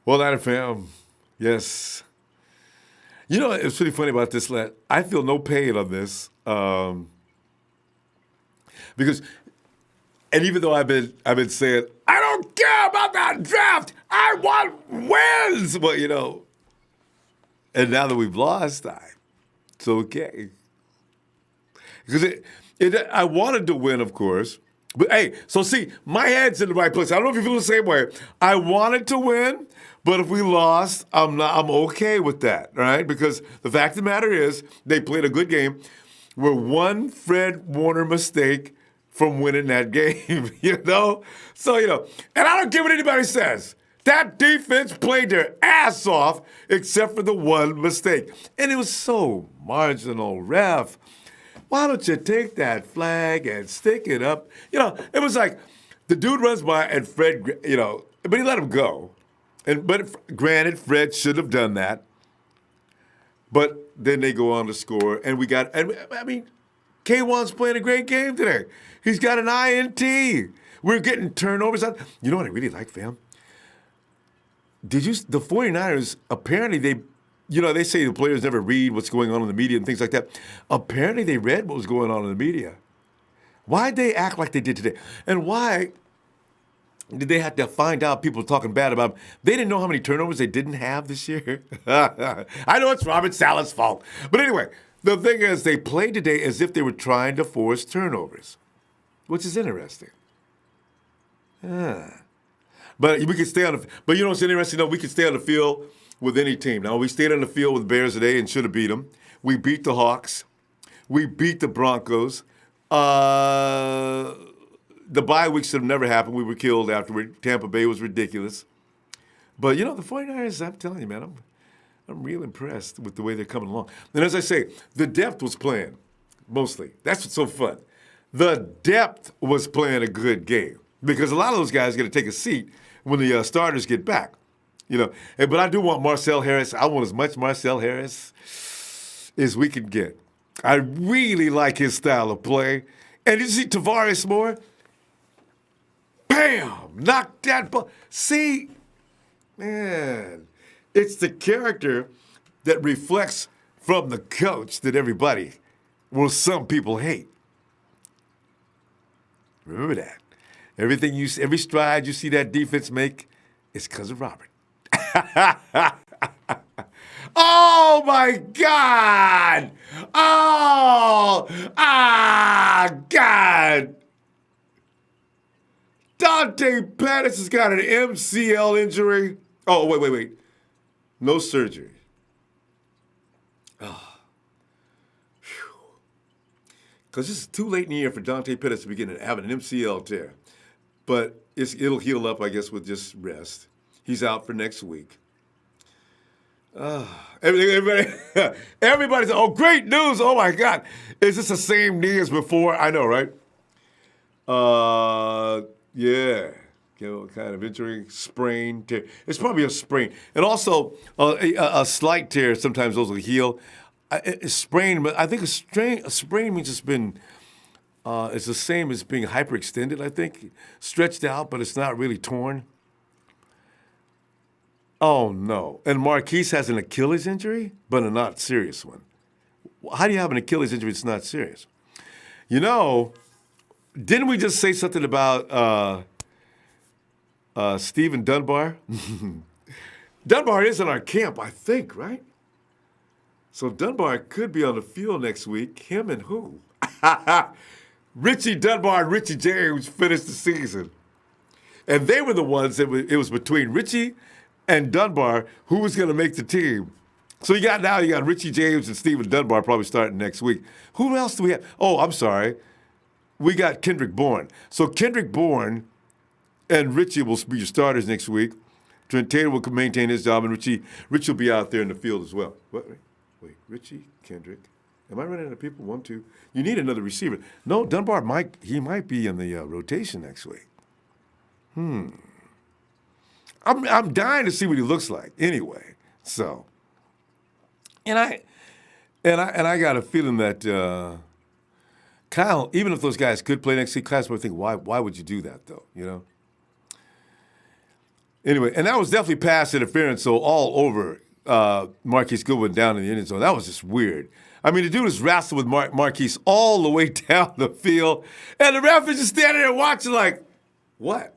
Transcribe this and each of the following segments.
Well, Nighter fam, yes. You know, it's pretty funny about this, lad. I feel no pain on this because, and even though I've been saying I don't care about that draft, I want wins. But and now that we've lost, it's okay because I wanted to win, of course. But hey, so see, my head's in the right place. I don't know if you feel the same way. I wanted to win, but if we lost, I'm okay with that, right? Because the fact of the matter is, they played a good game. We're one Fred Warner mistake from winning that game, So and I don't care what anybody says. That defense played their ass off, except for the one mistake, and it was so marginal, ref. Why don't you take that flag and stick it up? It was like the dude runs by and Fred, but he let him go. But granted, Fred should have done that. But then they go on to score, and I mean, K1's playing a great game today. He's got an INT. We're getting turnovers. You know what I really like, fam? The 49ers, apparently they say the players never read what's going on in the media and things like that. Apparently they read what was going on in the media. Why'd they act like they did today? And why did they have to find out people talking bad about them? They didn't know how many turnovers they didn't have this year. I know it's Robert Sala's fault. But anyway, the thing is they played today as if they were trying to force turnovers, which is interesting. But we can stay on the. But you know what's interesting? We can stay on the field with any team. Now we stayed on the field with Bears today and should have beat them. We beat the Hawks. We beat the Broncos. The bye week should have never happened. We were killed afterward. Tampa Bay was ridiculous. But the 49ers, I'm telling you, man, I'm real impressed with the way they're coming along. And as I say, the depth was playing mostly. That's what's so fun. The depth was playing a good game because a lot of those guys are going to take a seat when the starters get back. But I do want Marcel Harris. I want as much Marcel Harris as we can get. I really like his style of play. And you see Tavares Moore? Bam! Knock that ball. See, man, it's the character that reflects from the coach that some people hate. Remember that. Every stride you see that defense make, it's because of Robert. Oh my God! God! Dante Pettis has got an MCL injury. Oh, wait. No surgery. Because this is too late in the year for Dante Pettis to be having an MCL tear. But it'll heal up, I guess, with just rest. He's out for next week. Everybody's, great news. Oh, my God. Is this the same knee as before? I know, right? Yeah. Kind of injury, sprain, tear. It's probably a sprain. And also, a slight tear, sometimes those will heal. A sprain, but I think a sprain means it's been, it's the same as being hyperextended, I think. Stretched out, but it's not really torn. Oh, no. And Marquise has an Achilles injury, but a not serious one. How do you have an Achilles injury that's not serious? Didn't we just say something about Stephen Dunbar? Dunbar is in our camp, I think, right? So Dunbar could be on the field next week. Him and who? Richie Dunbar and Richie James finished the season. And they were the ones it was between Richie and Dunbar who was going to make the team. So you got Richie James and Stephen Dunbar probably starting next week. Who else do we have? Oh, I'm sorry. We got Kendrick Bourne. So Kendrick Bourne and Richie will be your starters next week. Trent Taylor will maintain his job, and Richie will be out there in the field as well. Wait, Richie, Kendrick. Am I running out of people? 1, 2. You need another receiver. No, Dunbar might be in the rotation next week. I'm dying to see what he looks like. Anyway, so, and I got a feeling that Kyle, even if those guys could play next week, Kyle's probably thinking, why would you do that though? Anyway, and that was definitely pass interference, so all over Marquise Goodwin down in the end zone. That was just weird. I mean, the dude was wrestling with Marquise all the way down the field, and the ref is just standing there watching like, what?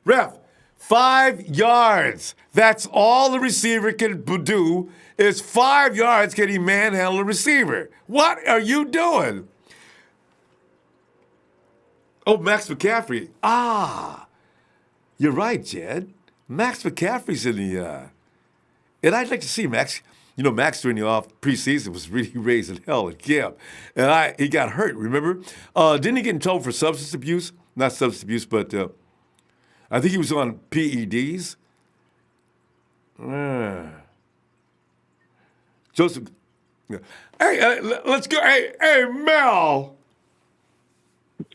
Ref, 5 yards. That's all the receiver can do is 5 yards. Can he manhandle a receiver? What are you doing? Oh, Max McCaffrey. You're right, Jed. Max McCaffrey's in the and I'd like to see Max. You know, Max during the off preseason was really raising hell in camp. And he got hurt, remember? Didn't he get in trouble for substance abuse? Not substance abuse, but I think he was on PEDs. Joseph. Hey, let's go. Hey, Mel.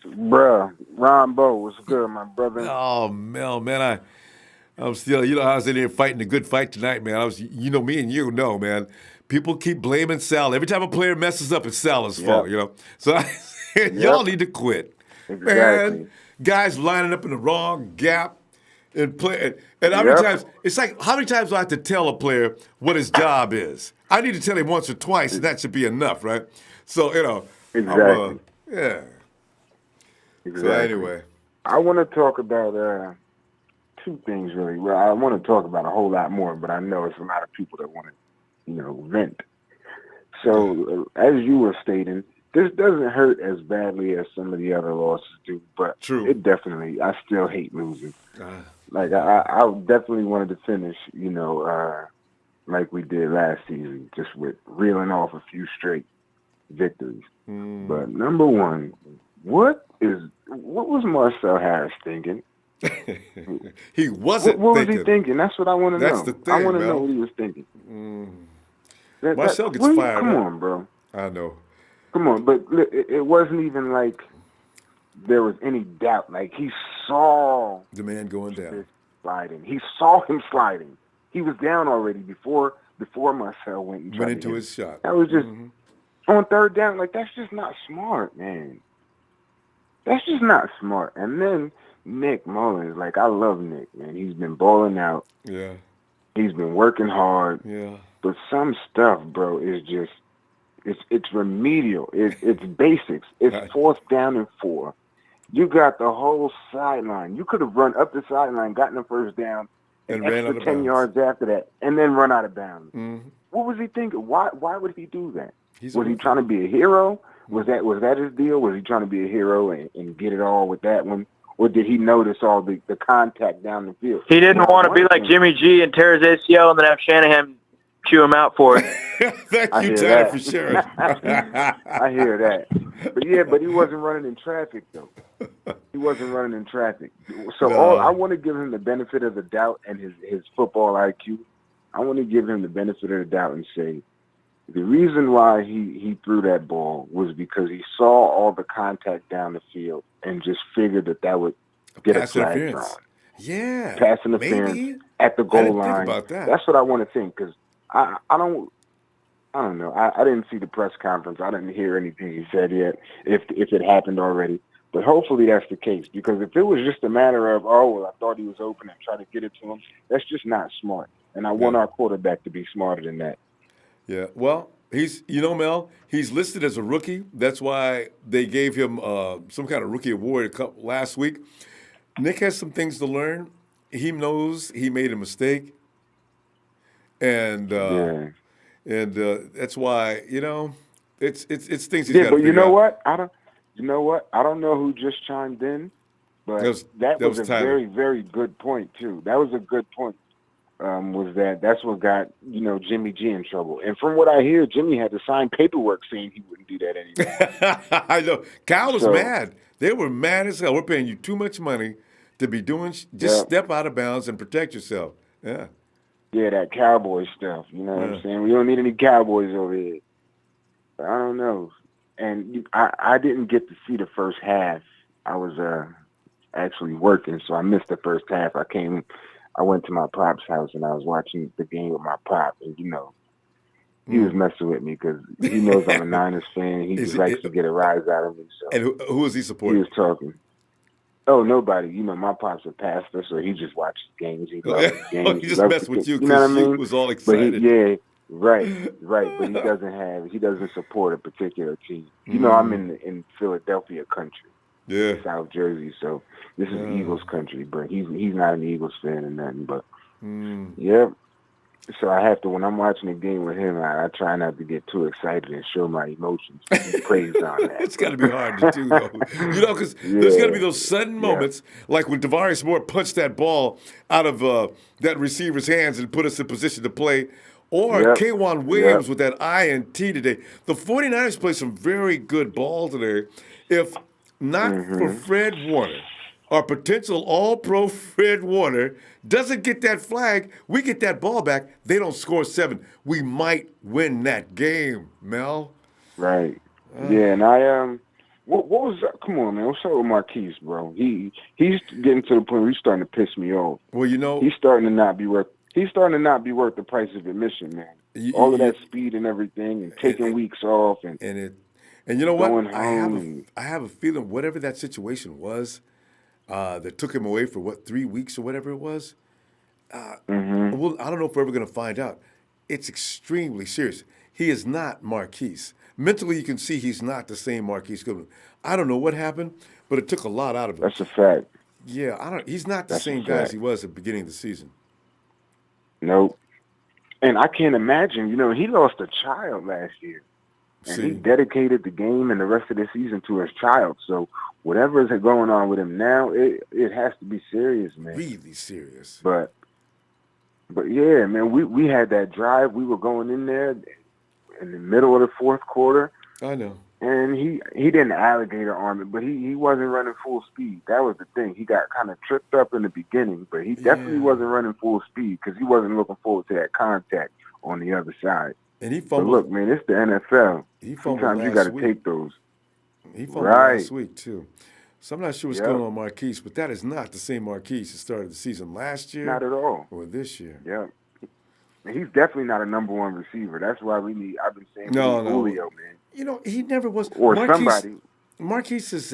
Bruh, Ronbo, what's good, my brother? Oh, Mel, man, I'm still, I was in there fighting a good fight tonight, man. Me and you know, man. People keep blaming Sal. Every time a player messes up, it's Sal's fault, So y'all need to quit. Exactly. Man, guys lining up in the wrong gap and play. And how many times, it's like, how many times do I have to tell a player what his job is? I need to tell him once or twice, and that should be enough, right? So, Exactly. yeah. Exactly. So anyway. I want to talk about two things, really. Well, I want to talk about a whole lot more, but I know it's a lot of people that want to, vent. So, as you were stating, this doesn't hurt as badly as some of the other losses do, but it definitely, I still hate losing. Like, I definitely wanted to finish, like we did last season, just with reeling off a few straight victories. But number one, what was Marcel Harris thinking? He wasn't what thinking. was he thinking? That's what I want to know. That's the thing, I want to Mel. know what he was thinking. Marcel gets fired. Come on, bro. I know. Come on, but it wasn't even like there was any doubt. Like, he saw the man going down, sliding. He saw him sliding. He was down already before Marcel went into his shot. That was just on third down. Like, that's just not smart, man. That's just not smart. And then Nick Mullens, like, I love Nick, man. He's been balling out. Yeah. He's been working hard. Yeah. But some stuff, bro, is just it's remedial. It's basics. It's 4th down and 4. You got the whole sideline. You could have run up the sideline, gotten the first down, and ran out of 10 bounds. Yards after that, and then run out of bounds. Mm-hmm. What was he thinking? Why would he do that? Was he trying to be a hero? Was that his deal? Was he trying to be a hero and get it all with that one? Or did he notice all the contact down the field? He didn't want to be like Jimmy G and tear his ACL and then have Shanahan chew him out for it. Thank you, Tyler, for sharing. I hear that. But he wasn't running in traffic, though. He wasn't running in traffic. So I want to give him the benefit of the doubt and his football IQ. I want to give him the benefit of the doubt and say, the reason why he threw that ball was because he saw all the contact down the field and just figured that would get a flag drawn. Yeah. Pass interference at the goal line. Think about that. That's what I want to think, because I don't know. I didn't see the press conference. I didn't hear anything he said yet, if it happened already. But hopefully that's the case, because if it was just a matter of, I thought he was open and try to get it to him, that's just not smart. And I want our quarterback to be smarter than that. Yeah, well, Mel, he's listed as a rookie. That's why they gave him some kind of rookie award last week. Nick has some things to learn. He knows he made a mistake, and that's why it's things he's got to figure out. But you know what? I don't know who just chimed in, but that was a very, very good point too. That was a good point. That's what got Jimmy G in trouble. And from what I hear, Jimmy had to sign paperwork saying he wouldn't do that anymore. I know. Kyle was mad. They were mad as hell. We're paying you too much money to be doing. Just step out of bounds and protect yourself. Yeah. Yeah, that cowboy stuff. You know what I'm saying? We don't need any cowboys over here. But I don't know. And I didn't get to see the first half. I was actually working, so I missed the first half. I went to my pop's house and I was watching the game with my pop, and he was messing with me because he knows I'm a Niners fan. He just likes to get a rise out of me. So. And who is he supporting? He was talking. Oh, nobody. My pop's a pastor, so he just watches games. He loves the games. He He just loves messed the with kids. you You know what because I you mean? was all But excited. right. But he doesn't support a particular team. I'm in Philadelphia country, Yeah. South Jersey, so this is Eagles country. But he's not an Eagles fan or nothing. But yeah. So I have to, when I'm watching a game with him, I try not to get too excited and show my emotions. He plays on that. It's got to be hard to do, though. Because there's got to be those sudden moments, like when Tavares Moore punched that ball out of that receiver's hands and put us in position to play, or K'Wan Williams with that INT today. The 49ers play some very good ball today. If not for Fred Warner, our potential all-pro Fred Warner doesn't get that flag, we get that ball back, they don't score 7. We might win that game, Mel. Right. Yeah, and what was that? Come on, man. What's up with Marquise, bro? He's getting to the point where he's starting to piss me off. Well, he's starting to not be worth the price of admission, man. All of that speed and everything, and taking weeks off, and you know what? Going home I have a feeling whatever that situation was that took him away for 3 weeks or whatever it was. Well, I don't know if we're ever going to find out. It's extremely serious. He is not Marquise. Mentally, you can see he's not the same Marquise Goodwin. I don't know what happened, but it took a lot out of him. That's a fact. Yeah, He's not the same guy as he was at the beginning of the season. Nope. And I can't imagine. He lost a child last year, and he dedicated the game and the rest of the season to his child. So whatever is going on with him now, it has to be serious, man. Really serious. But yeah, man, we had that drive. We were going in there in the middle of the fourth quarter. I know. And he didn't alligator arm it, but he wasn't running full speed. That was the thing. He got kind of tripped up in the beginning, but he definitely wasn't running full speed because he wasn't looking forward to that contact on the other side. And he fumbled. But look, man, it's the NFL. He fumbled Sometimes you got to take those. He fumbled last week, too. So I'm not sure what's going on with Marquise, but that is not the same Marquise that started the season last year. Not at all. Or this year. Yeah. He's definitely not a number one receiver. That's why I've been saying Julio, man. He never was. Or somebody. Marquise is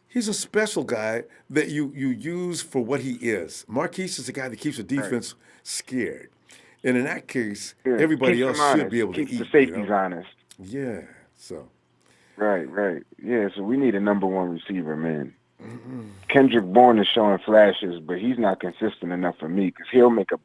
he's a special guy that you use for what he is. Marquise is a guy that keeps the defense scared. And in that case, everybody else should be able to eat. Keeps the safeties honest. Yeah, so. Right. Yeah, so we need a number one receiver, man. Kendrick Bourne is showing flashes, but he's not consistent enough for me because he'll make a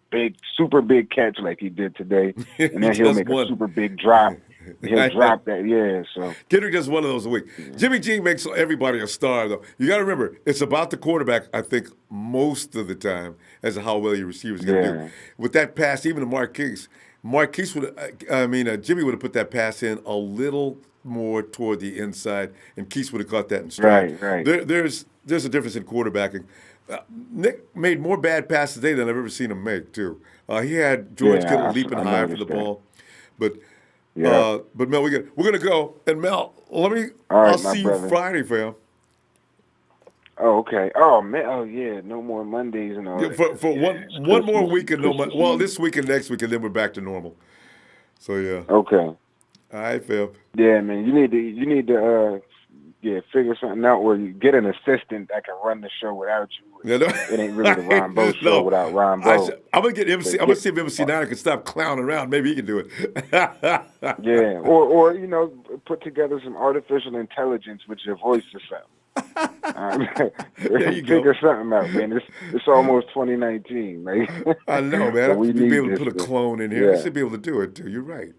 super big catch like he did today, and then he'll make a super big drop. He'll drop that, so. Kendrick does one of those a week. Jimmy G makes everybody a star, though. You got to remember, it's about the quarterback, I think, most of the time, as to how well your receiver's going to do. With that pass, even to Marquise Jimmy would have put that pass in a little more toward the inside, and Keith would have caught that in stride. Right. There's a difference in quarterbacking. Nick made more bad passes today than I've ever seen him make, too. He had George Kittle leaping high for the ball. But Mel, we're gonna go. And Mel, I'll see you Friday, fam. Oh, okay. Oh man. Oh yeah. No more Mondays and all that. For one more week and no Monday. Well, this week and next week, and then we're back to normal. So yeah. Okay. All right, Phil. Yeah, man. You need to figure something out where you get an assistant that can run the show without you. It ain't really the Ronbo show without Ronbo. I'm gonna get MC. I'm gonna see if MC9 can stop clowning around. Maybe he can do it. Yeah, or put together some artificial intelligence with your voice or something. There you figure something out, man. It's almost 2019, right? I know, man. So I should be able to put a clone in here. I should be able to do it too. You're right.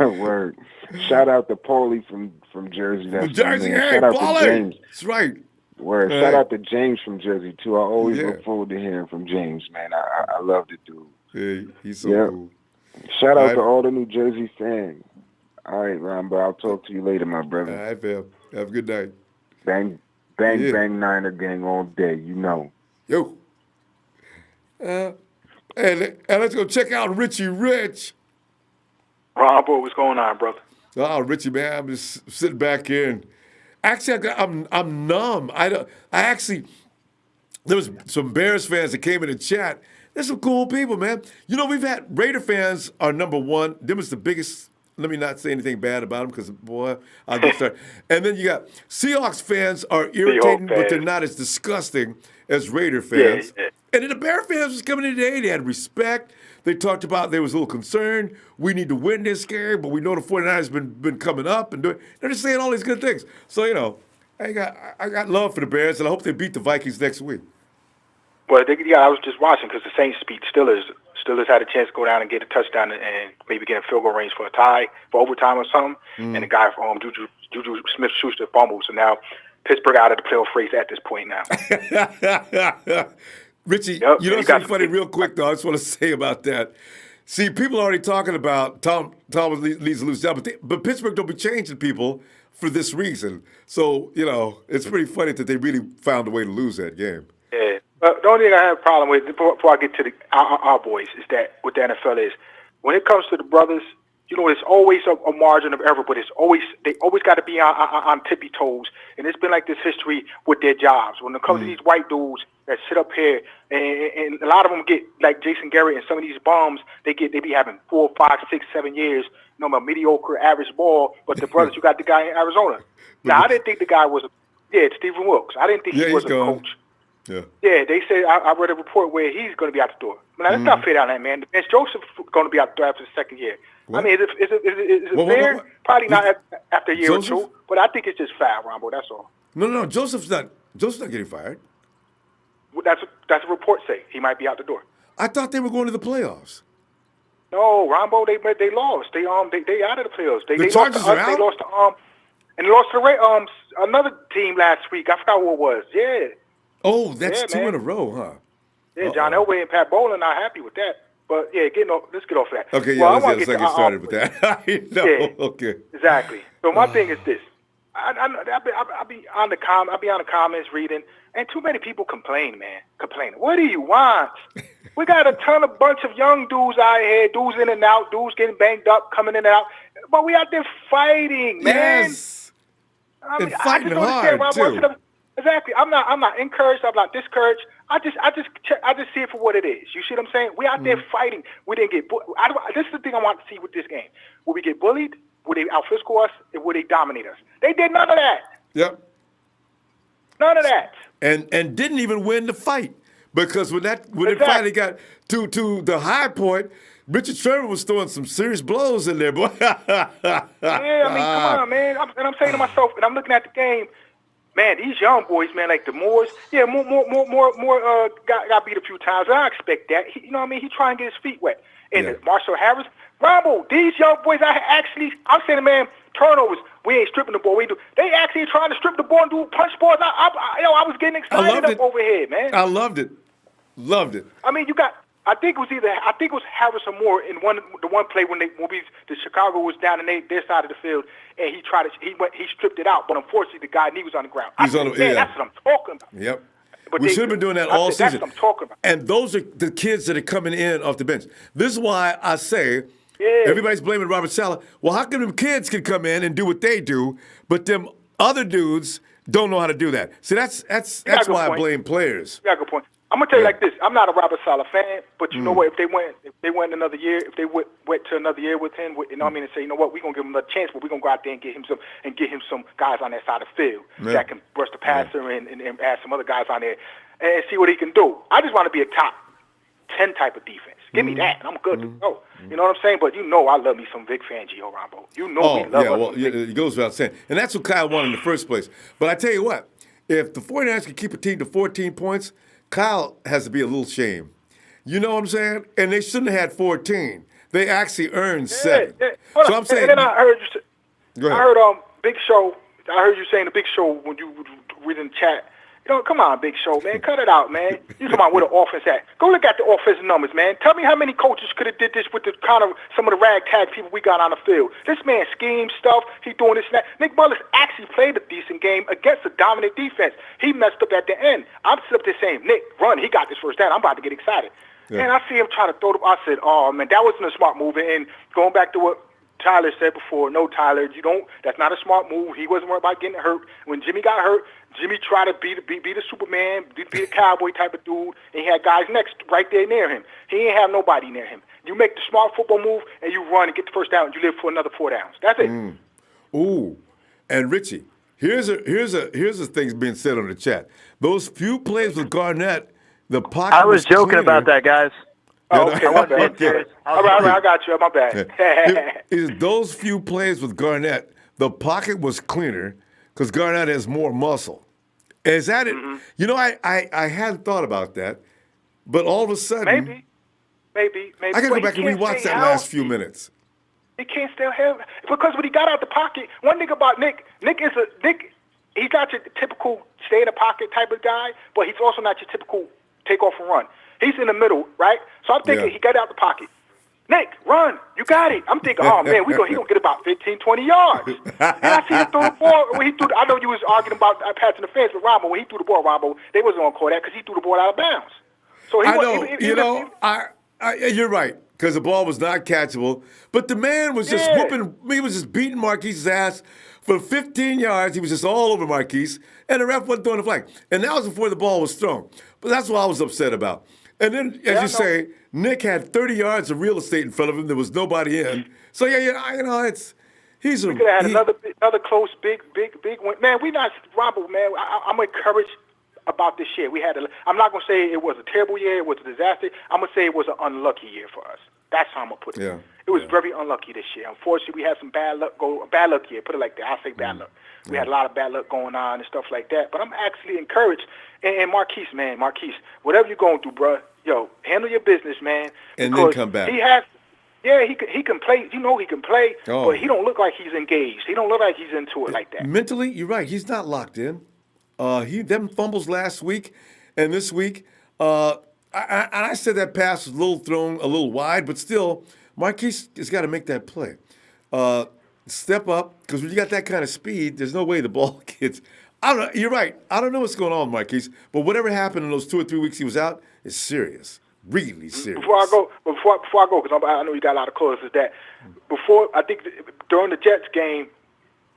Word. Shout out to Paulie from Jersey. That's Jersey, hey, shout out Paulie. to James. That's right. Word. Shout out to James from Jersey too. I always look forward to hearing from James, man. I love the dude. Yeah, he's so cool. Shout out to all the New Jersey fans. All right, Ronbo. I'll talk to you later, my brother. All right, fam. Have a good night. Bang, Niner gang all day. Yo. And let's go check out Richie Rich. Ronbo, what's going on, brother? Oh, Richie, man, I'm just sitting back here and actually I'm numb. There was some Bears fans that came in the chat. There's some cool people, man. We've had Raider fans are number one. Them is the biggest let me not say anything bad about them because, boy, I'll get started. And then you got Seahawks fans are irritating, but they're not as disgusting as Raider fans. Yeah. And then the Bear fans was coming in today. They had respect. They talked about they was a little concerned. We need to win this game, but we know the 49ers been coming up and doing. They're just saying all these good things. So, I got love for the Bears, and I hope they beat the Vikings next week. Well, I was just watching because the Saints beat Steelers. Steelers had a chance to go down and get a touchdown and maybe get a field goal range for a tie, for overtime or something. And the guy from Juju Smith-Schuster fumbled. So now Pittsburgh out of the playoff race at this point now. Richie, Yep, something funny real quick, though, I just want to say about that. See, people are already talking about Tom needs to lose down, but Pittsburgh don't be changing people for this reason. So, it's pretty funny that they really found a way to lose that game. Yeah. But the only thing I have a problem with, before I get to our boys, is that what the NFL is, when it comes to the brothers, there's always a margin of error, but they always got to be on tippy toes. And it's been like this history with their jobs. When it comes to these white dudes that sit up here, and a lot of them get, like Jason Garrett and some of these bums, they be having 4, 5, 6, 7 years, mediocre, average ball. But the brothers, you got the guy in Arizona. Now, I didn't think the guy was Stephen Wilkes. I didn't think he was a coach. Yeah, they said I read a report where he's going to be out the door. Now, that's not fair down there, man. Vince Joseph going to be out the door after the second year. What? I mean, is it fair? What? Probably not after a year or two, but I think it's just foul, Ronbo. That's all. No. Joseph's not getting fired. That's what reports say. He might be out the door. I thought they were going to the playoffs. No, Ronbo, they lost. They out of the playoffs. They Chargers lost to us. are out? They lost to and they lost to another team last week. I forgot what it was. Yeah. Oh, that's two in a row, huh? Yeah, John Elway and Pat Bowlen not happy with that. But yeah, let's get off that. Okay, well, let's get started with that. Okay. Exactly. So my thing is this: I be on the comments reading, and too many people complaining. What do you want? We got a bunch of young dudes out here, dudes in and out, dudes getting banged up, coming in and out, but we out there fighting, man. Yes. And fighting hard too. Exactly. I'm not encouraged. I'm not discouraged. I just see it for what it is. You see what I'm saying? We out there fighting. We didn't get. This is the thing I want to see with this game. Will we get bullied? Will they out-physical us? Or will they dominate us? They did none of that. Yep. None of that. And didn't even win the fight because when it finally got to the high point, Richard Sherman was throwing some serious blows in there, boy. Yeah, I mean, come on, man. I'm saying to myself, and I'm looking at the game. Man, these young boys, man, like the Moores, more got beat a few times. I expect that. He trying to get his feet wet. And Marshall Harris, Ronbo, these young boys, I'm saying, man, turnovers. We ain't stripping the ball. They actually trying to strip the ball and do punch balls. I was getting excited up over here, man. I loved it. I mean, I think it was Harris or Moore in the one play when the Chicago was down in their side of the field, and he stripped it out, but unfortunately the guy knee was on the ground. That's what I'm talking about. Yep. But we should have been doing that all season. That's what I'm talking about. And those are the kids that are coming in off the bench. This is why I say everybody's blaming Robert Saleh. Well, how come them kids can come in and do what they do, but them other dudes don't know how to do that? See, that's why I blame players. You got a good point. I'm gonna tell you like this. I'm not a Robert Saleh fan, but you know what? If they went another year, if they went to another year with him, and say, you know what, we're gonna give him a chance, but we're gonna go out there and get him some guys on that side of the field that can brush the passer and add some other guys on there and see what he can do. I just want to be a top 10 type of defense. Give me that, and I'm good to go. You know what I'm saying? But I love me some Vic Fangio, Ronbo. We love it goes without saying. And that's what Kyle wanted in the first place. But I tell you what, if the 49ers can keep a team to 14 points, Kyle has to be a little shame. You know what I'm saying? And they shouldn't have had 14. They actually earned 7. So I'm saying. And then I heard you. Go ahead. I heard Big Show. I heard you saying the Big Show when you read in the chat. Come on, Big Show, man. Cut it out, man. You talking about where the offense at. Go look at the offensive numbers, man. Tell me how many coaches could have did this with the kind of some of the ragtag people we got on the field. This man schemes stuff. He doing this and that. Nick Mullens actually played a decent game against a dominant defense. He messed up at the end. I'm still up there saying, Nick, run. He got this first down. I'm about to get excited. Yeah. And I see him trying to throw the ball. I said, oh, man, that wasn't a smart move. And going back to what Tyler said before, no, Tyler, that's not a smart move. He wasn't worried about getting hurt. When Jimmy got hurt, Jimmy tried to be the Superman, be the cowboy type of dude, and he had guys right there near him. He ain't have nobody near him. You make the smart football move, and you run and get the first down, and you live for another 4 downs. That's it. Ooh, and Richie, here's a thing being said on the chat. Those few plays with Garnett, the pocket. I was joking cleaner. about that, guys. Oh, okay, my bad. Okay. All right, I got you. My bad. Those few plays with Garnett, the pocket was cleaner because Garnett has more muscle. Is that it? You know, I hadn't thought about that, but all of a sudden, Maybe. I got to go back and rewatch that last few minutes. He can't stay healthy because when he got out the pocket, one thing about Nick he's not your typical stay in the pocket type of guy, but he's also not your typical take off and run. He's in the middle, right? So I'm thinking he got out the pocket. Nick, run. You got it. I'm thinking, oh, man, he going to get about 15, 20 yards. And I see him throw the ball. When he threw, I know you was arguing about passing the fence with Ronbo. When he threw the ball, Ronbo, they wasn't going to call that because he threw the ball out of bounds. So he you're right, because the ball was not catchable. But the man was just he was just beating Marquise's ass for 15 yards. He was just all over Marquise, and the ref wasn't throwing the flag. And that was before the ball was thrown. But that's what I was upset about. And then, as you say, Nick had 30 yards of real estate in front of him. There was nobody in. So, we could have had another close, big win. Man, we not Ronbo, man. I'm encouraged about this year. I'm not going to say it was a terrible year. It was a disaster. I'm going to say it was an unlucky year for us. That's how I'm going to put it. Yeah. It was very unlucky this year. Unfortunately, we had some bad luck year. Put it like that. I'll say bad luck. We had a lot of bad luck going on and stuff like that. But I'm actually encouraged. And Marquise, whatever you're going through, bro, handle your business, man. And then come back. He can play. You know he can play, but he don't look like he's engaged. He don't look like he's into it like that. Mentally, you're right. He's not locked in. Them fumbles last week and this week. I said that pass was a little thrown, a little wide, but still, Marquise has got to make that play. Step up, because when you got that kind of speed, there's no way the ball gets. I don't know. You're right. I don't know what's going on, Marquise, but whatever happened in those 2 or 3 weeks he was out is serious, really serious. Before I go, because I know you got a lot of callers, is that I think during the Jets game,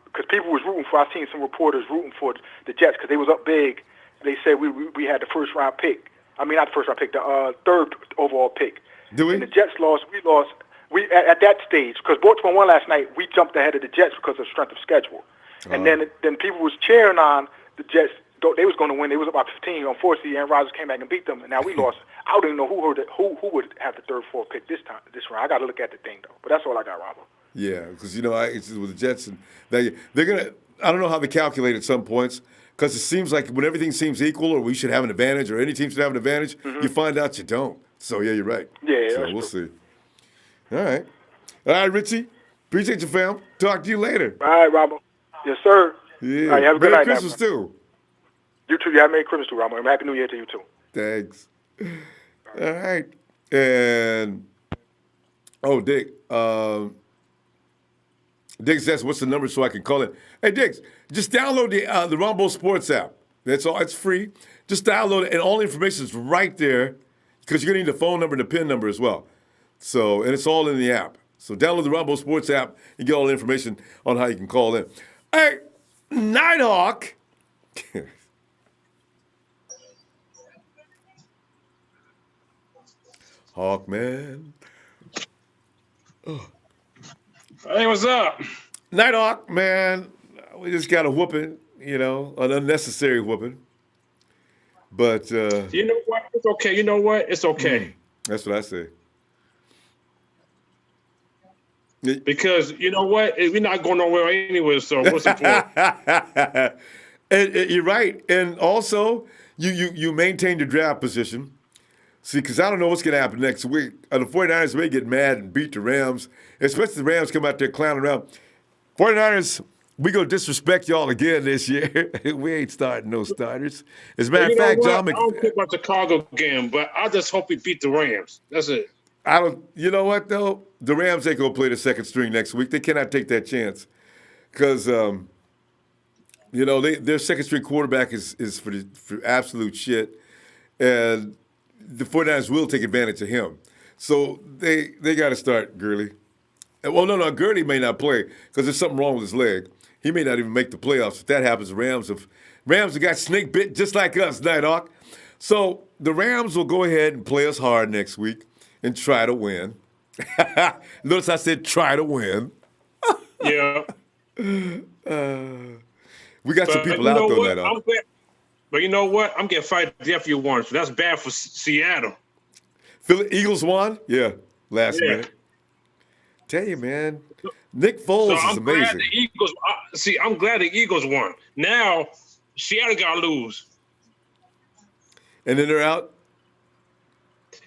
because people was rooting for. I seen some reporters rooting for the Jets because they was up big. They said we had the first round pick. I mean, not the first round pick, the third overall pick. Do we? And the Jets lost. We lost. We at that stage because Baltimore won last night. We jumped ahead of the Jets because of strength of schedule. And then people was cheering on the Jets. They was going to win. They was about 15. Unfortunately, Aaron Rodgers came back and beat them, and now we lost. I don't even know who would have the third, fourth pick this round. I got to look at the thing though. But that's all I got, Ronbo. Yeah, because it's with the Jets, and they're gonna. I don't know how they calculate at some points, because it seems like when everything seems equal, or we should have an advantage, or any team should have an advantage, you find out you don't. So yeah, you're right. Yeah, so we'll see. All right, Richie. Appreciate you, fam. Talk to you later. All right, Ronbo. Yes, sir. Yeah. All right, have a good Merry night. Christmas too. You too. You have a Merry Christmas too, Ronbo. And Happy New Year to you too. Thanks. All right. And Dick. Dick says, "What's the number so I can call it?" Hey, Dick, just download the Ronbo Sports app. That's all. It's free. Just download it, and all the information is right there, because you're gonna need the phone number and the PIN number as well. So, and it's all in the app. So download the Ronbo Sports app and get all the information on how you can call in. Hey, Nighthawk. Hawkman. Hey, what's up? Nighthawk, man. We just got a whooping, an unnecessary whooping. But you know what? It's okay. You know what? It's okay. That's what I say. Because you know what? We're not going nowhere anyway, so what's the point? and you're right. And also, you maintain your draft position. See, because I don't know what's going to happen next week. The 49ers may get mad and beat the Rams, especially the Rams come out there clowning around. 49ers, we going to disrespect y'all again this year. We ain't starting no starters. As a matter of fact, John I don't care about the Chicago game, but I just hope we beat the Rams. That's it. You know what, though? The Rams ain't going to play the second string next week. They cannot take that chance. Because, their second string quarterback is for absolute shit. And the 49ers will take advantage of him. So they got to start Gurley. Well, no, Gurley may not play because there's something wrong with his leg. He may not even make the playoffs. If that happens, the Rams have got snake bit just like us, Nighthawk. So the Rams will go ahead and play us hard next week and try to win. Notice I said try to win. Yeah. We got some But people you out know there what? that I'm glad. But you know what? I'm getting Philadelphia won, so that's bad for Seattle. Philly Eagles won? Yeah, last Yeah. minute. Tell you, man, Nick So Foles is I'm glad amazing. the Eagles. I'm glad the Eagles won. Now Seattle got to lose. And then they're out.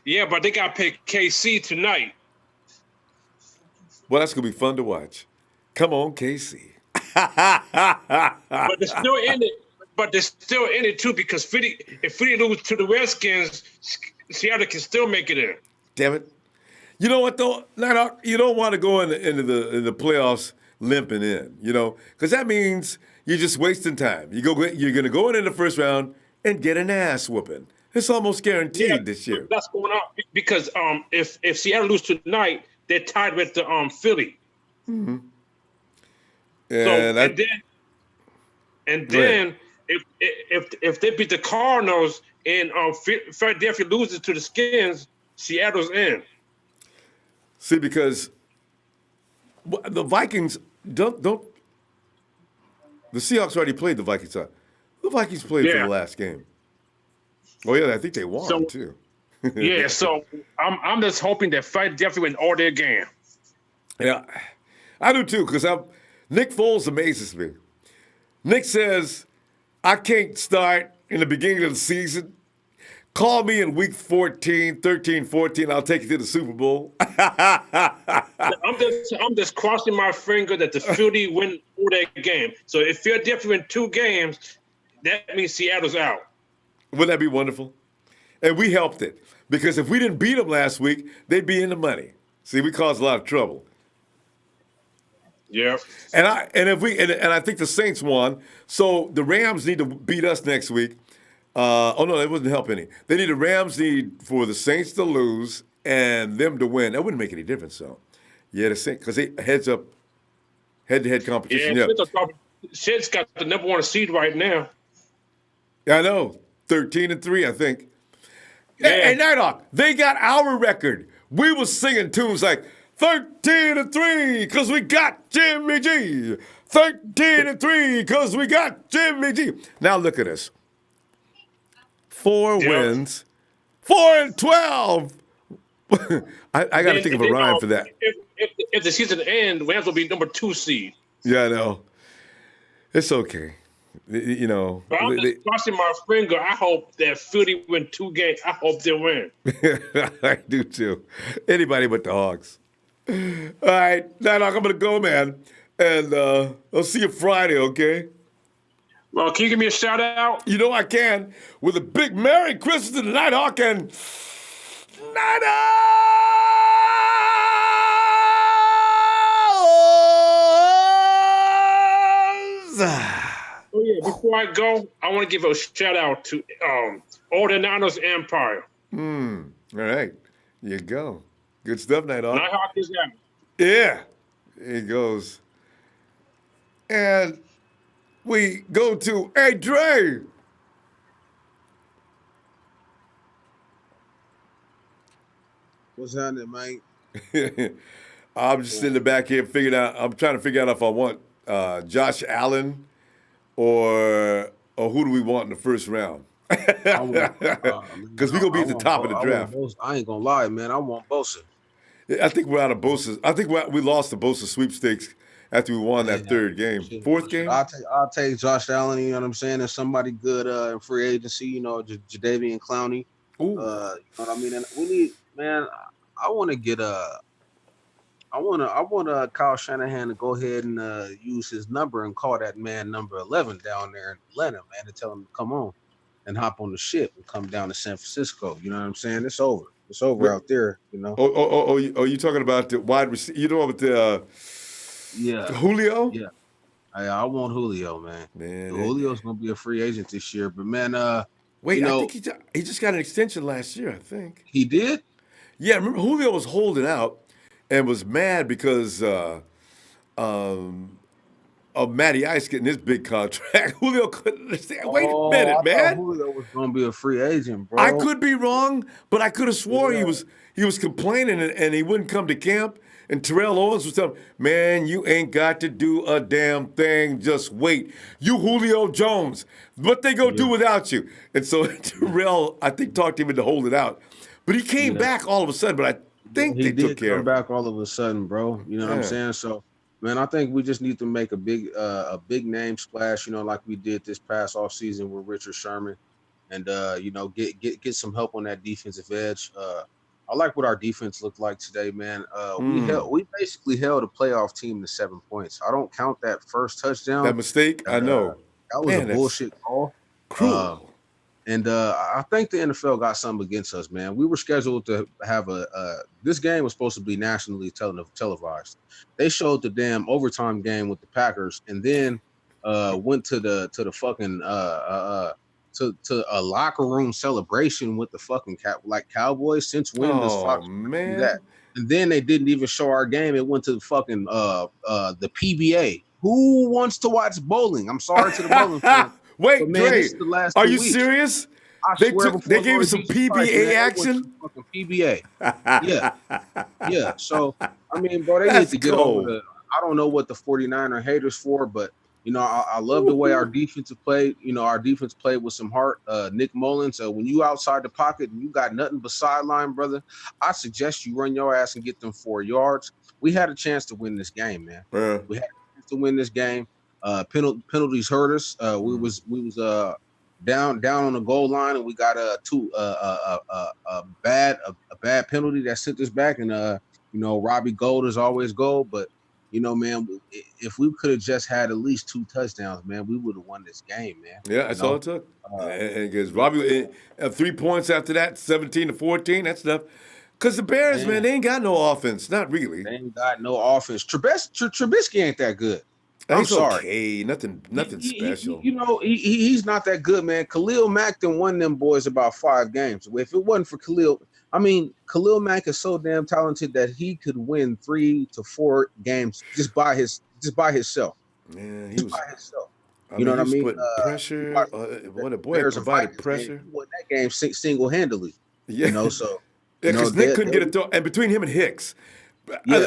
Yeah, but they got to play KC tonight. Well, that's going to be fun to watch. Come on, KC. But they're still in it. But they're still in it too because if Philly lose to the Redskins, Seattle can still make it in. Damn it. You know what, though? You don't want to go into the playoffs limping in, because that means you're just wasting time. You're going to go in the first round and get an ass whooping. It's almost guaranteed this year. That's going on because if Seattle lose tonight, they're tied with the Philly. Mm-hmm. And then if they beat the Cardinals and Philadelphia loses to the Skins, Seattle's in. See, because the Vikings don't. The Seahawks already played the Vikings. The Vikings played for the last game. Oh yeah, I think they won too. Yeah, so I'm just hoping that Philadelphia win all their game. Yeah, I do too, because Nick Foles amazes me. Nick says, I can't start in the beginning of the season. Call me in week 13, 14. I'll take you to the Super Bowl. I'm just crossing my finger that the Philly win all their game. So if Philadelphia win 2 games, that means Seattle's out. Wouldn't that be wonderful? And we helped it. Because if we didn't beat them last week, they'd be in the money. See, we caused a lot of trouble. Yeah. And I think the Saints won. So the Rams need to beat us next week. No, it wouldn't help any. The Rams need for the Saints to lose and them to win. That wouldn't make any difference, though. Yeah, the Saints, because they head-to-head competition. Yeah, Saints got the number 1 seed right now. Yeah, I know. 13-3, I think. Yeah. Hey, Nighthawk, they got our record. We was singing tunes like 13-3 because we got Jimmy G. 13-3 because we got Jimmy G. Now look at us. 4 wins, 4-12. I got to think of a rhyme for that. If the season ends, Rams will be number 2 seed. Yeah, I know. It's okay. But I'm just crossing my finger. I hope that Philly win 2 games. I hope they win. I do too. Anybody but the Hawks. All right, Nighthawk, I'm going to go, man. And I'll see you Friday, okay? Well, can you give me a shout out? You know I can. With a big Merry Christmas to the Nighthawk and Nighthawks! Oh yeah, before I go, I want to give a shout out to all the Niners Empire. All right. There you go. Good stuff, Nighthawk. Nighthawk is out. Yeah. There he goes. And we go to, hey, Dre. What's happening, Mike? I'm just in the back here I'm trying to figure out if I want Josh Allen or who do we want in the first round? Because we're going to be at the top of the draft. I ain't going to lie, man. I want Bosa. I think we're out of Bosa. I think we lost the Bosa sweepstakes after we won that third game. Fourth game? I'll take Josh Allen, you know what I'm saying? There's somebody good in free agency, Jadeveon Clowney. Ooh. You know what I mean? And we need, man, I want to get I want Kyle Shanahan to go ahead and use his number and call that man number 11 down there in Atlanta, man, and tell him to come on and hop on the ship and come down to San Francisco. You know what I'm saying? It's over. It's over out there, you know. Oh, you talking about the wide receiver? You know about the Julio? Yeah. I want Julio, man. Julio's gonna be a free agent this year, but man, wait, I think he just got an extension last year. I think he did. Yeah, remember Julio was holding out and was mad because of Matty Ice getting his big contract. Julio couldn't understand. Wait a Oh, minute, I thought man. Julio was gonna be a free agent, I bro. could be wrong, but I could have swore Yeah. he was complaining and he wouldn't come to camp. And Terrell Owens was telling him, man, you ain't got to do a damn thing. Just wait. You Julio Jones. What they gonna do Yeah. without you? And so Terrell, I think, talked him into holding out. But he came Yeah. back all of a sudden, but I think He they took did care come of him. back all of a sudden, bro. You know what I'm Yeah. saying? So, man, I think we just need to make a big name splash, like we did this past off season with Richard Sherman, and get some help on that defensive edge. I like what our defense looked like today, man. We basically held a playoff team to 7 points. I don't count that first touchdown. That mistake, I know. That was Man, a that's bullshit call. cruel. And I think the NFL got something against us, man. We were scheduled to have this game was supposed to be nationally televised. They showed the damn overtime game with the Packers, and then went to the fucking to a locker room celebration with the fucking Cowboys. Since when does Fox do man. that? And then they didn't even show our game. It went to the fucking the PBA. Who wants to watch bowling? I'm sorry to the bowling fans. Wait, But man, Dre, this is the last are 2 you weeks. serious? I They swear took- before they gave you Lord some Jesus Christ, PBA man, it went action? to fucking PBA. Yeah. So, I mean, bro, they need That's to get cold. over I don't know what the 49er haters for, but, I love the way our defensive played. Our defense played with some heart. Nick Mullens, when you outside the pocket and you got nothing but sideline, brother, I suggest you run your ass and get them 4 yards. We had a chance to win this game, man. Yeah. We had a chance to win this game. Penalties hurt us. We was down on the goal line, and we got a bad penalty that sent us back. And Robbie Gold is always gold, but man, if we could have just had at least 2 touchdowns, man, we would have won this game, man. Yeah, that's all it took. And because Robbie, 3 points after that, 17-14, that's enough. Because the Bears, man, they ain't got no offense. Not really. They ain't got no offense. Trubisky ain't that good. I'm He's sorry. okay. Nothing special. He's not that good, man. Khalil Mack done won them boys about 5 games. If it wasn't for Khalil Mack is so damn talented that he could win 3 to 4 games just by himself. Man, Just by himself. You know what I mean? Putting pressure. What a boy Bears provided Vikings, pressure. Man, he won that game single-handedly. Yeah. So because Nick couldn't get a throw, and between him and Hicks.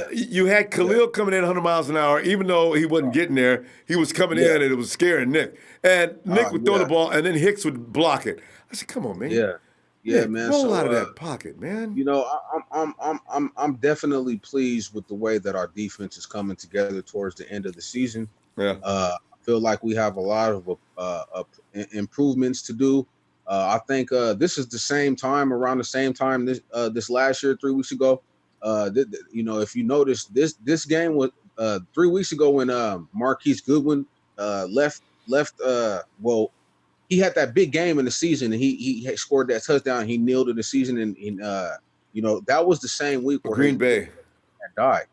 You had Khalil coming in 100 miles an hour, even though he wasn't getting there. He was coming in, and it was scaring Nick. And Nick would throw the ball, and then Hicks would block it. I said, "Come on, man." Yeah, man. Roll out of that pocket, man. I'm definitely pleased with the way that our defense is coming together towards the end of the season. Yeah. I feel like we have a lot of improvements to do. I think this is around the same time this last year, 3 weeks ago. If you notice, this game was 3 weeks ago when Marquise Goodwin left. He had that big game in the season, and he had scored that touchdown. He kneeled in the season, and that was the same week where Green Bay had died.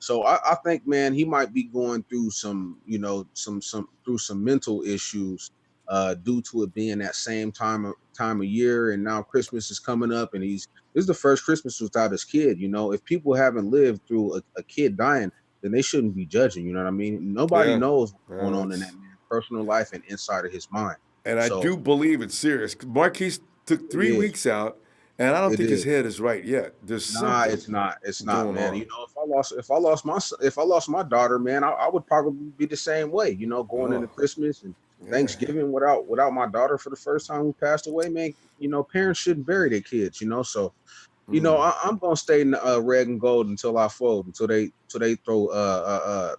So I think, man, he might be going through some mental issues due to it being that same time of year, and now Christmas is coming up, and this is the first Christmas without his kid. If people haven't lived through a kid dying, then they shouldn't be judging. You know what I mean? Nobody knows what's going on in that man's personal life and inside of his mind. And I do believe it's serious. Marquise took 3 weeks out, and I don't think his head is right yet. There's something. It's not, man. If I lost my daughter, man, I would probably be the same way. Going into Christmas and Thanksgiving without my daughter for the first time who passed away, man. Parents shouldn't bury their kids. So. I'm gonna stay in red and gold until I fold, until they throw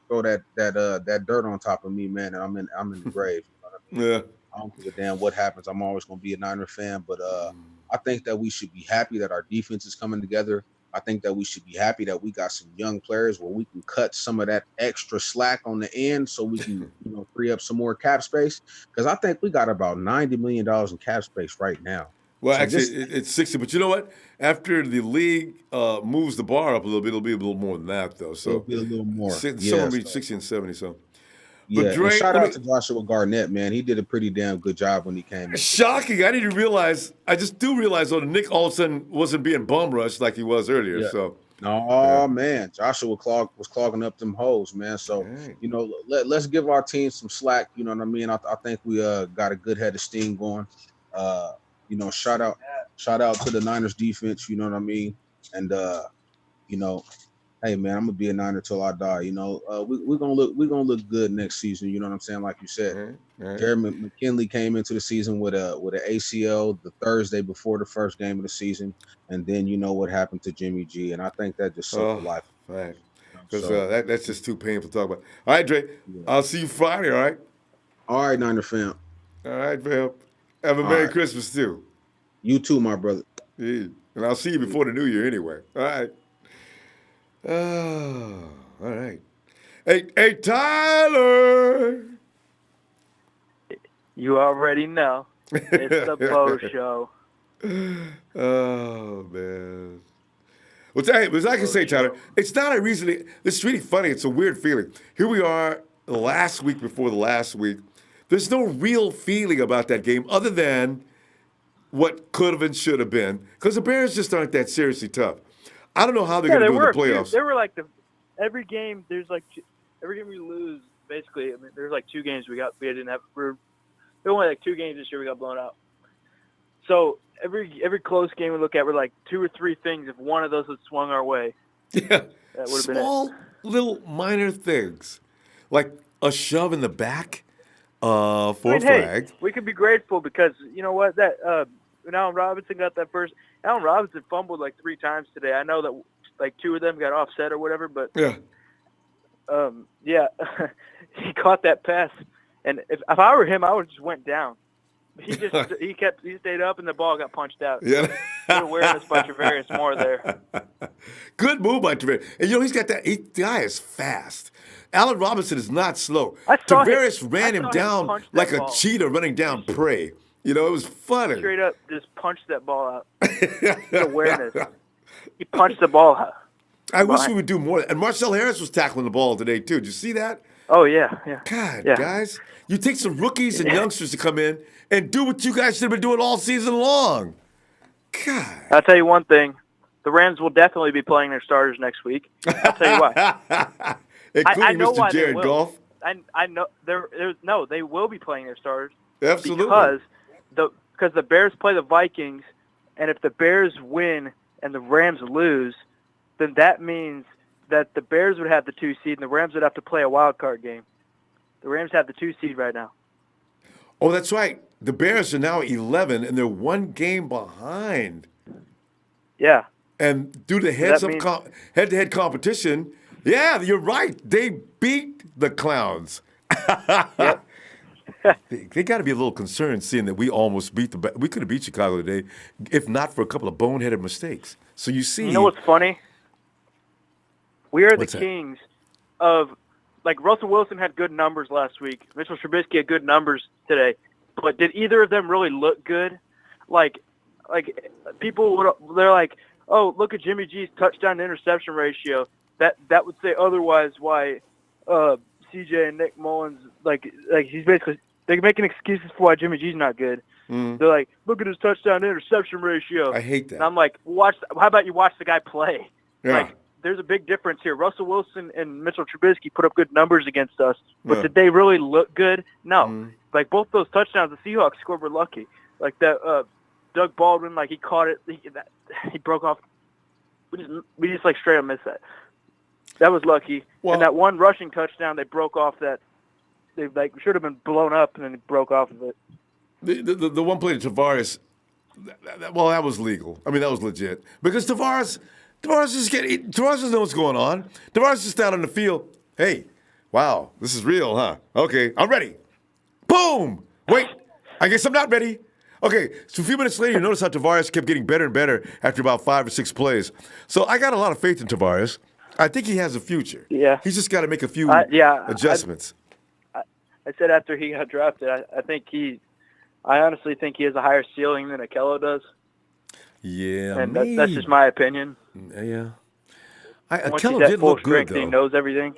that dirt on top of me, man, and I'm in the grave. You know what I mean? Yeah. I don't give a damn what happens. I'm always gonna be a Niner fan, but I think that we should be happy that our defense is coming together. I think that we should be happy that we got some young players where we can cut some of that extra slack on the end, so we can free up some more cap space. Because I think we got about $90 million in cap space right now. Well, so actually, it's 60. But you know what? After the league moves the bar up a little bit, it'll be a little more than that, though. So it'll be a little more. Somewhere between 60 and 70. So. Yeah, but Dre, shout out to Joshua Garnett, man. He did a pretty damn good job when he came in. Shocking. I just do realize, though, Nick all of a sudden wasn't being bum rushed like he was earlier. So Oh man, Joshua was clogging up them holes, man. So Right. let's give our team some slack. You know what I mean? I think we got a good head of steam going. Shout out to the Niners defense. You know what I mean? And hey man, I'm gonna be a Niner till I die. We're gonna look good next season. You know what I'm saying? Like you said, Right. Jared McKinley came into the season with an ACL the Thursday before the first game of the season, and then you know what happened to Jimmy G, and I think that just sucked the life. Right. Because So that's just too painful to talk about. All right, Dre. yeah. I'll see you Friday. All right. All right, Niner fam. All right, fam. Have a All Merry right. Christmas too. You too, my brother. Yeah. And I'll see you before the New Year anyway. All right. All right. Hey, Tyler. You already know. It's the Bo Show. Oh man. Well, as I can say, Tyler, it's not a reason. It's really funny. It's a weird feeling. Here we are, the last week before the last week. There's no real feeling about that game other than what could have and should have been, because the Bears just aren't that seriously tough. I don't know how they're going to do in the playoffs. They were like every game. There's like every game we lose. Basically, I mean, there's like 2 games we didn't have. There were only like 2 games this year we got blown out. So every close game we look at, we're like 2 or 3 things. If one of those had swung our way, Yeah, that would have been it. Small, little, minor things, like a shove in the back for a flag. Hey, we could be grateful because you know what, that Allen Robinson got that first. Allen Robinson fumbled like 3 times today. I know that like 2 of them got offset or whatever, but Yeah. He caught that pass, and if I were him, I would have just went down. He stayed up, and the ball got punched out. Yeah. Good awareness by Travarius Moore there. Good move by Travarius. And he's got that. The guy is fast. Allen Robinson is not slow. Travarius ran him down like a cheetah running down prey. It was funny. Straight up, just punched that ball out. Good awareness. He punched the ball out. I wish we would do more. And Marcel Harris was tackling the ball today, too. Did you see that? Oh, yeah. God, yeah. guys. You take some rookies and youngsters to come in and do what you guys should have been doing all season long. God. I'll tell you one thing. The Rams will definitely be playing their starters next week. I'll tell you why. Including I know Mr. why Jared they will. Goff. I know. No, they will be playing their starters. Absolutely. Because the Bears play the Vikings, and if the Bears win and the Rams lose, then that means that the Bears would have the 2 seed and the Rams would have to play a wild card game. The Rams have the 2 seed right now. Oh, that's right. The Bears are now 11, and they're 1 game behind. Yeah. And due to head-to-head competition, yeah, you're right. They beat the Clowns. Yep. They got to be a little concerned seeing that we almost we could have beat Chicago today, if not for a couple of boneheaded mistakes. So you see. You know what's funny? We are the kings of, like, Russell Wilson had good numbers last week. Mitchell Trubisky had good numbers today. But did either of them really look good? Like people they're like, oh, look at Jimmy G's touchdown to interception ratio. That would say otherwise. Why CJ and Nick Mullens like he's basically they're making excuses for why Jimmy G's not good. They're like, look at his touchdown to interception ratio. I hate that. And I'm like, how about you watch the guy play? Yeah. Like, there's a big difference here. Russell Wilson and Mitchell Trubisky put up good numbers against us, but did they really look good? No. Like, both those touchdowns the Seahawks scored were lucky. Like that Doug Baldwin, like he caught it, he broke off. We just like straight up missed that. That was lucky. Well, and that one rushing touchdown, they broke off that. They like should have been blown up, and then they broke off of it. The one play to Tavares, that was legal. I mean, that was legit because Tavares doesn't know what's going on. Tavares is down on the field. Hey, wow, this is real, huh? Okay, I'm ready. Boom! Wait, I guess I'm not ready. Okay, so a few minutes later, you notice how Tavares kept getting better and better after about 5 or 6 plays. So I got a lot of faith in Tavares. I think he has a future. Yeah. He's just got to make a few adjustments. I said after he got drafted, I honestly think he has a higher ceiling than Akello does. Yeah, and that's just my opinion. Yeah. Akello did look good, though. He knows everything.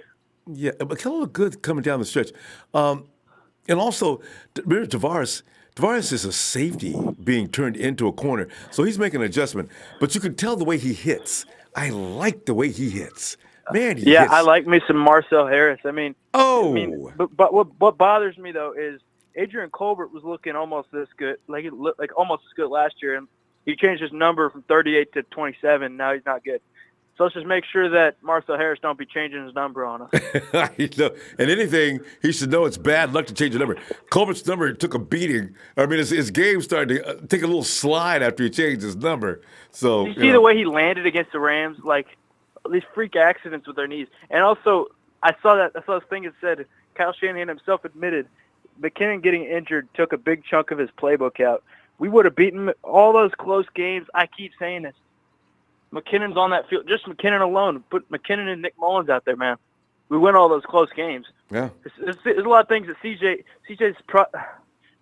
Yeah, Akello looked good coming down the stretch. And also, remember Tavares is a safety being turned into a corner, so he's making an adjustment. But you can tell the way he hits I like the way he hits. Man, he Yeah, hits. I like me some Marcel Harris. I mean, but what bothers me though is Adrian Colbert was looking almost this good, like he looked like almost as good last year, and he changed his number from 38 to 27. Now he's not good. So let's just make sure that Marcel Harris don't be changing his number on us. And anything, he should know it's bad luck to change the number. Colbert's number took a beating. I mean, his game started to take a little slide after he changed his number. So you see the way he landed against the Rams, like these freak accidents with their knees. And also, I saw this thing that said Kyle Shanahan himself admitted McKinnon getting injured took a big chunk of his playbook out. We would have beaten all those close games. I keep saying this. McKinnon's on that field. Just McKinnon alone. Put McKinnon and Nick Mullens out there, man. We win all those close games. Yeah. There's a lot of things that CJ's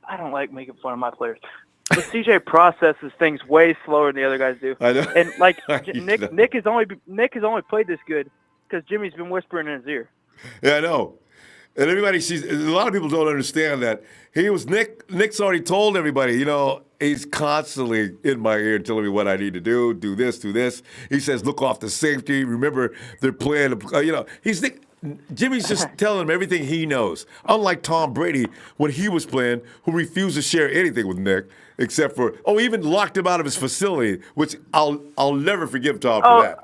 I don't like making fun of my players. But CJ processes things way slower than the other guys do. I know. And like Nick has only played this good because Jimmy's been whispering in his ear. Yeah, I know. And everybody sees. A lot of people don't understand that Nick's already told everybody. He's constantly in my ear telling me what I need to do. Do this, do this. He says, look off the safety. Remember, they're playing. He's Nick. Jimmy's just telling him everything he knows. Unlike Tom Brady when he was playing, who refused to share anything with Nick except for even locked him out of his facility, which I'll never forgive Tom for that.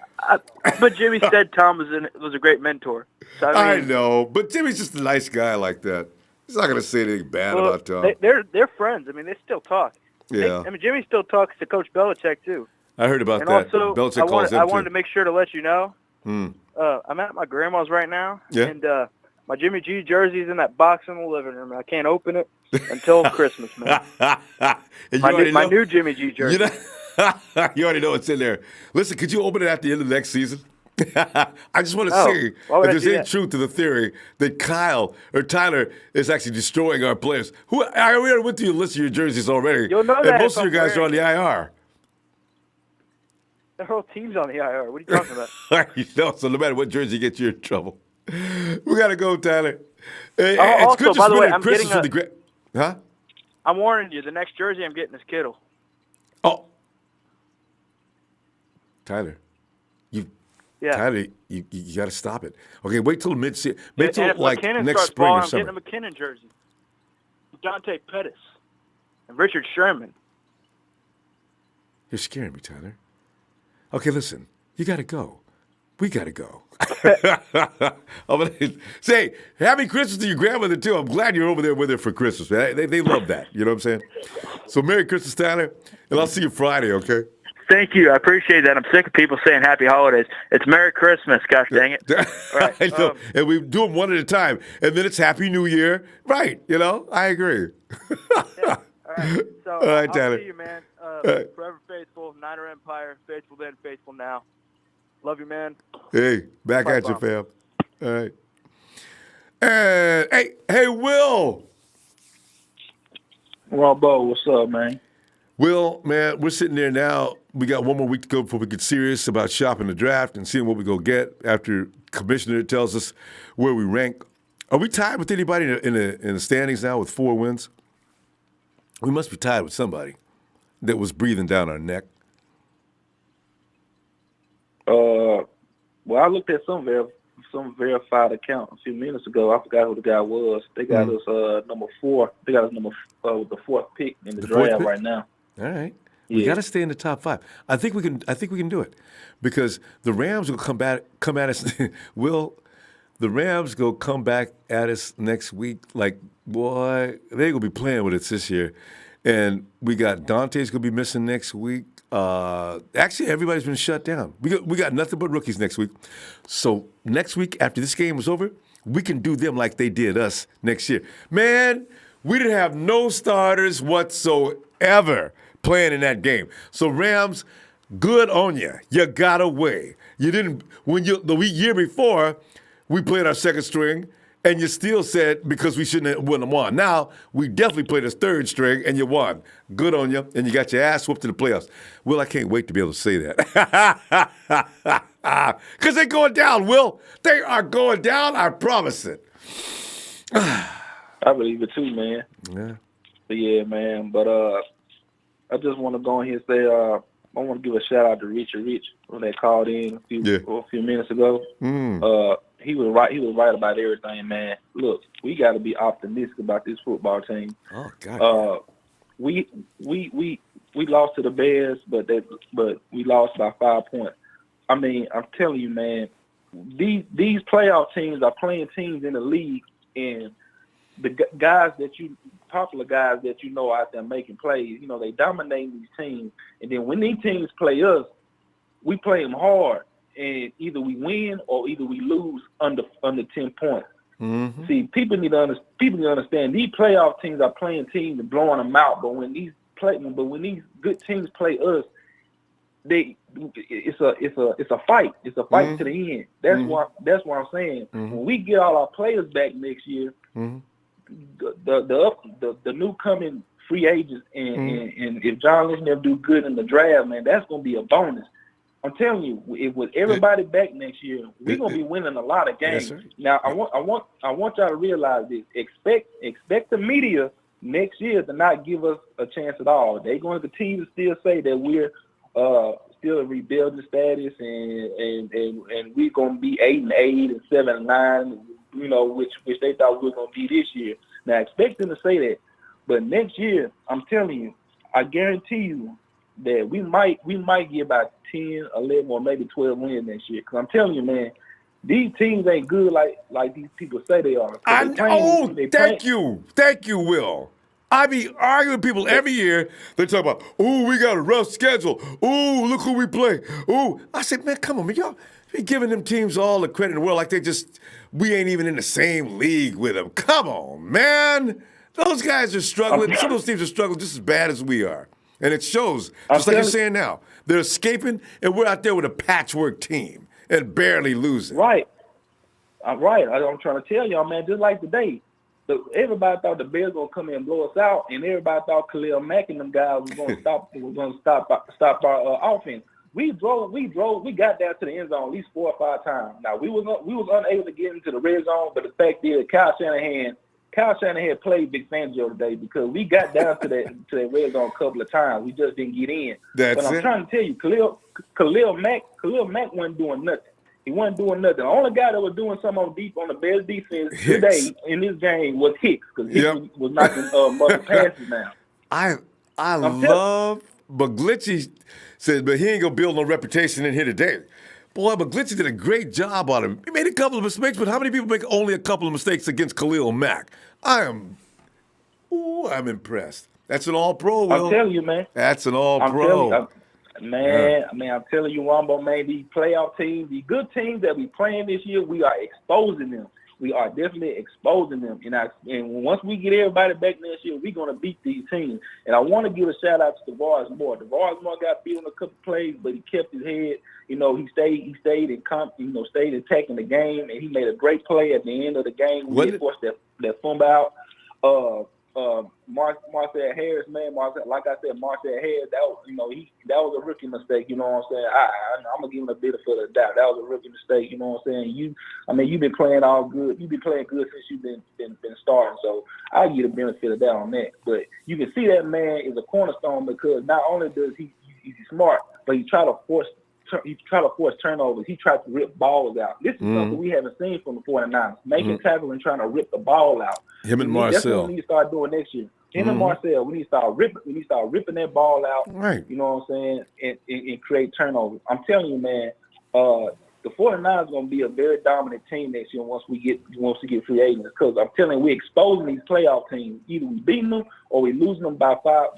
But Jimmy said Tom was a great mentor. So, I know, but Jimmy's just a nice guy like that. He's not going to say anything bad about Tom. They're friends. I mean, they still talk. Yeah. Jimmy still talks to Coach Belichick too. I heard about and that. Also, Belichick calls him I wanted to make sure to let you know. I'm at my grandma's right now, yeah. And my Jimmy G jersey's in that box in the living room. I can't open it until Christmas, man. my new Jimmy G jersey. You already know what's in there. Listen, could you open it at the end of the next season? I just want to see if there's any truth to the theory that Kyle or Tyler is actually destroying our players. I already went through your list of your jerseys already. You'll know and that most of your guys are on the IR. The whole team's on the IR. What are you talking about? So no matter what jersey gets you in trouble. We got to go, Tyler. It's also, good by the way, I'm Christmas getting with Huh? I'm warning you, the next jersey I'm getting is Kittle. Oh. Tyler, you got to stop it. Okay, wait till mid-season. Wait till like next spring or summer. I'm getting a McKinnon jersey. Dante Pettis and Richard Sherman. You're scaring me, Tyler. Okay, listen. You got to go. We got to go. I'm gonna say happy Christmas to your grandmother too. I'm glad you're over there with her for Christmas. Man. They love that. You know what I'm saying? So Merry Christmas, Tyler, and I'll see you Friday. Okay. Thank you. I appreciate that. I'm sick of people saying Happy Holidays. It's Merry Christmas. Gosh dang it! All right. I know. And we do them one at a time, and then it's Happy New Year. Right? I agree. Yeah. All right. So all right, Tyler. I'll see you, man. Right. Forever faithful, Niner Empire, faithful then, faithful now. Love you, man. Hey, back Bye, at you, fam. All right. And hey, Will. Ronbo, what's up, man? Will, man, we're sitting there now. We got one more week to go before we get serious about shopping the draft and seeing what we go get after Commissioner tells us where we rank. Are we tied with anybody in the standings now with 4 wins? We must be tied with somebody that was breathing down our neck. Well, I looked at some verified account a few minutes ago. I forgot who the guy was. They got us number 4. They got us with the 4th pick in the draft right now. All right. Yeah. We got to stay in the top 5. I think we can do it because the Rams will come at us. The Rams go come back at us next week. Like, boy, they're gonna be playing with us this year. And we got Dante's gonna be missing next week. Actually, everybody's been shut down. We got nothing but rookies next week. So next week, after this game is over, we can do them like they did us next year. Man, we didn't have no starters whatsoever playing in that game. So Rams, good on you. You got away. You didn't the year before we played our second string. And you still said because we wouldn't have won. Now, we definitely played as third string, and you won. Good on you, and you got your ass whooped in the playoffs. Well, I can't wait to be able to say that. Because they're going down, Will. They are going down, I promise it. I believe it too, man. Yeah. Yeah, man. But I just want to go in here and say want to give a shout out to Richard Rich when they called in a few minutes ago. He was right. He was right about everything, man. Look, we got to be optimistic about this football team. Oh God. We lost to the Bears, but we lost by 5 points. I mean, I'm telling you, man, these playoff teams are playing teams in the league, and the guys popular guys that you know out there making plays, you know, they dominate these teams. And then when these teams play us, we play them hard, and either we win or either we lose under 10 points. Mm-hmm. See, people need to understand these playoff teams are playing teams and blowing them out. But when these good teams play us, it's a fight. It's a fight to the end. That's what I'm saying. When we get all our players back next year, the new coming free agents and if John Lynch do good in the draft, man, that's gonna be a bonus. I'm telling you, with everybody back next year, we're gonna be winning a lot of games. Yes, now, I want y'all to realize this. Expect the media next year to not give us a chance at all. They're going to continue to still say that we're still in rebuilding status, and we're going to be 8-8 and 7-9, you know, which they thought we were going to be this year. Now, expect them to say that, but next year, I'm telling you, I guarantee you that we might get about 10, 11, or maybe 12 wins next year. Because I'm telling you, man, these teams ain't good like these people say they are. Thank you, Will. I be arguing with people every year. They talk about, we got a rough schedule. Look who we play. I said, man, come on, man, y'all be giving them teams all the credit in the world like we ain't even in the same league with them. Come on, man. Those guys are struggling. Some of those teams are struggling just as bad as we are. And it shows, just like you're saying now. They're escaping, and we're out there with a patchwork team and barely losing. Right. I'm trying to tell y'all, man, just like today, everybody thought the Bears were going to come in and blow us out, and everybody thought Khalil Mack and them guys was going to stop our offense. We got down to the end zone at least 4 or 5 times. Now, we was unable to get into the red zone, but the fact is Kyle Shanahan played Big Fangio today because we got down to that red zone a couple of times. We just didn't get in. But I'm trying to tell you, Khalil Mack wasn't doing nothing. He wasn't doing nothing. The only guy that was doing something on the Bears defense today in this game was Hicks, because Hicks was knocking mother passes now. I love, but Glitchy said, but he ain't gonna build no reputation in here today. Boy, but Glitchy did a great job on him. He made a couple of mistakes, but how many people make only a couple of mistakes against Khalil Mack? I'm impressed. That's an all-pro, Will. I'm telling you, man. That's an all-pro. I'm telling you, Ronbo, man, these playoff teams, these good teams that we playing this year, we are exposing them. We are definitely exposing them. And once we get everybody back next year, we're going to beat these teams. And I want to give a shout-out to DeVar's Moore. DeVar's Moore got beat on a couple plays, but he kept his head. You know, he stayed stayed attacking the game, and he made a great play at the end of the game. We forced that fumble out. Marcel Harris, man, like I said, Marcel Harris, that was a rookie mistake, you know what I'm saying? I'm gonna give him a benefit of the doubt. That was a rookie mistake, you know what I'm saying? You've been playing all good. You've been playing good since you've been starting, so I give the benefit of that on that. But you can see that man is a cornerstone because not only does he's smart, but he try to force turnovers. He tried to rip balls out. This is something we haven't seen from the 49ers. Making tackles and trying to rip the ball out. Him and Marcel. That's what we need to start doing next year. Him and Marcel, we need to start ripping that ball out. Right. You know what I'm saying? And create turnovers. I'm telling you, man, the 49ers are going to be a very dominant team next year once we get free agents. Because I'm telling you, we're exposing these playoff teams. Either we beating them or we losing them by 3 or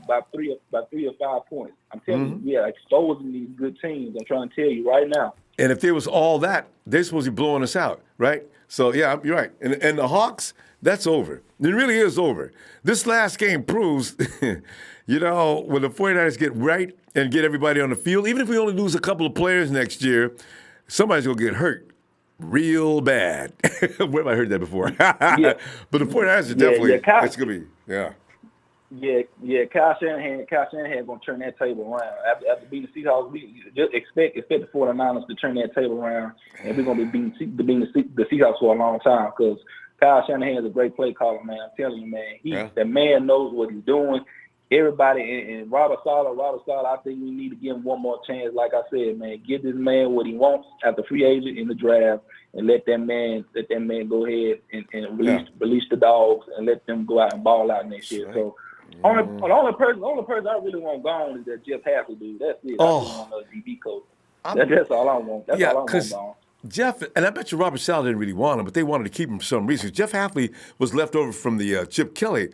5 points. I'm telling you, exposing these good teams. I'm trying to tell you right now. And if there was all that, they're supposed to be blowing us out, right? So, yeah, you're right. And the Hawks, that's over. It really is over. This last game proves, when the 49ers get right and get everybody on the field, even if we only lose a couple of players next year, somebody's going to get hurt real bad. Where have I heard that before? Yeah. But the 49ers are definitely, it's going to be, Yeah, Kyle Shanahan going to turn that table around. After beating the Seahawks, we just expect the 49ers to turn that table around, and we're going to be beating the Seahawks for a long time because Kyle Shanahan is a great play caller, man. I'm telling you, man. The man knows what he's doing. everybody and Robert Saleh, I think we need to give him one more chance. Like I said, man, give this man what he wants at the free agent in the draft, and let that man go ahead and release the dogs and let them go out and ball out next year. So the only person I really want gone is that Jeff Hadley dude. That's it. I just want another DB coach. That's all I want. That's all I want gone. Jeff, and I bet you Robert Saleh didn't really want him, but they wanted to keep him for some reason. Jeff Hafley was left over from the Chip Kelly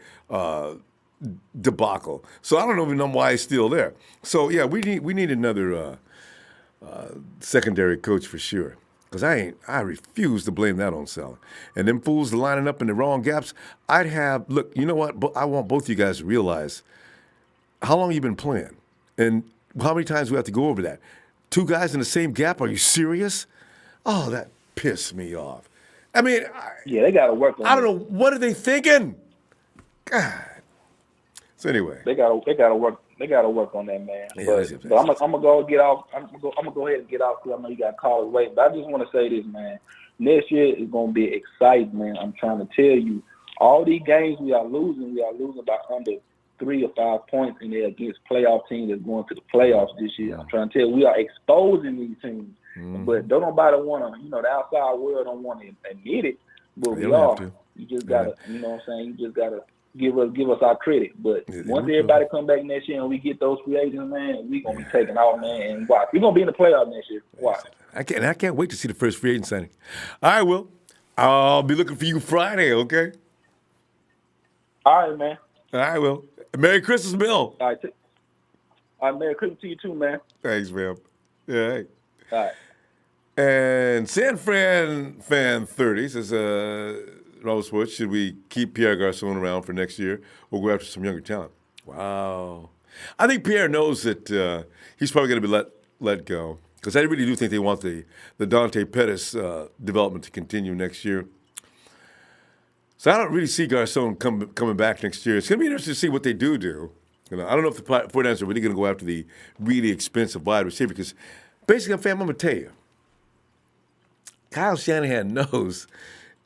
debacle, so I don't even know why he's still there. So yeah, we need another secondary coach for sure. Because I refuse to blame that on Saleh. And them fools lining up in the wrong gaps. Look, you know what? I want both you guys to realize how long you been playing, and how many times we have to go over that. 2 guys in the same gap? Are you serious? Oh, that pissed me off. I mean, they got to work on. I don't know, what are they thinking? God. So anyway, they got to work. They got to work on that, man. But I'm gonna go get off. I'm gonna go ahead and get off because I know you got callers waiting. But I just want to say this, man. Next year is gonna be exciting, man. I'm trying to tell you, all these games we are losing by under 3 or 5 points, and they're against playoff teams that's going to the playoffs this year. I'm trying to tell you, we are exposing these teams. But don't nobody want to, the outside world don't want to admit it, but we are. You just gotta, you know what I'm saying? You just gotta give us our credit. But once everybody come back next year and we get those free agents, man, we gonna be taking off, man. And watch, we're gonna be in the playoffs next year. Watch. I can't wait to see the first free agent signing. All right, Will. I'll be looking for you Friday, okay? All right, man. All right, Will. Merry Christmas, Bill. All right, Merry Christmas to you too, man. Thanks, man. Yeah. Hey. All right. And San Fran fan 30 says, Robert Sports, should we keep Pierre Garçon around for next year or go after some younger talent? Wow. I think Pierre knows that he's probably going to be let go, because I really do think they want the Dante Pettis development to continue next year. So I don't really see Garçon coming back next year. It's going to be interesting to see what they do. I don't know if the 49ers are really going to go after the really expensive wide receiver, because basically, fam, I'm going to tell you, Kyle Shanahan knows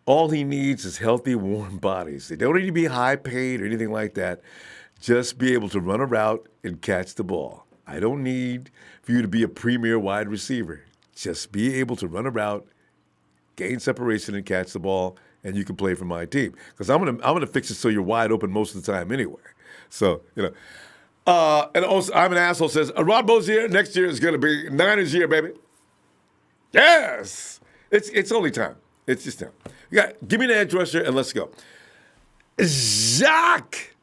all he needs is healthy, warm bodies. They don't need to be high paid or anything like that. Just be able to run a route and catch the ball. I don't need for you to be a premier wide receiver. Just be able to run a route, gain separation, and catch the ball, and you can play for my team. Because I'm gonna fix it so you're wide open most of the time anyway. So, and also, I'm an asshole says, Ronbo's year, next year is going to be Niners year, baby. Yes! It's only time. It's just time. Give me the edge rusher and let's go. Jacques!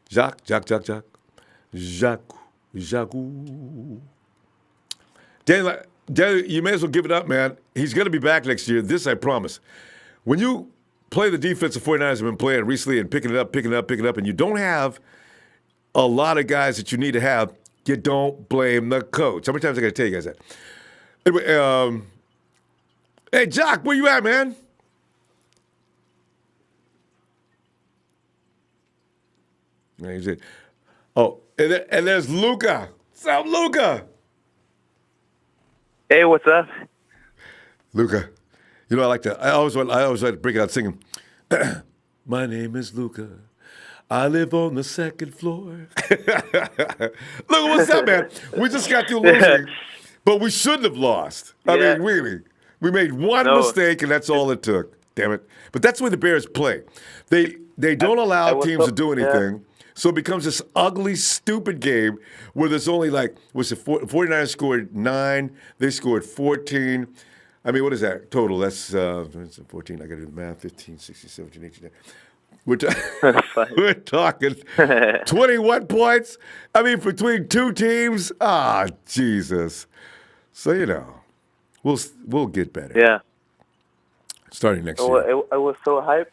Jacques. Daniel, you may as well give it up, man. He's going to be back next year. This I promise. When you play the defense the 49ers have been playing recently and picking it up, and you don't have a lot of guys that you need to have, you don't blame the coach. How many times I got to tell you guys that? Anyway, hey, Jock, where you at, man? He's it. Oh, and there's Luca. What's up, Luca? Hey, what's up? Luca. I always like to break it out singing. My name is Luca. I live on the second floor. Look, what's up, man? We just got through losing, but we shouldn't have lost. I mean, really. We made one mistake, and that's all it took. Damn it. But that's the way the Bears play. They don't allow teams to do anything, so it becomes this ugly, stupid game where there's only 49ers scored 9, they scored 14. I mean, what is that total? That's 14. I got to do the math. 15, 16, 17, 18. We're talking 21 points. I mean, between two teams. Ah, Jesus. So we'll get better. Yeah. Starting next year. I was so hyped.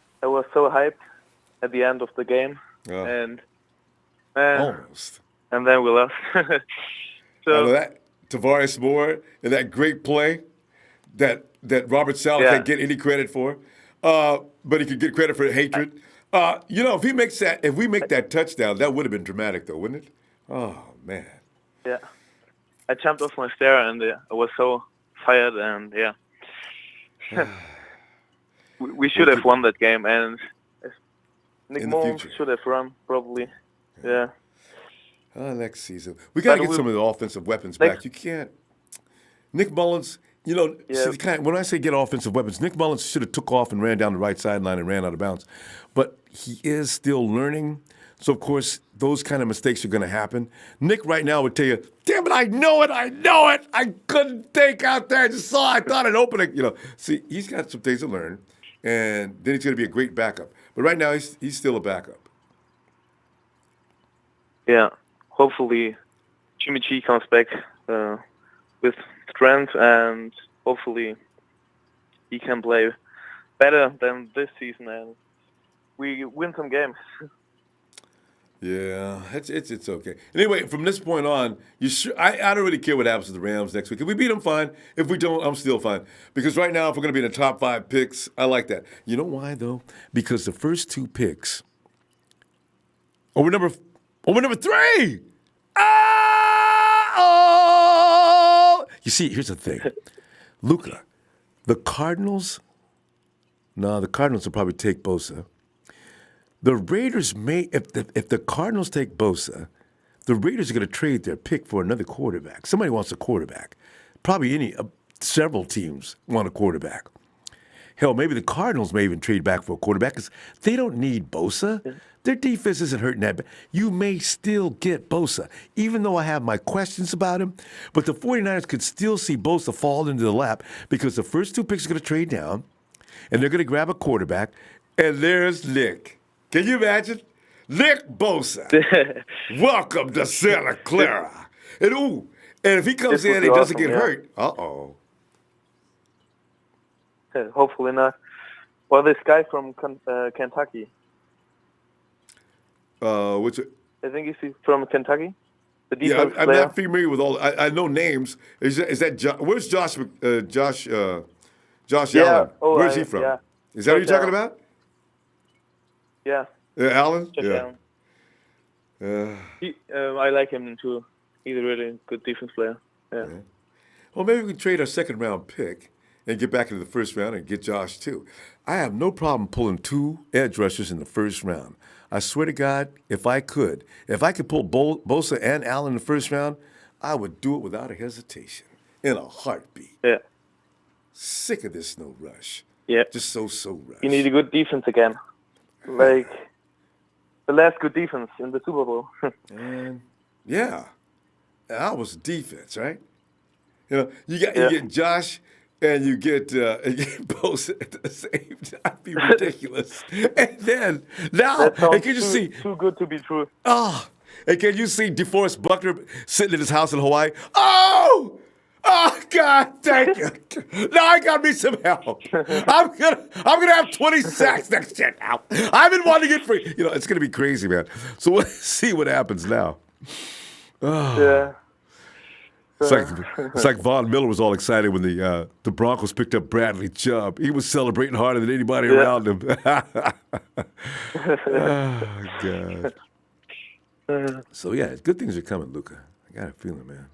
At the end of the game, and almost. And then we lost. So that Tavares Moore and that great play that Robert Saleh can't get any credit for, but he could get credit for hatred. If we make that touchdown, that would have been dramatic, though, wouldn't it? Oh man. Yeah. I jumped off my stair and I was so fired, and we should have won that game, and Nick Mullens should have run probably. Yeah. Next season we got to get some of the offensive weapons back. You can't. Nick Mullens, when I say get offensive weapons, Nick Mullens should have took off and ran down the right sideline and ran out of bounds, but he is still learning. So, of course, those kind of mistakes are going to happen. Nick right now would tell you, damn it, I know it. I couldn't think out there. I just saw I thought an opening. See, he's got some things to learn, and then he's going to be a great backup. But right now, he's still a backup. Yeah, hopefully Jimmy G comes back with strength, and hopefully he can play better than this season, and we win some games. Yeah, it's okay. Anyway, from this point on, I don't really care what happens to the Rams next week. If we beat them, fine. If we don't, I'm still fine. Because right now, if we're going to be in the top 5 picks, I like that. You know why, though? Because the first 2 picks, we're number 3. You see, here's the thing. Luka, the Cardinals will probably take Bosa. The Raiders may, if the Cardinals take Bosa, the Raiders are going to trade their pick for another quarterback. Somebody wants a quarterback. Probably several teams want a quarterback. Hell, maybe the Cardinals may even trade back for a quarterback because they don't need Bosa. Their defense isn't hurting that bad. You may still get Bosa, even though I have my questions about him. But the 49ers could still see Bosa fall into the lap because the first 2 picks are going to trade down, and they're going to grab a quarterback, and there's Nick. Can you imagine? Nick Bosa. Welcome to Santa Clara. And if he comes in and he doesn't get hurt, uh-oh. Hopefully not. Well, this guy from Kentucky. Which? I think he's from Kentucky. Yeah, I'm not familiar with all. I know names. Is that where's Josh Allen? Where's he from? Yeah. Is that what you're talking about? Yeah. Allen? Yeah. I like him too. He's a really good defense player. Yeah. Well, maybe we can trade our second round pick and get back into the first round and get Josh too. I have no problem pulling 2 edge rushers in the first round. I swear to God, if I could pull Bosa and Allen in the first round, I would do it without a hesitation, in a heartbeat. Yeah. Sick of this no rush. Yeah. Just so rush. You need a good defense again. Like the last good defense in the Super Bowl. And yeah, that was defense, right? You get Josh and you get Bosa at the same time. That'd be ridiculous. And then now, and can you see too good to be true? Oh, and can you see DeForest Buckner sitting in his house in Hawaii? Oh, God, thank you. Now I got me some help. I'm gonna have 20 sacks next year now. I've been wanting it for it's gonna be crazy, man. So let's see what happens now. Oh. Yeah. It's like Von Miller was all excited when the Broncos picked up Bradley Chubb. He was celebrating harder than anybody around him. Oh, God. So, yeah, good things are coming, Luka. I got a feeling, man.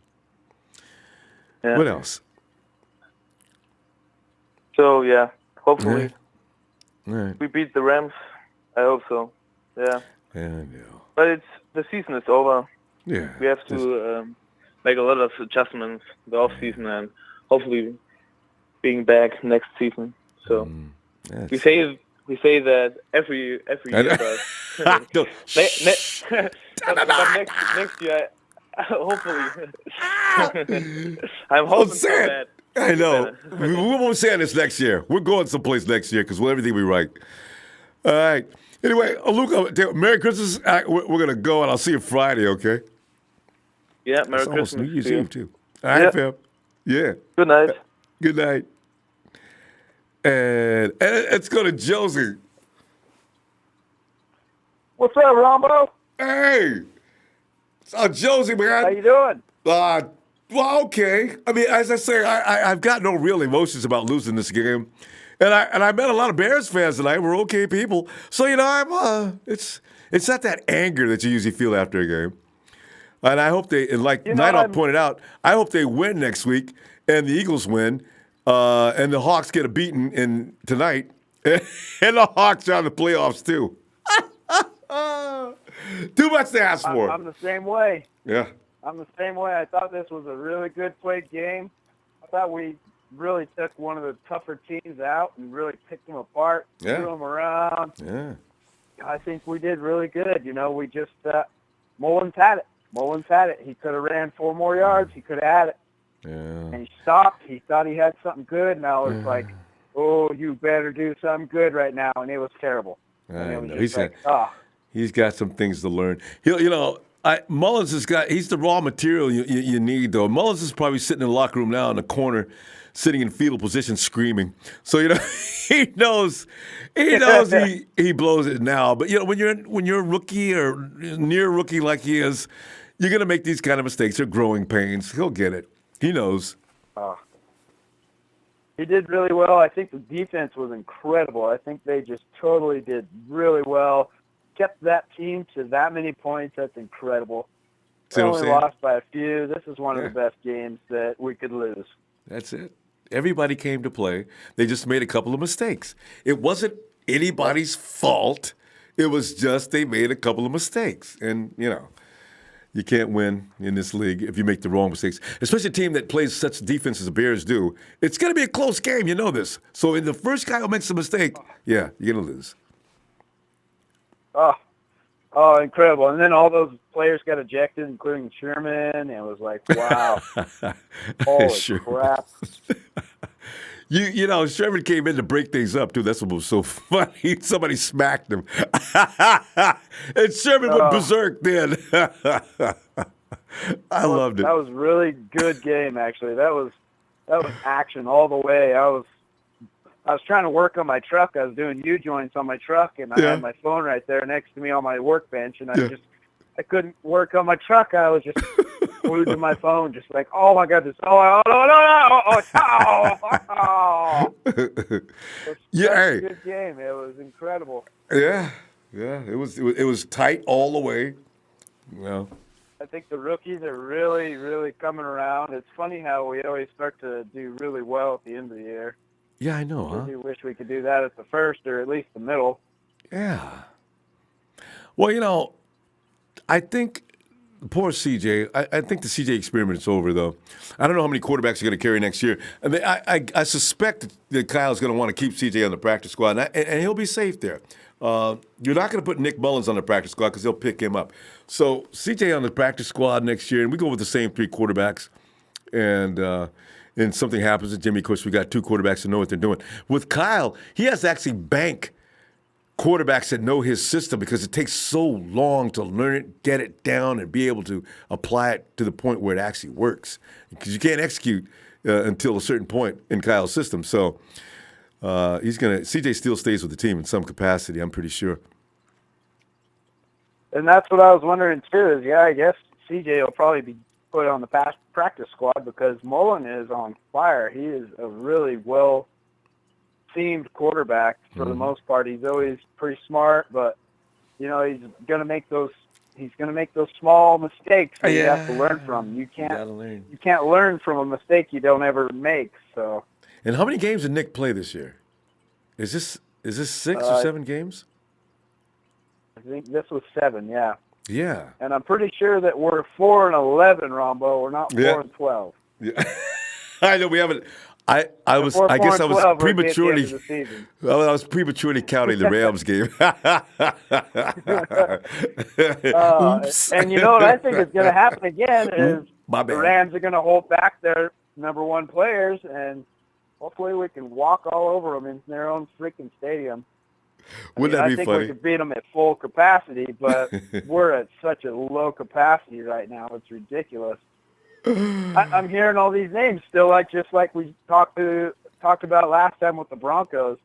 Yeah. What else? So, yeah, hopefully All right. we beat the Rams. I hope so. Yeah. Yeah, I know. But the season is over. Yeah. We have to make a lot of adjustments the off season and hopefully being back next season. So we say that every year, but next year, hopefully. I'm hoping for that. I know. We won't say this next year. We're going someplace next year because we'll everything we write. All right. Anyway, Luke, Merry Christmas. We're going to go, and I'll see you Friday, okay? Yeah, Merry It's almost Christmas. New Year's Eve, too. All right, fam. Yeah. Good night. Good night. And let's go to Josie. What's up, Ronbo? Hey. So, Josie, man. How you doing? Well, okay. I mean, as I say, I've got no real emotions about losing this game. And I met a lot of Bears fans tonight. We're okay people. So, I'm it's not that anger that you usually feel after a game. And I hope like Nighthawk pointed out, I hope they win next week. and the Eagles win, and the Hawks get a beating tonight, and the Hawks are in the playoffs too. Too much to ask for. I'm the same way. Yeah. I'm the same way. I thought this was a really good played game. I thought we really took one of the tougher teams out and really picked them apart, threw them around. Yeah. I think we did really good. We just Mullens had it. He could have ran 4 more yards. He could have had it. Yeah. And he stopped. He thought he had something good. Now it's like, oh, you better do something good right now. And it was terrible. He's got some things to learn. Mullens he's the raw material you need, though. Mullens is probably sitting in the locker room now in the corner, sitting in fetal position, screaming. So he knows he blows it now. But when you're a rookie or near rookie like he is, you're gonna make these kind of mistakes. They're growing pains. He'll get it. He knows. He did really well. I think the defense was incredible. I think they just totally did really well. Kept that team to that many points. That's incredible. They only lost by a few. This is one of the best games that we could lose. That's it. Everybody came to play. They just made a couple of mistakes. It wasn't anybody's fault. It was just they made a couple of mistakes. And, you can't win in this league if you make the wrong mistakes, especially a team that plays such defense as the Bears do. It's going to be a close game. You know this. So in the first guy who makes a mistake, you're going to lose. Oh, incredible. And then all those players got ejected, including Sherman. It was like, wow. Holy crap. Sherman came in to break things up, too. That's what was so funny. Somebody smacked him. And Sherman went berserk then. I loved it. That was a really good game, actually. That was action all the way. I was trying to work on my truck. I was doing U-joints on my truck, and I had my phone right there next to me on my workbench, and I couldn't work on my truck. I was just glued to my phone, just like, oh my God, Yeah, good game. It was incredible. Yeah, it was tight all the way. I think the rookies are really, really coming around. It's funny how we always start to do really well at the end of the year. Yeah, I know, I wish we could do that at the first or at least the middle. Yeah. Well, I think poor CJ. I think the CJ experiment is over, though. I don't know how many quarterbacks are going to carry next year. I suspect that Kyle's going to want to keep CJ on the practice squad, and he'll be safe there. You're not going to put Nick Mullens on the practice squad because they'll pick him up. So CJ on the practice squad next year, and we go with the same 3 quarterbacks, and something happens to Jimmy. Of course, we got 2 quarterbacks that know what they're doing. With Kyle, he has to actually bank quarterbacks that know his system because it takes so long to learn it, get it down, and be able to apply it to the point where it actually works. Because you can't execute until a certain point in Kyle's system. So CJ still stays with the team in some capacity, I'm pretty sure. And that's what I was wondering too. Is I guess CJ will probably be put on the practice squad because Mullen is on fire. He is a really well-themed quarterback for the most part. He's always pretty smart, but he's going to make those. He's going to make those small mistakes that you have to learn from. You can't learn from a mistake you don't ever make. So. And how many games did Nick play this year? Is this 6 or 7 games? I think this was 7. Yeah. Yeah. And I'm pretty sure that we're 4-11, Ronbo. We're not 4-12. Yeah. I know we haven't. I guess I was prematurely. Well, I was prematurely counting the Rams game. Oops. And what I think is going to happen again is the Rams are going to hold back their number 1 players, and hopefully we can walk all over them in their own freaking stadium. Wouldn't that be funny? I think we could beat them at full capacity, but we're at such a low capacity right now. It's ridiculous. I'm hearing all these names still, just like we talked about last time with the Broncos.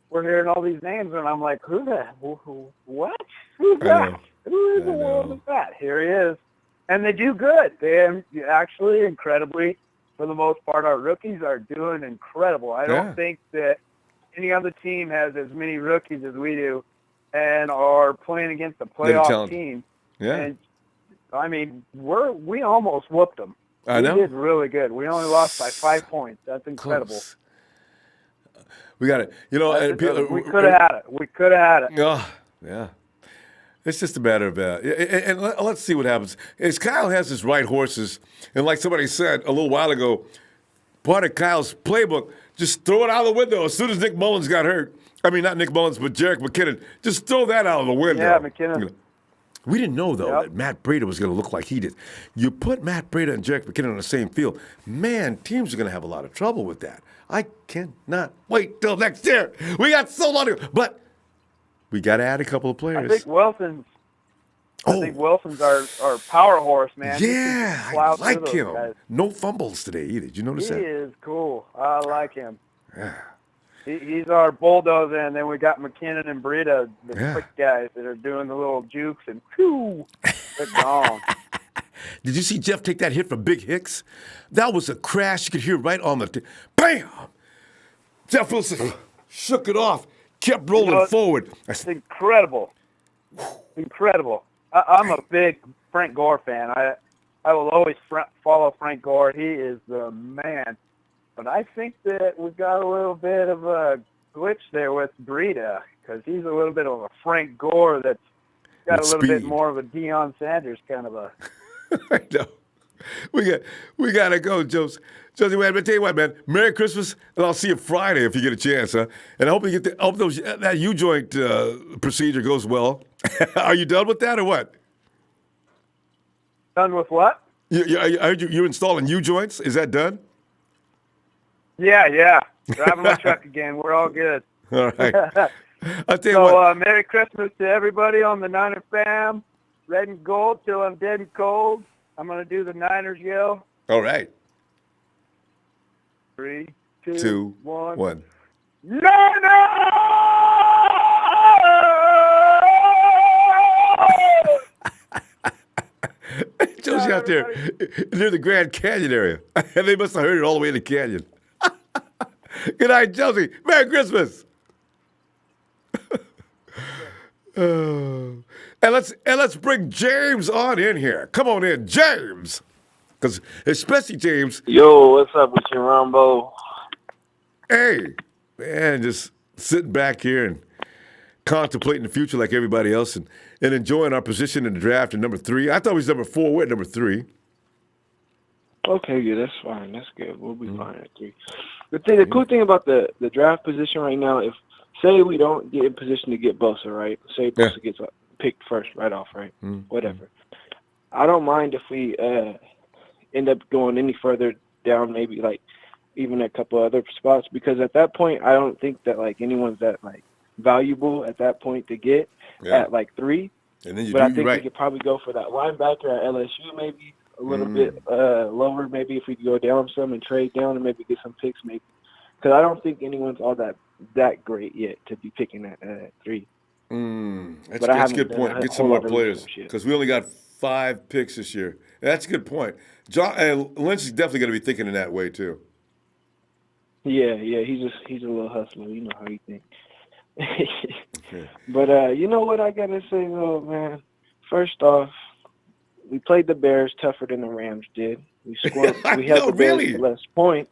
We're hearing all these names, and I'm like, what? Who's that? Who in the world is that? Here he is. And they do good. They actually, incredibly, for the most part, our rookies are doing incredible. I don't think that any other team has as many rookies as we do and are playing against a playoff team. Yeah. And, I mean, we almost whooped them. I know. We did really good. We only lost by 5 points. That's incredible. Close. We got it. You know, We could have had it. We could have had it. Oh, yeah. It's just a matter of and let's see what happens. As Kyle has his right horses, and like somebody said a little while ago, part of Kyle's playbook, just throw it out of the window as soon as Nick Mullens got hurt. I mean, not Nick Mullens, but Jerick McKinnon. Just throw that out of the window. Yeah, McKinnon. You know, we didn't know, though, that Matt Breida was going to look like he did. You put Matt Breida and Jerick McKinnon on the same field, man, teams are going to have a lot of trouble with that. I cannot wait till next year. We got so long to go. But we got to add a couple of players. I think Wilson's our power horse, man. Yeah, I like him. Guys. No fumbles today either. Did you notice that? He is cool. I like him. Yeah. He's our bulldozer, and then we got McKinnon and Breida, the quick guys that are doing the little jukes, and whew, they're gone. Did you see Jeff take that hit from Big Hicks? That was a crash. You could hear right on the bam! Jeff Wilson shook it off, kept rolling forward. It's incredible. Incredible. I'm a big Frank Gore fan. I will always follow Frank Gore. He is the man. But I think that we've got a little bit of a glitch there with Breida because he's a little bit of a Frank Gore that's got a little bit more of a Deion Sanders kind of a. I know. We got to go, Josie. Josie, man, but tell you what, man. Merry Christmas, and I'll see you Friday if you get a chance, huh? And I hope you get hope that U-joint procedure goes well. Are you done with that or what? Done with what? I heard you're installing U-joints. Is that done? Yeah. Driving my truck again. We're all good. All right. I'll tell you what. So, Merry Christmas to everybody on the Niner fam. Red and gold till I'm dead and cold. I'm going to do the Niners yell. All right. 3, 2, 1. Niners! Josie out there near the Grand Canyon area. And they must have heard it all the way in the canyon. Good night, Josie. Merry Christmas. And let's bring James on in here. Come on in, James. Because especially James. Yo, what's up with you, Ronbo? Hey, man, just sitting back here and contemplating the future like everybody else and enjoying our position in the draft at number 3. I thought he was number 4. We're at number 3. Okay, yeah, that's fine. That's good. We'll be fine at 3. The cool thing about the draft position right now, if say we don't get in position to get Bosa, right? Say Bosa gets picked first right off, right? Whatever. I don't mind if we end up going any further down, maybe like even a couple other spots, because at that point I don't think that like anyone's that like valuable at that point to get at like 3. And then I think we could probably go for that linebacker at LSU, maybe a little bit lower, maybe if we could go down some and trade down and maybe get some picks, maybe. Because I don't think anyone's all that great yet to be picking at 3. That's a good point. Get some more players because we only got 5 picks this year. That's a good point. John and Lynch is definitely going to be thinking in that way too. Yeah, he's a little hustler. You know how he thinks. But you know what I gotta say though, man. First off, we played the Bears tougher than the Rams did. We scored. We had the Bears less points,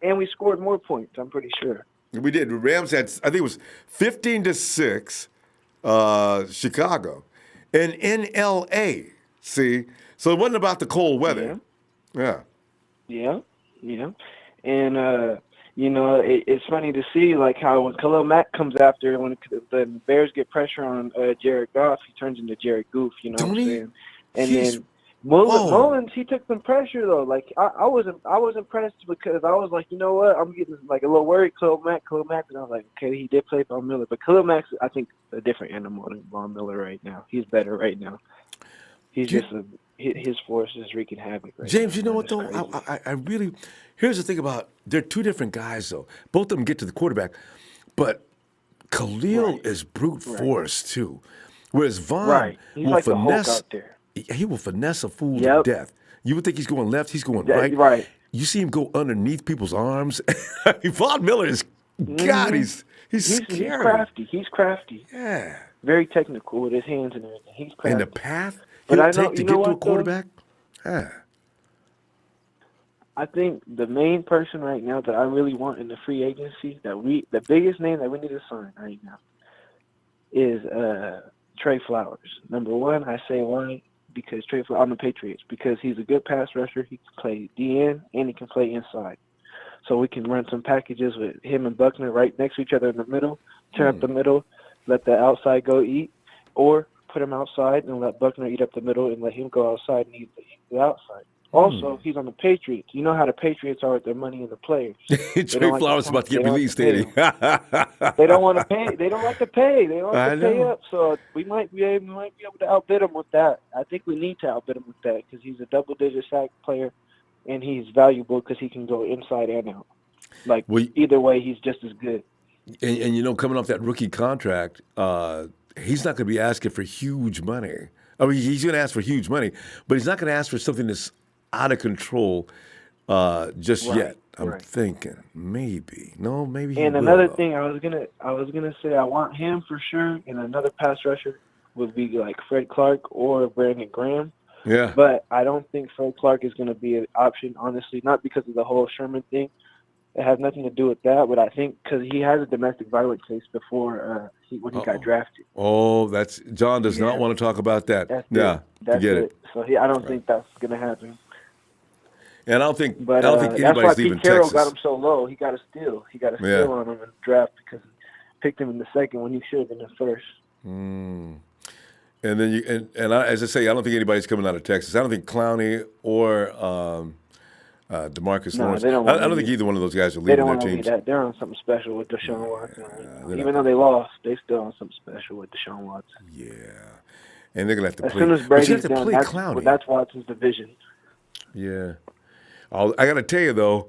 and we scored more points. I'm pretty sure. We did. The Rams had, I think it was 15-6, Chicago, and in L.A. See, so it wasn't about the cold weather. Yeah. And you know, it's funny to see like how when Khalil Mack comes after, when the Bears get pressure on Jared Goff, he turns into Jared Goof. You know what I'm saying? And then Mullens, he took some pressure though. Like I was impressed because I was like, you know what, I'm getting like a little worried. Khalil Mack, and I was like, okay, he did play Von Miller, but Khalil Mack's I think a different animal than Von Miller right now. He's better right now. He's his force is wreaking havoc right James, now. You know what though? I really. Here's the thing about they're 2 different guys though. Both of them get to the quarterback, but Khalil is brute force too, whereas Von he's will like finesse. The Hulk out there. He will finesse a fool to death. You would think he's going left, he's going right. Right. You see him go underneath people's arms. Von Miller is God. He's scary. He's crafty. Yeah. Very technical with his hands and everything. He's crafty. And the path he'll take to get to a quarterback. I think the main person right now that I really want in the free agency, the biggest name that we need to sign right now is Trey Flowers. Number one, I say why, because Trey Flowers on the Patriots, because he's a good pass rusher. He can play DN and he can play inside. So we can run some packages with him and Buckner right next to each other in the middle, turn up the middle, let the outside go eat, or put him outside and let Buckner eat up the middle and let him go outside and eat the outside. Also, he's on the Patriots. You know how the Patriots are with their money and the players. Trey Flowers about to get released, ain't he? They don't want to pay. They don't like to pay. They don't like to pay up. So we might be able to outbid him with that. I think we need to outbid him with that because he's a double-digit sack player, and he's valuable because he can go inside and out. Either way, he's just as good. And coming off that rookie contract, he's not going to be asking for huge money. I mean, he's going to ask for huge money, but he's not going to ask for something that's out of control just yet. I'm thinking maybe. No, maybe he And will, another though. thing I was gonna say, I want him for sure, and another pass rusher would be like Fred Clark or Brandon Graham. Yeah. But I don't think Fred Clark is going to be an option, honestly, not because of the whole Sherman thing. It has nothing to do with that, but I think because he has a domestic violence case before when he got drafted. Oh, John does not want to talk about that. That's forget it. So I don't think that's going to happen. And I don't think But anybody's that's why leaving Pete Carroll Texas. got him so low. He got a steal. He got a steal on him in the draft because he picked him in the second when he should have been the first. And then as I say, I don't think anybody's coming out of Texas. I don't think Clowney or DeMarcus Lawrence. I don't think either one of those guys are leaving their teams. They're on something special with Deshaun Watson. Even though they lost, they still on something special with Deshaun Watson. Yeah, and they're gonna have to play. As soon as Brady's done, that's Watson's division. Yeah, I got to tell you though,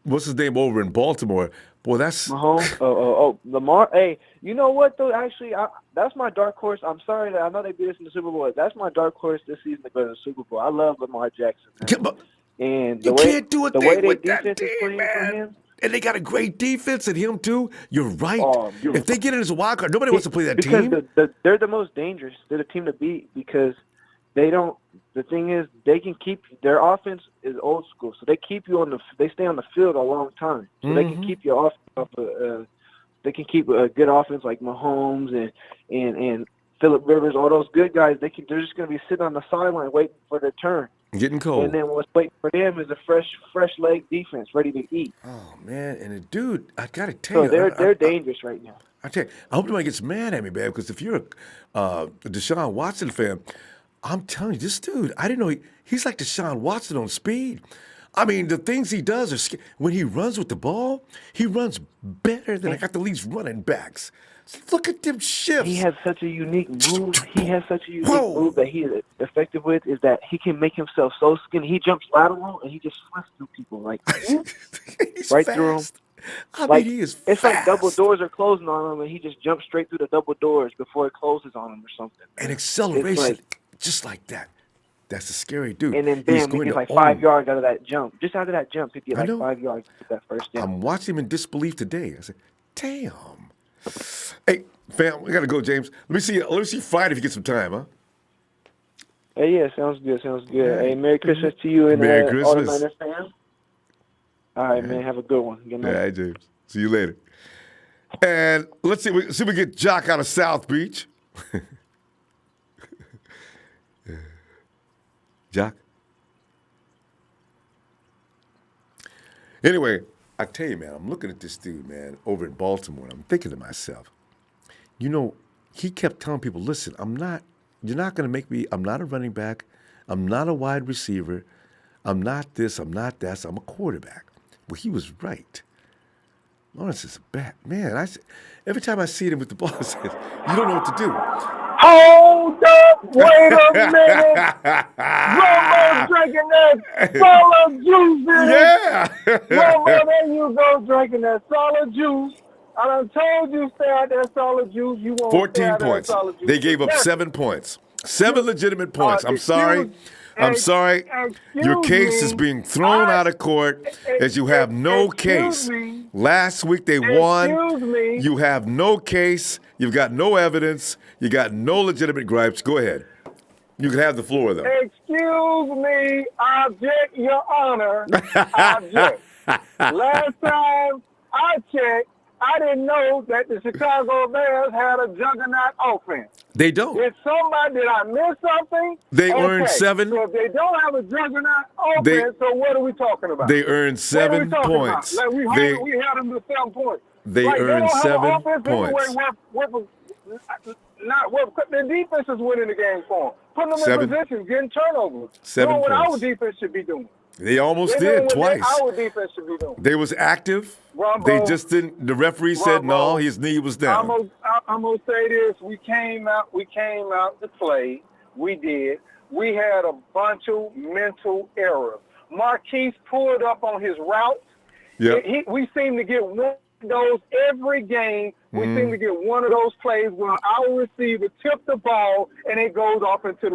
what's his name over in Baltimore? Boy, that's Mahomes. Lamar. Hey, you know what though? Actually, that's my dark horse. I'm sorry that I know they beat us in the Super Bowl. That's my dark horse this season to go to the Super Bowl. I love Lamar Jackson. And you can't do a thing with defense that team, is playing man. for him. And they got a great defense at him too. You're right. If they get it as a wild card, nobody wants to play that team. Because they're the most dangerous. They're the team to beat because they don't. The thing is, they can keep their offense is old school, so they keep you they stay on the field a long time, so they can keep your offense. They can keep a good offense like Mahomes and Phillip Rivers, all those good guys. They're just going to be sitting on the sideline waiting for their turn. Getting cold. And then what's waiting for them is a fresh leg defense ready to eat. Oh man, and dude, I gotta tell you, they're dangerous right now. I tell you, I hope nobody gets mad at me, man, because if you're a Deshaun Watson fan, I'm telling you, this dude, I didn't know he's like Deshaun Watson on speed. I mean, the things he does are when he runs with the ball, he runs better than I got the least running backs. Look at them shifts. He has such a unique move. Move that he is effective with is that he can make himself so skinny. He jumps lateral and he just flips through people like right fast. through them. I mean, he is It's fast. like double doors are closing on him and he just jumps straight through the double doors before it closes on him or something. And acceleration, just like that. That's a scary dude. And then bam, he gets like 5 yards out of that jump. Just out of that jump, he'd get like 5 yards with that first down. I'm watching him in disbelief today. I said, damn. Hey, fam, we gotta go, James. Let me see Friday if you get some time, huh? Hey, yeah, sounds good. Hey, Merry Christmas to you and Merry all the Christmas. Niners fans. All right, man, have a good one. Good night. All right, James. See you later. And let's see if we get Jock out of South Beach. Jock? Anyway, I tell you, man, I'm looking at this dude, man, over in Baltimore, and I'm thinking to myself, he kept telling people, listen, you're not going to make me, I'm not a running back, I'm not a wide receiver, I'm not this, I'm not that, so I'm a quarterback. Well, he was right. Lawrence is a bad man. Every time I see him with the ball, I say, you don't know what to do. Hold up, wait a minute. Ronbo's drinking that solid juice. Yeah. Ronbo, there you go, drinking that solid juice. I done told you stay out that solid juice. You won't 14 points. They gave up 7 points. 7 legitimate points. I'm sorry. Your case is being thrown out of court as you have no case. Last week they won. You have no case. You've got no evidence. You got no legitimate gripes. Go ahead. You can have the floor, though. Excuse me, object, Your Honor. Object. Last time I checked, I didn't know that the Chicago Bears had a juggernaut offense. They don't. Did I miss something? They earned 7. So if they don't have a juggernaut offense, so what are we talking about? They earned 7 points. Like we had them to 7 points. They earned 7 points. Anyway, their defense is winning the game for them. Putting them 7. in position, getting turnovers. 7 doing what points. our defense should be doing. They almost did twice. Our defense should be doing. They was active. Ronbo, they just didn't. The referee said no. His knee was down. I'm gonna say this: we came out to play. We did. We had a bunch of mental errors. Marquise pulled up on his route. Yep. We seem to get one of those every game. We seem to get one of those plays where our receiver tipped the ball and it goes off into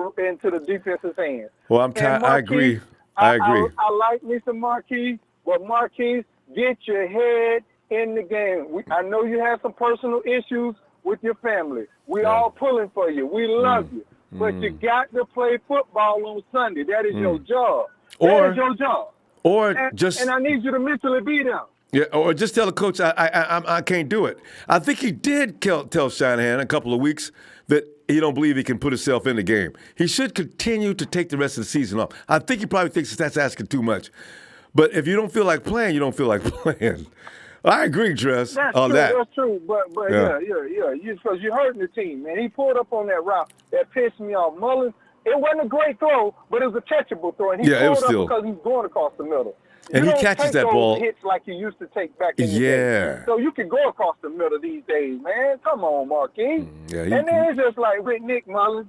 the defense's hands. Well, I agree. I agree. I like Mr. Marquise, but Marquise, get your head in the game. I know you have some personal issues with your family. We all pulling for you. We love you. But you got to play football on Sunday. That is your job. That is your job. And I need you to mentally be there. Yeah, or just tell the coach I can't do it. I think he did tell Shanahan a couple of weeks that he don't believe he can put himself in the game. He should continue to take the rest of the season off. I think he probably thinks that's asking too much. But if you don't feel like playing, you don't feel like playing. I agree, Tress. That's true. But yeah. Because you're hurting the team, man. He pulled up on that route that pissed me off. Mullens, it wasn't a great throw, but it was a catchable throw. And he pulled up because he's going across the middle. And he catches that ball. Hits like you used to take back in the day. So you can go across the middle these days, man. Come on, Marquise. And then it's just like with Nick Mullens.